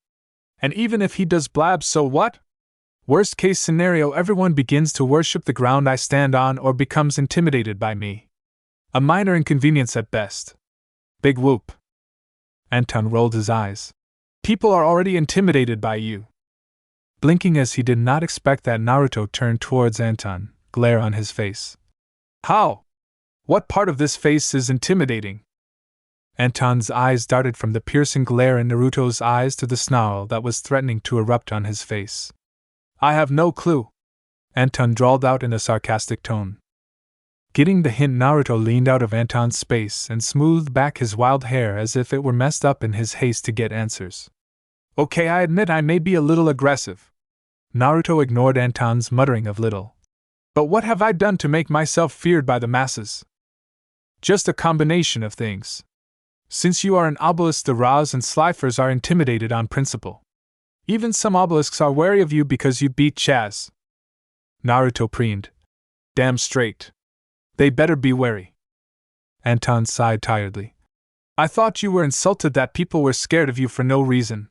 And even if he does blab, so what? Worst case scenario, everyone begins to worship the ground I stand on or becomes intimidated by me. A minor inconvenience at best. Big whoop. Anton rolled his eyes. People are already intimidated by you. Blinking as he did not expect that, Naruto turned towards Anton, glare on his face. How? What part of this face is intimidating? Anton's eyes darted from the piercing glare in Naruto's eyes to the snarl that was threatening to erupt on his face. I have no clue. Anton drawled out in a sarcastic tone. Getting the hint, Naruto leaned out of Anton's space and smoothed back his wild hair as if it were messed up in his haste to get answers. Okay, I admit I may be a little aggressive. Naruto ignored Anton's muttering of little. But what have I done to make myself feared by the masses? Just a combination of things. Since you are an obelisk, the Ras and Slifers are intimidated on principle. Even some obelisks are wary of you because you beat Chaz. Naruto preened. Damn straight. They better be wary. Anton sighed tiredly. I thought you were insulted that people were scared of you for no reason.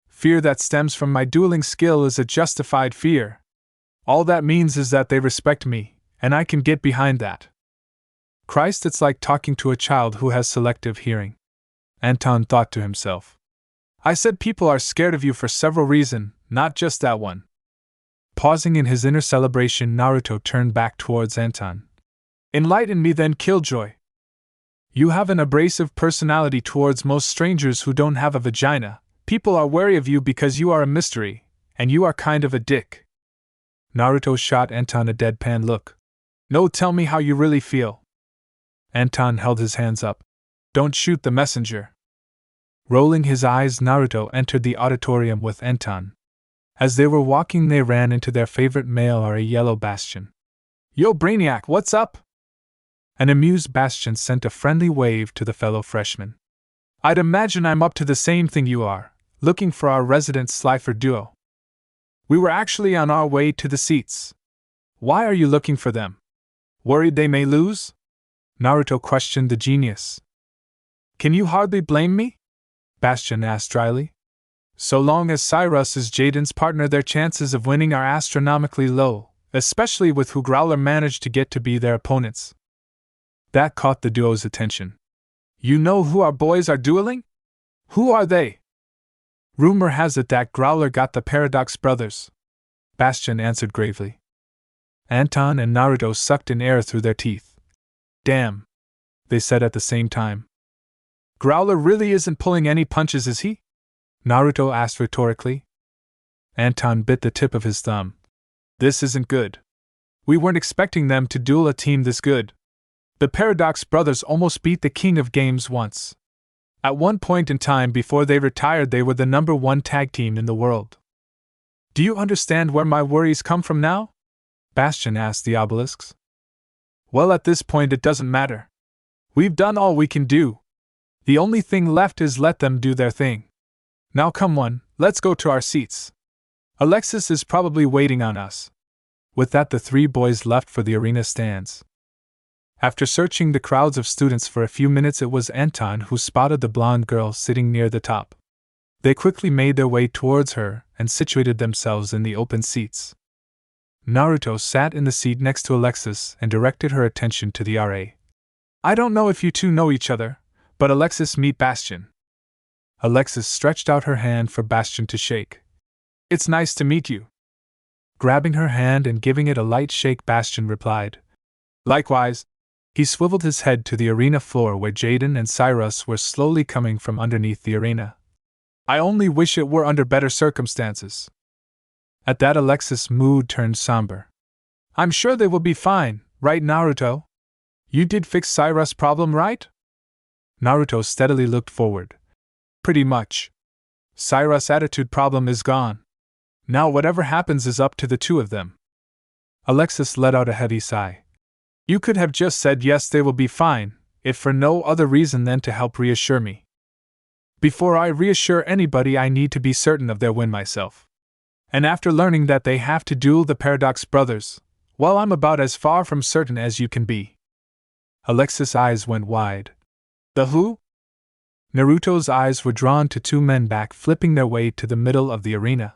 Fear that stems from my dueling skill is a justified fear. All that means is that they respect me, and I can get behind that. Christ, it's like talking to a child who has selective hearing. Anton thought to himself. I said people are scared of you for several reasons, not just that one. Pausing in his inner celebration, Naruto turned back towards Anton. Enlighten me then, Killjoy. You have an abrasive personality towards most strangers who don't have a vagina. People are wary of you because you are a mystery, and you are kind of a dick. Naruto shot Anton a deadpan look. No, tell me how you really feel. Anton held his hands up. Don't shoot the messenger. Rolling his eyes, Naruto entered the auditorium with Anton. As they were walking, they ran into their favorite male, or a yellow Bastion. Yo, Brainiac, what's up? An amused Bastion sent a friendly wave to the fellow freshman. I'd imagine I'm up to the same thing you are, looking for our resident Slifer duo. We were actually on our way to the seats. Why are you looking for them? Worried they may lose? Naruto questioned the genius. Can you hardly blame me? Bastion asked dryly. So long as Sairas is Jaden's partner, their chances of winning are astronomically low, especially with who Growler managed to get to be their opponents. That caught the duo's attention. You know who our boys are dueling? Who are they? Rumor has it that Growler got the Paradox brothers. Bastion answered gravely. Anton and Naruto sucked in air through their teeth. Damn, they said at the same time. Growler really isn't pulling any punches, is he? Naruto asked rhetorically. Anton bit the tip of his thumb. This isn't good. We weren't expecting them to duel a team this good. The Paradox brothers almost beat the king of games once. At one point in time before they retired, they were the #1 tag team in the world. Do you understand where my worries come from now? Bastion asked the obelisks. Well, at this point it doesn't matter. We've done all we can do. The only thing left is let them do their thing. Now come on, let's go to our seats. Alexis is probably waiting on us. With that, the three boys left for the arena stands. After searching the crowds of students for a few minutes, it was Anton who spotted the blonde girl sitting near the top. They quickly made their way towards her and situated themselves in the open seats. Naruto sat in the seat next to Alexis and directed her attention to the RA. I don't know if you two know each other, but Alexis, meet Bastion. Alexis stretched out her hand for Bastion to shake. It's nice to meet you. Grabbing her hand and giving it a light shake, Bastion replied. Likewise. He swiveled his head to the arena floor where Jaden and Cyrus were slowly coming from underneath the arena. I only wish it were under better circumstances. At that, Alexis' mood turned somber. I'm sure they will be fine, right, Naruto? You did fix Cyrus' problem, right? Naruto steadily looked forward. Pretty much. Cyrus' attitude problem is gone. Now whatever happens is up to the two of them. Alexis let out a heavy sigh. You could have just said yes, they will be fine, if for no other reason than to help reassure me. Before I reassure anybody, I need to be certain of their win myself. And after learning that they have to duel the Paradox brothers, well, I'm about as far from certain as you can be. Alexis' eyes went wide. The who? Naruto's eyes were drawn to two men back flipping their way to the middle of the arena.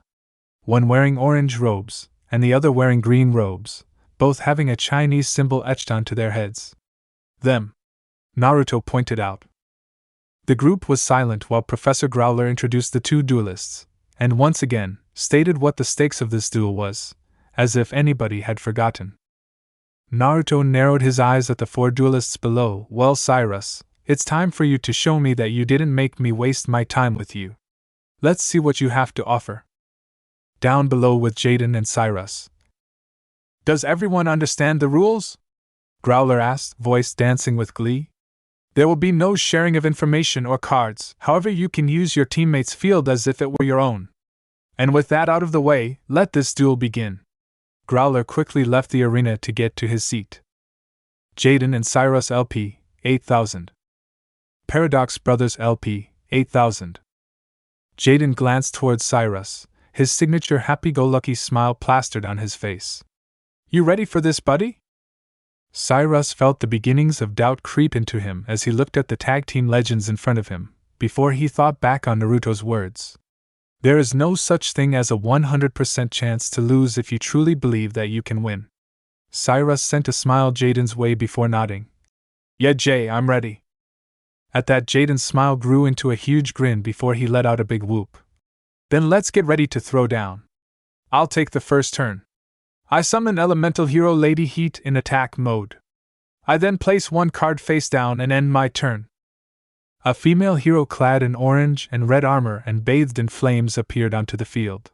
One wearing orange robes, and the other wearing green robes, both having a Chinese symbol etched onto their heads. Them. Naruto pointed out. The group was silent while Professor Growler introduced the two duelists, and once again, stated what the stakes of this duel was, as if anybody had forgotten. Naruto narrowed his eyes at the four duelists below. Well, Cyrus, it's time for you to show me that you didn't make me waste my time with you. Let's see what you have to offer. Down below with Jaden and Cyrus. Does everyone understand the rules? Growler asked, voice dancing with glee. There will be no sharing of information or cards, however you can use your teammate's field as if it were your own. And with that out of the way, let this duel begin. Growler quickly left the arena to get to his seat. Jaden and Cyrus LP, 8,000. Paradox Brothers LP, 8,000. Jaden glanced towards Cyrus, his signature happy-go-lucky smile plastered on his face. You ready for this, buddy? Cyrus felt the beginnings of doubt creep into him as he looked at the tag team legends in front of him, before he thought back on Naruto's words. There is no such thing as a 100% chance to lose if you truly believe that you can win. Cyrus sent a smile Jaden's way before nodding. Yeah, Jay, I'm ready. At that, Jaden's smile grew into a huge grin before he let out a big whoop. Then let's get ready to throw down. I'll take the first turn. I summon Elemental Hero Lady Heat in attack mode. I then place one card face down and end my turn. A female hero clad in orange and red armor and bathed in flames appeared onto the field.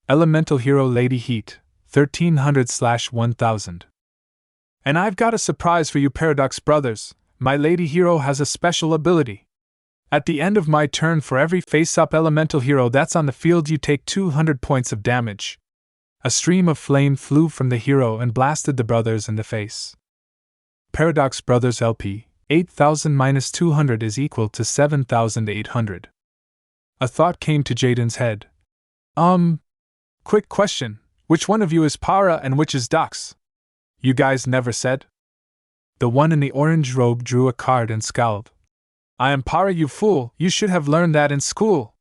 Elemental Hero Lady Heat, 1300/1000. And I've got a surprise for you, Paradox Brothers. My Lady Hero has a special ability. At the end of my turn, for every face-up elemental hero that's on the field, you take 200 points of damage. A stream of flame flew from the hero and blasted the brothers in the face. Paradox Brothers LP, 8,000-200 is equal to 7,800. A thought came to Jaden's head. Quick question, which one of you is Para and which is Dox? You guys never said? The one in the orange robe drew a card and scowled. I am Para, you fool, you should have learned that in school.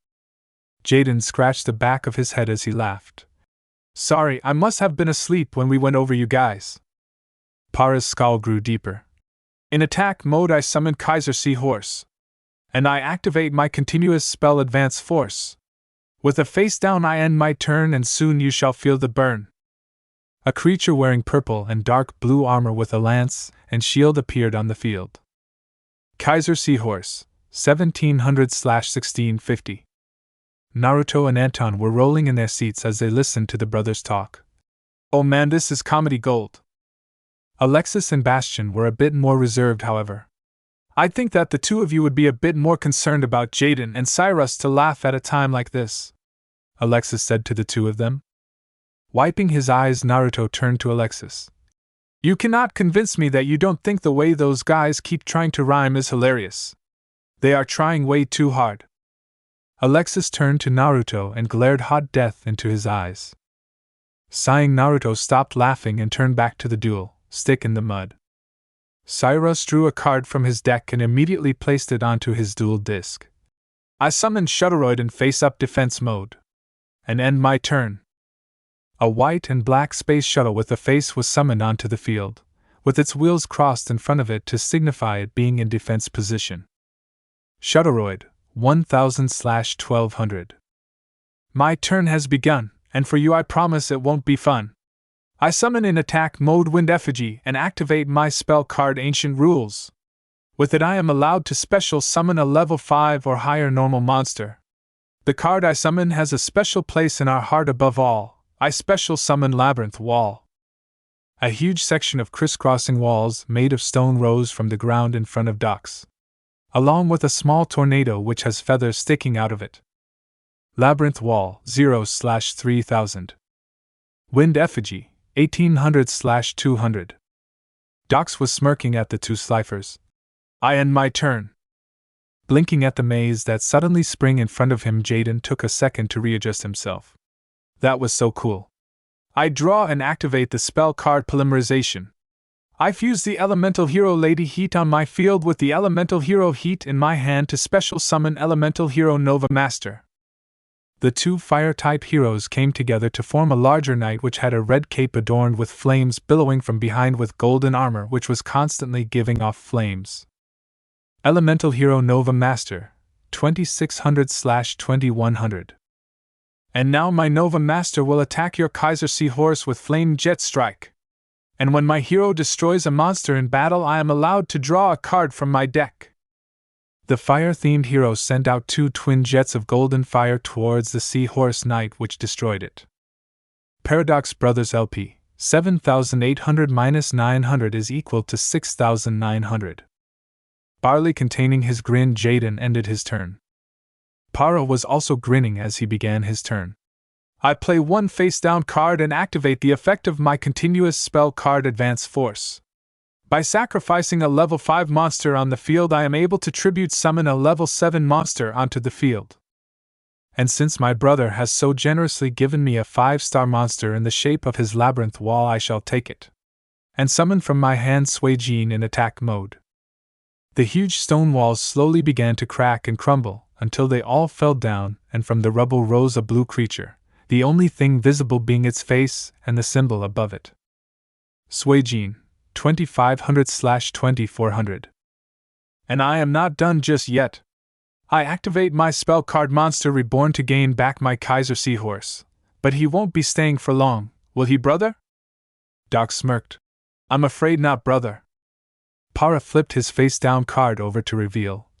Jaden scratched the back of his head as he laughed. Sorry, I must have been asleep when we went over you guys. Para's scowl grew deeper. In attack mode, I summon Kaiser Seahorse. And I activate my continuous spell Advance Force. With a face down, I end my turn and soon you shall feel the burn. A creature wearing purple and dark blue armor with a lance and shield appeared on the field. Kaiser Seahorse, 1700/1650. Naruto and Anton were rolling in their seats as they listened to the brothers talk. Oh man, this is comedy gold. Alexis and Bastion were a bit more reserved, however. I'd think that the two of you would be a bit more concerned about Jaden and Cyrus to laugh at a time like this, Alexis said to the two of them. Wiping his eyes, Naruto turned to Alexis. You cannot convince me that you don't think the way those guys keep trying to rhyme is hilarious. They are trying way too hard. Alexis turned to Naruto and glared hot death into his eyes. Sighing, Naruto stopped laughing and turned back to the duel, stick in the mud. Cyrus drew a card from his deck and immediately placed it onto his duel disc. I summoned Shutteroid in face-up defense mode. And end my turn. A white and black space shuttle with a face was summoned onto the field, with its wheels crossed in front of it to signify it being in defense position. Shutteroid, 1000/1200. My turn has begun, and for you I promise it won't be fun. I summon in attack mode Wind Effigy and activate my spell card Ancient Rules. With it I am allowed to special summon a level 5 or higher normal monster. The card I summon has a special place in our heart. Above all, I special summon Labyrinth Wall. A huge section of crisscrossing walls made of stone rose from the ground in front of docks, along with a small tornado which has feathers sticking out of it. Labyrinth Wall, 0/3000. Wind Effigy, 1800/200. Dox was smirking at the two Sliffers. I end my turn. Blinking at the maze that suddenly sprang in front of him, Jaden took a second to readjust himself. That was so cool. I draw and activate the spell card Polymerization. I fuse the Elemental Hero Lady Heat on my field with the Elemental Hero Heat in my hand to special summon Elemental Hero Nova Master. The two fire-type heroes came together to form a larger knight which had a red cape adorned with flames billowing from behind with golden armor which was constantly giving off flames. Elemental Hero Nova Master, 2600/2100. And now my Nova Master will attack your Kaiser Seahorse with Flame Jet Strike. And when my hero destroys a monster in battle, I am allowed to draw a card from my deck. The fire-themed hero sent out two twin jets of golden fire towards the Seahorse Knight, which destroyed it. Paradox Brothers LP, 7800-900 is equal to 6900. Barley containing his grin, Jaden ended his turn. Para was also grinning as he began his turn. I play one face-down card and activate the effect of my continuous spell card Advance Force. By sacrificing a level 5 monster on the field, I am able to tribute summon a level 7 monster onto the field. And since my brother has so generously given me a 5-star monster in the shape of his Labyrinth Wall, I shall take it. And summon from my hand Suijin in attack mode. The huge stone walls slowly began to crack and crumble, until they all fell down, and from the rubble rose a blue creature, the only thing visible being its face and the symbol above it. Suijin, 2500/2400. And I am not done just yet. I activate my spell card Monster Reborn to gain back my Kaiser Seahorse. But he won't be staying for long, will he, brother? Doc smirked. I'm afraid not, brother. Para flipped his face-down card over to reveal.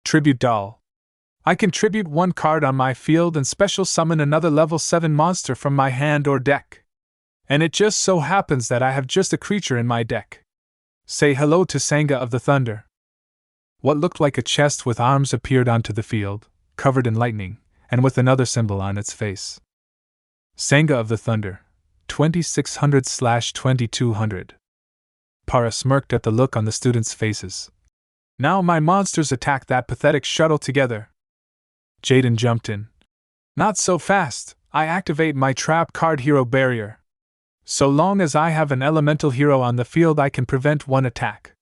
Tribute Doll. I can tribute one card on my field and special summon another level 7 monster from my hand or deck. And it just so happens that I have just a creature in my deck. Say hello to Sanga of the Thunder. What looked like a chest with arms appeared onto the field, covered in lightning, and with another symbol on its face. Sanga of the Thunder, 2600/2200. Para smirked at the look on the students' faces. Now my monsters attack that pathetic shuttle together. Jaden jumped in. Not so fast, I activate my trap card Hero Barrier. So long as I have an elemental hero on the field, I can prevent one attack.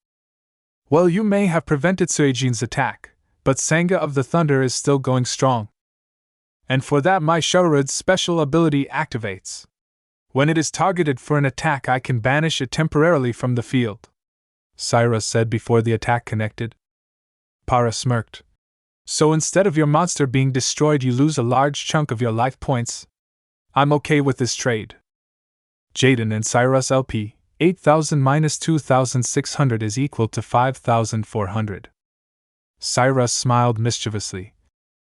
Well, you may have prevented Suijin's attack, but Sanga of the Thunder is still going strong. And for that my Shutteroid's special ability activates. When it is targeted for an attack, I can banish it temporarily from the field, Cyrus said before the attack connected. Para smirked. So instead of your monster being destroyed, you lose a large chunk of your life points. I'm okay with this trade. Jaden and Cyrus LP, 8000-2600 is equal to 5400. Cyrus smiled mischievously.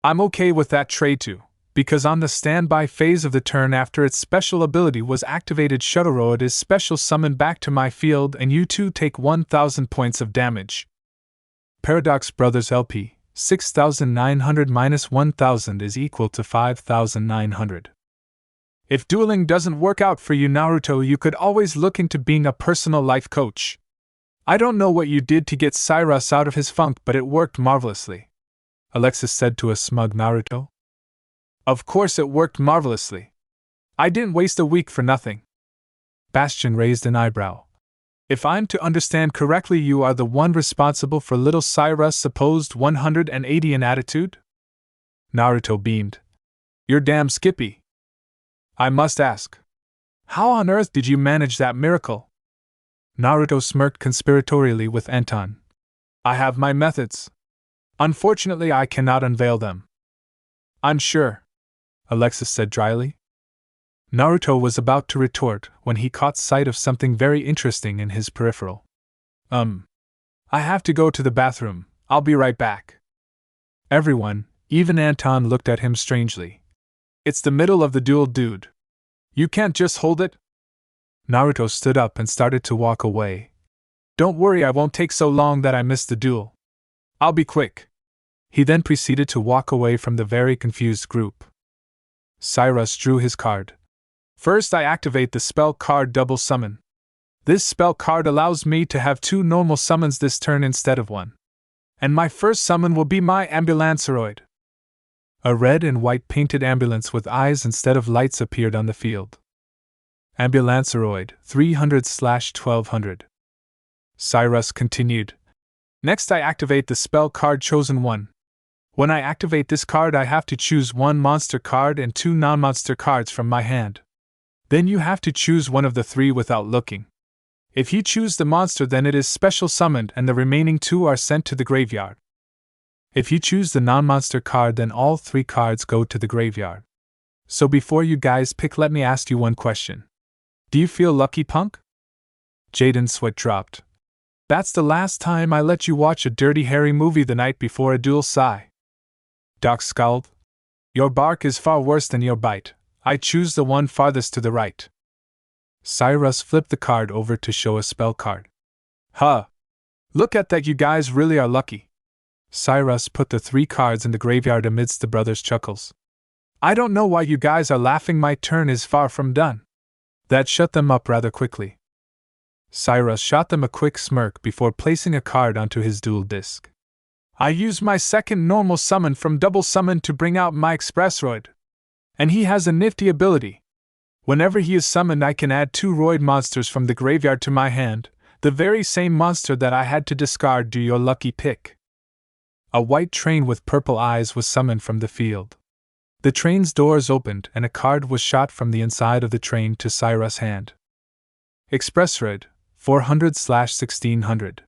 I'm okay with that trade too, Because on the standby phase of the turn after its special ability was activated, Shadowroid is special summoned back to my field and you two take 1000 points of damage. Paradox Brothers LP, 6900 minus 1000 is equal to 5900. If dueling doesn't work out for you, Naruto, you could always look into being a personal life coach. I don't know what you did to get Cyrus out of his funk, but it worked marvelously, Alexis said to a smug Naruto. Of course it worked marvelously. I didn't waste a week for nothing. Bastion raised an eyebrow. If I'm to understand correctly, you are the one responsible for little Cyrus' supposed 180 in attitude? Naruto beamed. You're damn skippy. I must ask, how on earth did you manage that miracle? Naruto smirked conspiratorially with Anton. I have my methods. Unfortunately, I cannot unveil them. I'm sure, Alexis said dryly. Naruto was about to retort when he caught sight of something very interesting in his peripheral. I have to go to the bathroom. I'll be right back. Everyone, even Anton, looked at him strangely. It's the middle of the duel, dude. You can't just hold it? Naruto stood up and started to walk away. Don't worry, I won't take so long that I miss the duel. I'll be quick. He then proceeded to walk away from the very confused group. Cyrus drew his card. First, I activate the spell card Double Summon. This spell card allows me to have 2 normal summons this turn instead of 1. And my first summon will be my Ambulanceroid. A red and white painted ambulance with eyes instead of lights appeared on the field. Ambulanceroid, 300/1200. Cyrus continued. Next, I activate the spell card Chosen One. When I activate this card, I have to choose 1 monster card and 2 non-monster cards from my hand. Then you have to choose one of the 3 without looking. If you choose the monster, then it is special summoned and the remaining 2 are sent to the graveyard. If you choose the non-monster card, then all 3 cards go to the graveyard. So before you guys pick, let me ask you one question. Do you feel lucky, punk? Jaden's sweat dropped. That's the last time I let you watch a Dirty Harry movie the night before a duel, sigh. Doc scowled. Your bark is far worse than your bite. I choose the one farthest to the right. Cyrus flipped the card over to show a spell card. Huh. Look at that, you guys really are lucky. Cyrus put the 3 cards in the graveyard amidst the brothers' chuckles. I don't know why you guys are laughing, my turn is far from done. That shut them up rather quickly. Cyrus shot them a quick smirk before placing a card onto his duel disc. I use my second normal summon from Double Summon to bring out my Expressroid. And he has a nifty ability. Whenever he is summoned, I can add 2 Roid monsters from the graveyard to my hand, the very same monster that I had to discard. Do your lucky pick. A white train with purple eyes was summoned from the field. The train's doors opened and a card was shot from the inside of the train to Cyrus' hand. Expressroid, 400/1600.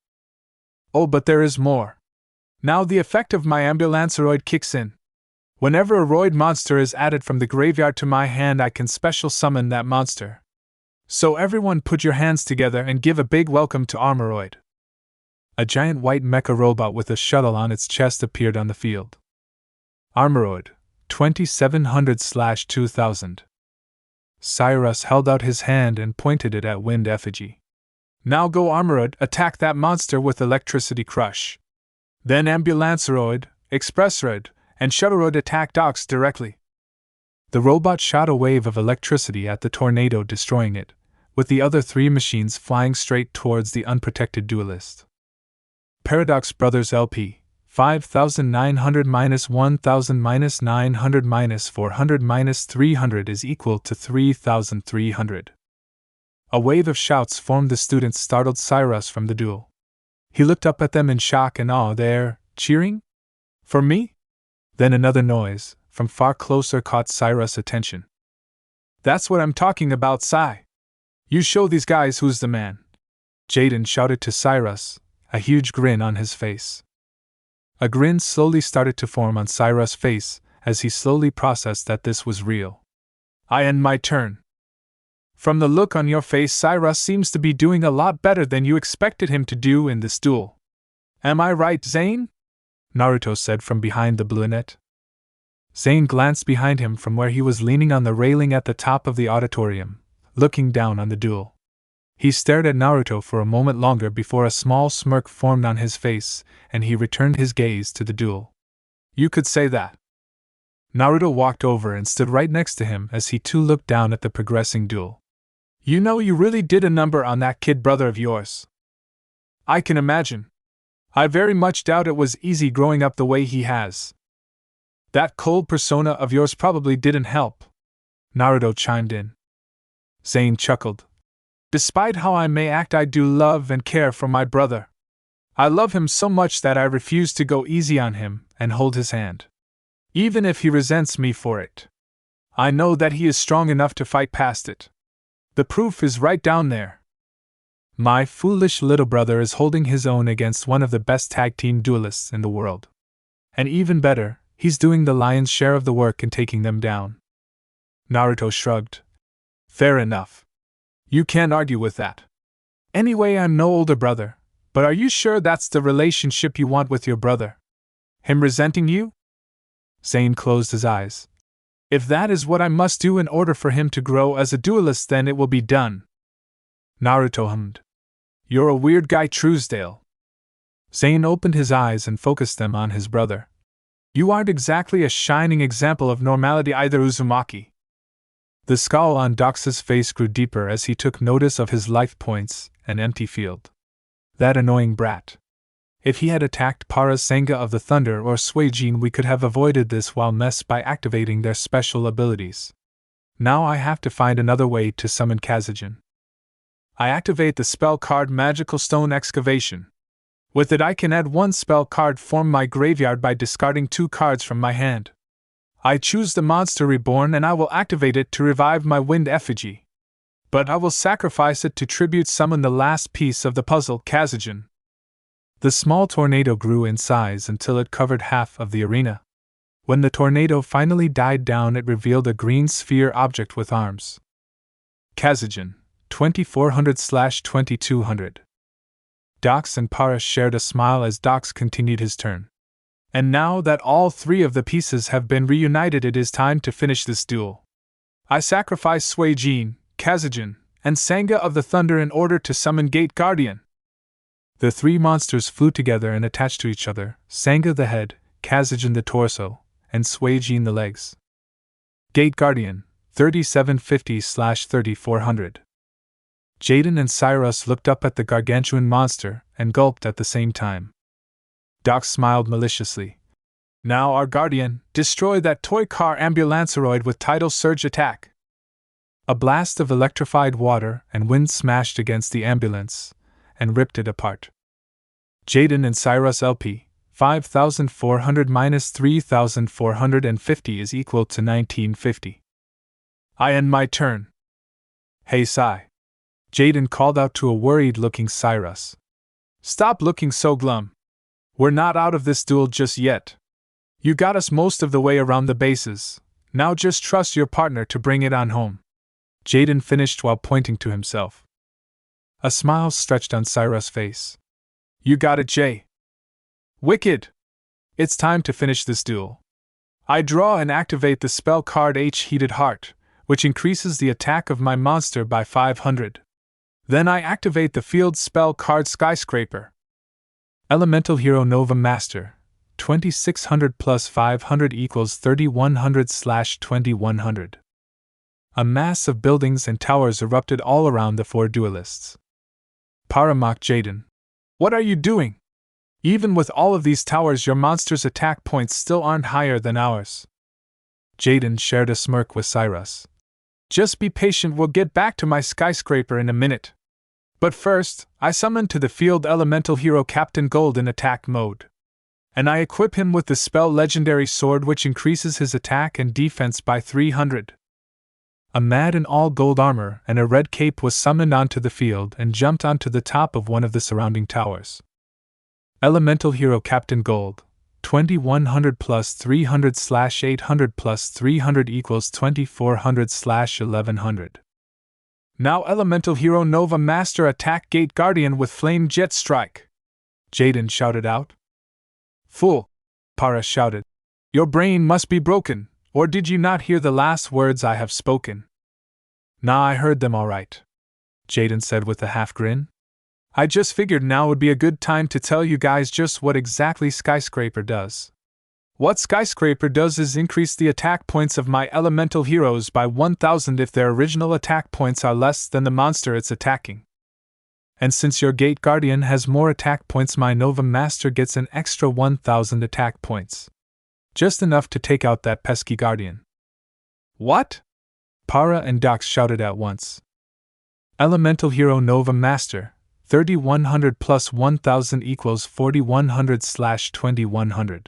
Oh, but there is more. Now the effect of my Ambulanceroid kicks in. Whenever a Roid monster is added from the graveyard to my hand, I can special summon that monster. So everyone put your hands together and give a big welcome to Armoroid. A giant white mecha robot with a shuttle on its chest appeared on the field. Armoroid, 2700/2000. Cyrus held out his hand and pointed it at Wind Effigy. Now go Armoroid, attack that monster with Electricity Crush. Then Ambulanceroid, Expressroid, and Shutteroid attack Docs directly. The robot shot a wave of electricity at the tornado, destroying it, with the other 3 machines flying straight towards the unprotected duelist. Paradox Brothers LP, 5900 minus 1000 minus 900 minus 400 minus 300 is equal to 3300. A wave of shouts formed. The students startled Cyrus from the duel. He looked up at them in shock and awe. They're cheering? For me? Then another noise, from far closer, caught Cyrus' attention. That's what I'm talking about, Cy. You show these guys who's the man. Jaden shouted to Cyrus, a huge grin on his face. A grin slowly started to form on Cyrus' face as he slowly processed that this was real. I end my turn. From the look on your face, Cyrus seems to be doing a lot better than you expected him to do in this duel. Am I right, Zane? Naruto said from behind the blue net. Zane glanced behind him from where he was leaning on the railing at the top of the auditorium, looking down on the duel. He stared at Naruto for a moment longer before a small smirk formed on his face, and he returned his gaze to the duel. You could say that. Naruto walked over and stood right next to him as he too looked down at the progressing duel. You know, you really did a number on that kid brother of yours. I can imagine. I very much doubt it was easy growing up the way he has. That cold persona of yours probably didn't help, Naruto chimed in. Zane chuckled. Despite how I may act, I do love and care for my brother. I love him so much that I refuse to go easy on him and hold his hand. Even if he resents me for it. I know that he is strong enough to fight past it. The proof is right down there. My foolish little brother is holding his own against one of the best tag team duelists in the world. And even better, he's doing the lion's share of the work in taking them down. Naruto shrugged. Fair enough. You can't argue with that. Anyway, I'm no older brother, but are you sure that's the relationship you want with your brother? Him resenting you? Zane closed his eyes. If that is what I must do in order for him to grow as a duelist, then it will be done. Naruto hummed. You're a weird guy, Truesdale. Zane opened his eyes and focused them on his brother. You aren't exactly a shining example of normality either, Uzumaki. The scowl on Dox's face grew deeper as he took notice of his life points and empty field. That annoying brat. If he had attacked Para's Senga of the Thunder or Suijin, we could have avoided this wild mess by activating their special abilities. Now I have to find another way to summon Kazejin. I activate the spell card Magical Stone Excavation. With it I can add one spell card from my graveyard by discarding 2 cards from my hand. I choose the monster reborn and I will activate it to revive my wind effigy. But I will sacrifice it to tribute summon the last piece of the puzzle, Kazejin. The small tornado grew in size until it covered half of the arena. When the tornado finally died down, it revealed a green sphere object with arms. Kazejin, 2400/2200. Dox and Para shared a smile as Dox continued his turn. And now that all 3 of the pieces have been reunited, it is time to finish this duel. I sacrifice Suijin, Kazejin, and Senga of the Thunder in order to summon Gate Guardian. The 3 monsters flew together and attached to each other, Senga the head, Kazejin the torso, and Suijin the legs. Gate Guardian, 3750/3400. Jaden and Cyrus looked up at the gargantuan monster and gulped at the same time. Dox smiled maliciously. Now, our guardian, destroy that toy car ambulanceroid with tidal surge attack. A blast of electrified water and wind smashed against the ambulance and ripped it apart. Jaden and Cyrus LP, 5400 minus 3450 is equal to 1950. I end my turn. Hey, Cy. Jaden called out to a worried-looking Cyrus. Stop looking so glum. We're not out of this duel just yet. You got us most of the way around the bases. Now just trust your partner to bring it on home. Jaden finished while pointing to himself. A smile stretched on Cyrus' face. You got it, Jay. Wicked! It's time to finish this duel. I draw and activate the spell card H Heated Heart, which increases the attack of my monster by 500. Then I activate the field spell card Skyscraper. Elemental Hero Nova Master, 2600 plus 500 equals 3100/2100. A mass of buildings and towers erupted all around the 4 duelists. Para mocked Jaden. What are you doing? Even with all of these towers, your monster's attack points still aren't higher than ours. Jaden shared a smirk with Cyrus. Just be patient, we'll get back to my skyscraper in a minute. But first, I summon to the field Elemental Hero Captain Gold in attack mode. And I equip him with the spell Legendary Sword, which increases his attack and defense by 300. A Mad in all gold armor and a red cape was summoned onto the field and jumped onto the top of one of the surrounding towers. Elemental Hero Captain Gold, 2100 plus 300/800 plus 300 equals 2400/1100. Now Elemental Hero Nova Master attack Gate Guardian with Flame Jet Strike! Jaden shouted out. Fool! Para shouted. Your brain must be broken, or did you not hear the last words I have spoken? Nah, I heard them all right, Jaden said with a half grin. I just figured now would be a good time to tell you guys just what exactly Skyscraper does. What Skyscraper does is increase the attack points of my elemental heroes by 1000 if their original attack points are less than the monster it's attacking. And since your Gate Guardian has more attack points, my Nova Master gets an extra 1000 attack points. Just enough to take out that pesky Guardian. What? Para and Dox shouted at once. Elemental Hero Nova Master, 3100 plus 1000 equals 4100/2100.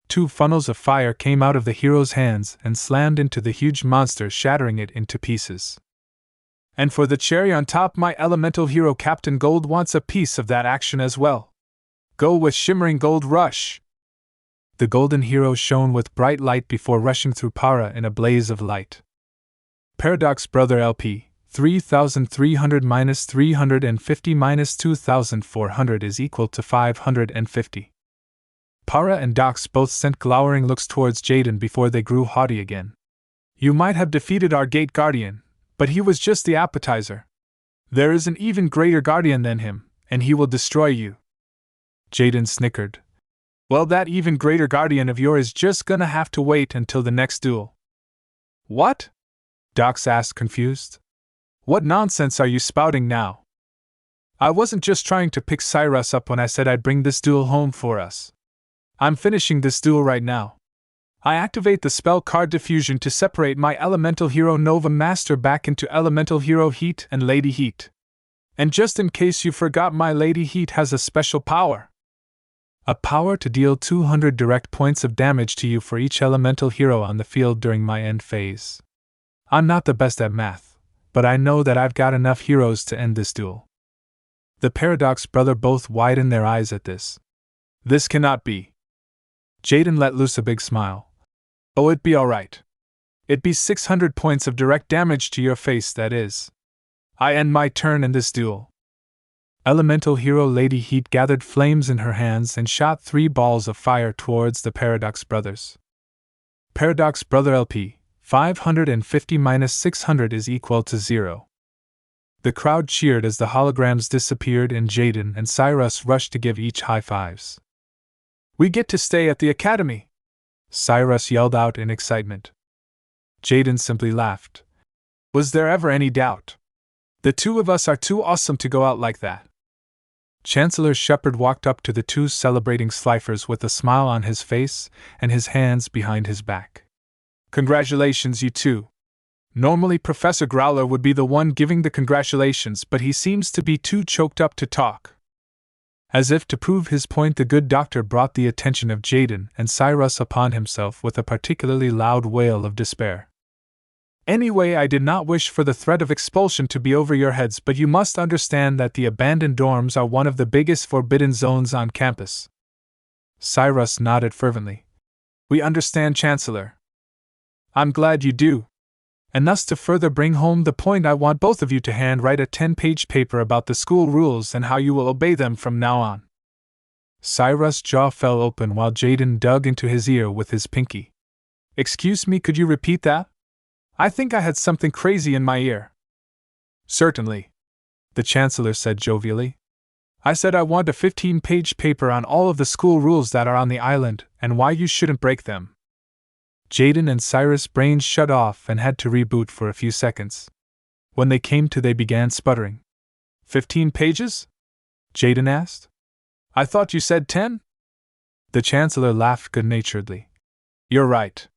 2 funnels of fire came out of the hero's hands and slammed into the huge monster, shattering it into pieces. And for the cherry on top, my elemental hero Captain Gold wants a piece of that action as well. Go with Shimmering Gold Rush! The golden hero shone with bright light before rushing through Para in a blaze of light. Paradox Brother LP, 3300 minus 350 minus 2400 is equal to 550. Para and Dox both sent glowering looks towards Jaden before they grew haughty again. You might have defeated our Gate Guardian, but he was just the appetizer. There is an even greater guardian than him, and he will destroy you. Jaden snickered. Well, that even greater guardian of yours is just gonna have to wait until the next duel. What? Dox asked, confused. What nonsense are you spouting now? I wasn't just trying to pick Cyrus up when I said I'd bring this duel home for us. I'm finishing this duel right now. I activate the spell card Diffusion to separate my elemental hero Nova Master back into elemental hero Heat and Lady Heat. And just in case you forgot, my Lady Heat has a special power. A power to deal 200 direct points of damage to you for each elemental hero on the field during my end phase. I'm not the best at math, but I know that I've got enough heroes to end this duel. The Paradox Brother both widened their eyes at this. This cannot be. Jaden let loose a big smile. Oh, it'd be alright. It'd be 600 points of direct damage to your face, that is. I end my turn in this duel. Elemental hero Lady Heat gathered flames in her hands and shot 3 balls of fire towards the Paradox Brothers. Paradox Brother LP, 550 minus 600 is equal to 0. The crowd cheered as the holograms disappeared and Jaden and Cyrus rushed to give each high fives. We get to stay at the academy! Cyrus yelled out in excitement. Jaden simply laughed. Was there ever any doubt? The two of us are too awesome to go out like that. Chancellor Shepard walked up to the 2 celebrating Slifers with a smile on his face and his hands behind his back. Congratulations, you two. Normally Professor Growler would be the one giving the congratulations, but he seems to be too choked up to talk. As if to prove his point, the good doctor brought the attention of Jaden and Cyrus upon himself with a particularly loud wail of despair. Anyway, I did not wish for the threat of expulsion to be over your heads, but you must understand that the abandoned dorms are one of the biggest forbidden zones on campus. Cyrus nodded fervently. We understand, Chancellor. I'm glad you do. And thus, to further bring home the point, I want both of you to handwrite a 10-page paper about the school rules and how you will obey them from now on. Cyrus' jaw fell open while Jaden dug into his ear with his pinky. Excuse me, could you repeat that? I think I had something crazy in my ear. Certainly, the Chancellor said jovially. I said I want a 15-page paper on all of the school rules that are on the island and why you shouldn't break them. Jaden and Cyrus' brains shut off and had to reboot for a few seconds. When they came to, they began sputtering. 15 pages? Jaden asked. I thought you said 10? The Chancellor laughed good-naturedly. You're right.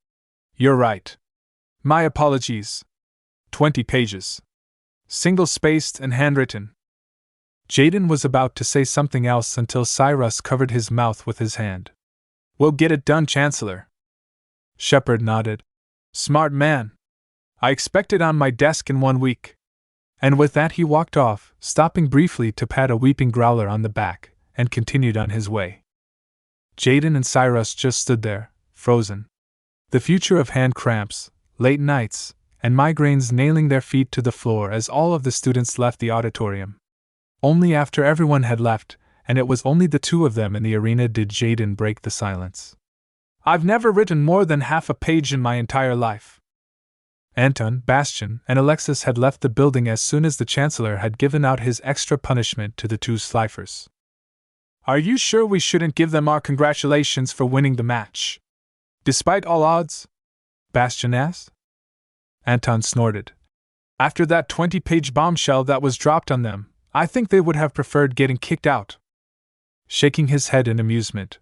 You're right. My apologies. 20 pages. Single-spaced and handwritten. Jaden was about to say something else until Cyrus covered his mouth with his hand. We'll get it done, Chancellor. Shepard nodded. Smart man. I expect it on my desk in 1 week. And with that he walked off, stopping briefly to pat a weeping Growler on the back, and continued on his way. Jaden and Cyrus just stood there, frozen. The future of hand cramps, late nights, and migraines nailing their feet to the floor as all of the students left the auditorium. Only after everyone had left, and it was only the 2 of them in the arena, did Jaden break the silence. I've never written more than half a page in my entire life. Anton, Bastian, and Alexis had left the building as soon as the Chancellor had given out his extra punishment to the two Slifers. Are you sure we shouldn't give them our congratulations for winning the match? Despite all odds? Bastian asked. Anton snorted. After that 20-page bombshell that was dropped on them, I think they would have preferred getting kicked out. Shaking his head in amusement.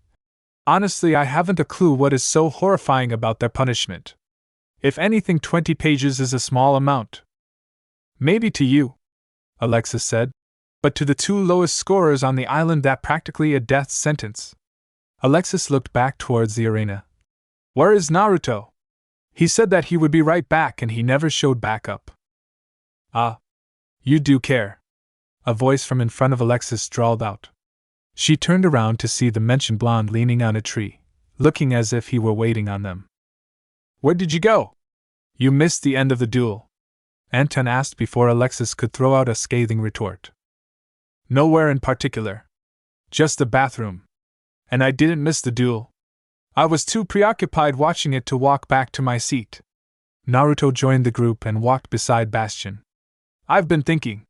Honestly, I haven't a clue what is so horrifying about their punishment. If anything, 20 pages is a small amount. Maybe to you, Alexis said, but to the two lowest scorers on the island that's practically a death sentence. Alexis looked back towards the arena. Where is Naruto? He said that he would be right back and he never showed back up. Ah. You do care. A voice from in front of Alexis drawled out. She turned around to see the mentioned blonde leaning on a tree, looking as if he were waiting on them. Where did you go? You missed the end of the duel, Anton asked before Alexis could throw out a scathing retort. Nowhere in particular. Just the bathroom. And I didn't miss the duel. I was too preoccupied watching it to walk back to my seat. Naruto joined the group and walked beside Bastian. I've been thinking.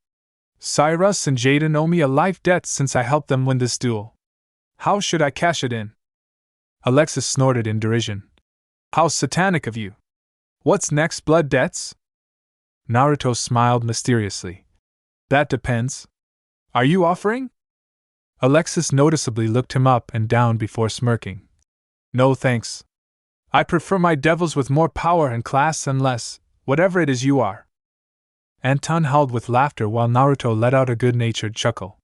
Cyrus and Jaden owe me a life debt since I helped them win this duel. How should I cash it in? Alexis snorted in derision. How satanic of you. What's next, blood debts? Naruto smiled mysteriously. That depends. Are you offering? Alexis noticeably looked him up and down before smirking. No thanks. I prefer my devils with more power and class and less, whatever it is you are. Anton howled with laughter while Naruto let out a good-natured chuckle.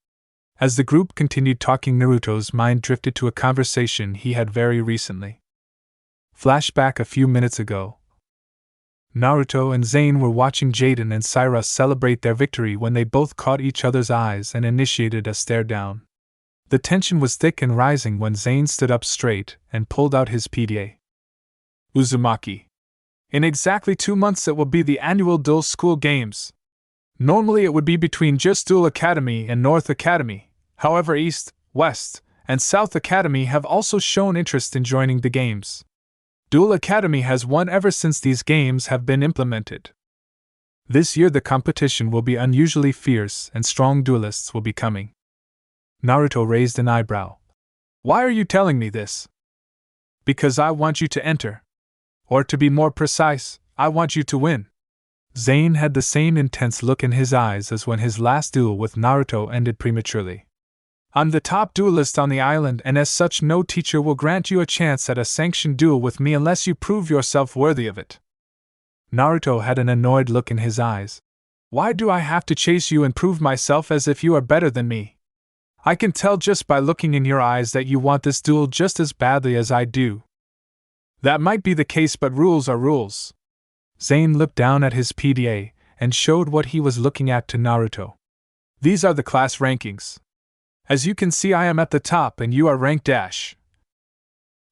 As the group continued talking, Naruto's mind drifted to a conversation he had very recently. Flashback a few minutes ago. Naruto and Zane were watching Jaden and Cyrus celebrate their victory when they both caught each other's eyes and initiated a stare down. The tension was thick and rising when Zane stood up straight and pulled out his PDA. Uzumaki. In exactly 2 months it will be the annual Duel School Games. Normally it would be between just Duel Academy and North Academy, however East, West, and South Academy have also shown interest in joining the games. Duel Academy has won ever since these games have been implemented. This year the competition will be unusually fierce and strong duelists will be coming. Naruto raised an eyebrow. Why are you telling me this? Because I want you to enter. Or to be more precise, I want you to win. Zane had the same intense look in his eyes as when his last duel with Naruto ended prematurely. I'm the top duelist on the island, and as such no teacher will grant you a chance at a sanctioned duel with me unless you prove yourself worthy of it. Naruto had an annoyed look in his eyes. Why do I have to chase you and prove myself as if you are better than me? I can tell just by looking in your eyes that you want this duel just as badly as I do. That might be the case, but rules are rules. Zane looked down at his PDA and showed what he was looking at to Naruto. These are the class rankings. As you can see, I am at the top and you are ranked dash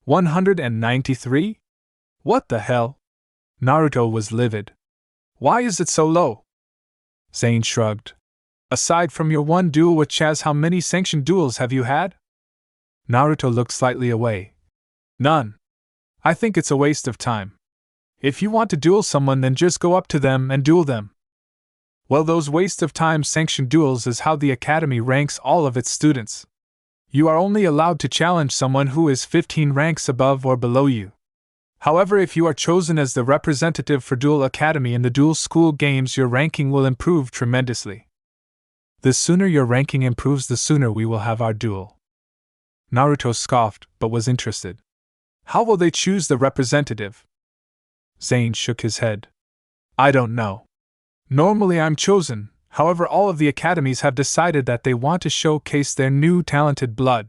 193? What the hell? Naruto was livid. Why is it so low? Zane shrugged. Aside from your one duel with Chaz, how many sanctioned duels have you had? Naruto looked slightly away. None. I think it's a waste of time. If you want to duel someone, then just go up to them and duel them. Well, those waste of time sanctioned duels is how the academy ranks all of its students. You are only allowed to challenge someone who is 15 ranks above or below you. However, if you are chosen as the representative for Duel Academy in the Duel School Games, your ranking will improve tremendously. The sooner your ranking improves, the sooner we will have our duel. Naruto scoffed, but was interested. How will they choose the representative? Zane shook his head. I don't know. Normally I'm chosen, however all of the academies have decided that they want to showcase their new talented blood.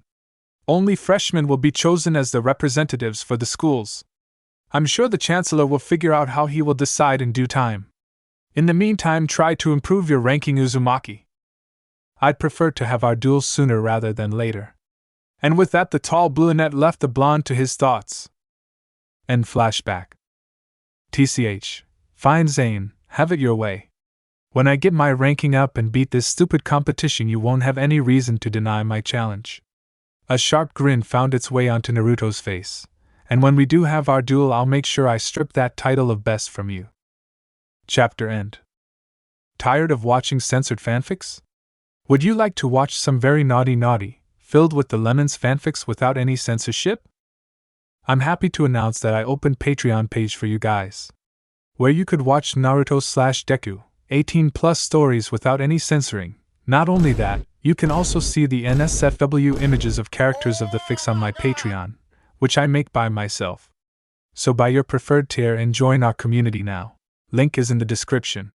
Only freshmen will be chosen as the representatives for the schools. I'm sure the Chancellor will figure out how he will decide in due time. In the meantime, try to improve your ranking, Uzumaki. I'd prefer to have our duel sooner rather than later. And with that, the tall brunette left the blonde to his thoughts. End flashback. TCH. Fine, Zane, have it your way. When I get my ranking up and beat this stupid competition, you won't have any reason to deny my challenge. A sharp grin found its way onto Naruto's face, And when we do have our duel, I'll make sure I strip that title of best from you. Chapter end. Tired of watching censored fanfics? Would you like to watch some very naughty, filled with the lemons fanfics without any censorship? I'm happy to announce that I opened Patreon page for you guys, where you could watch Naruto/Deku, 18+ stories without any censoring. Not only that, you can also see the NSFW images of characters of the fics on my Patreon, which I make by myself. So buy your preferred tier and join our community now. Link is in the description.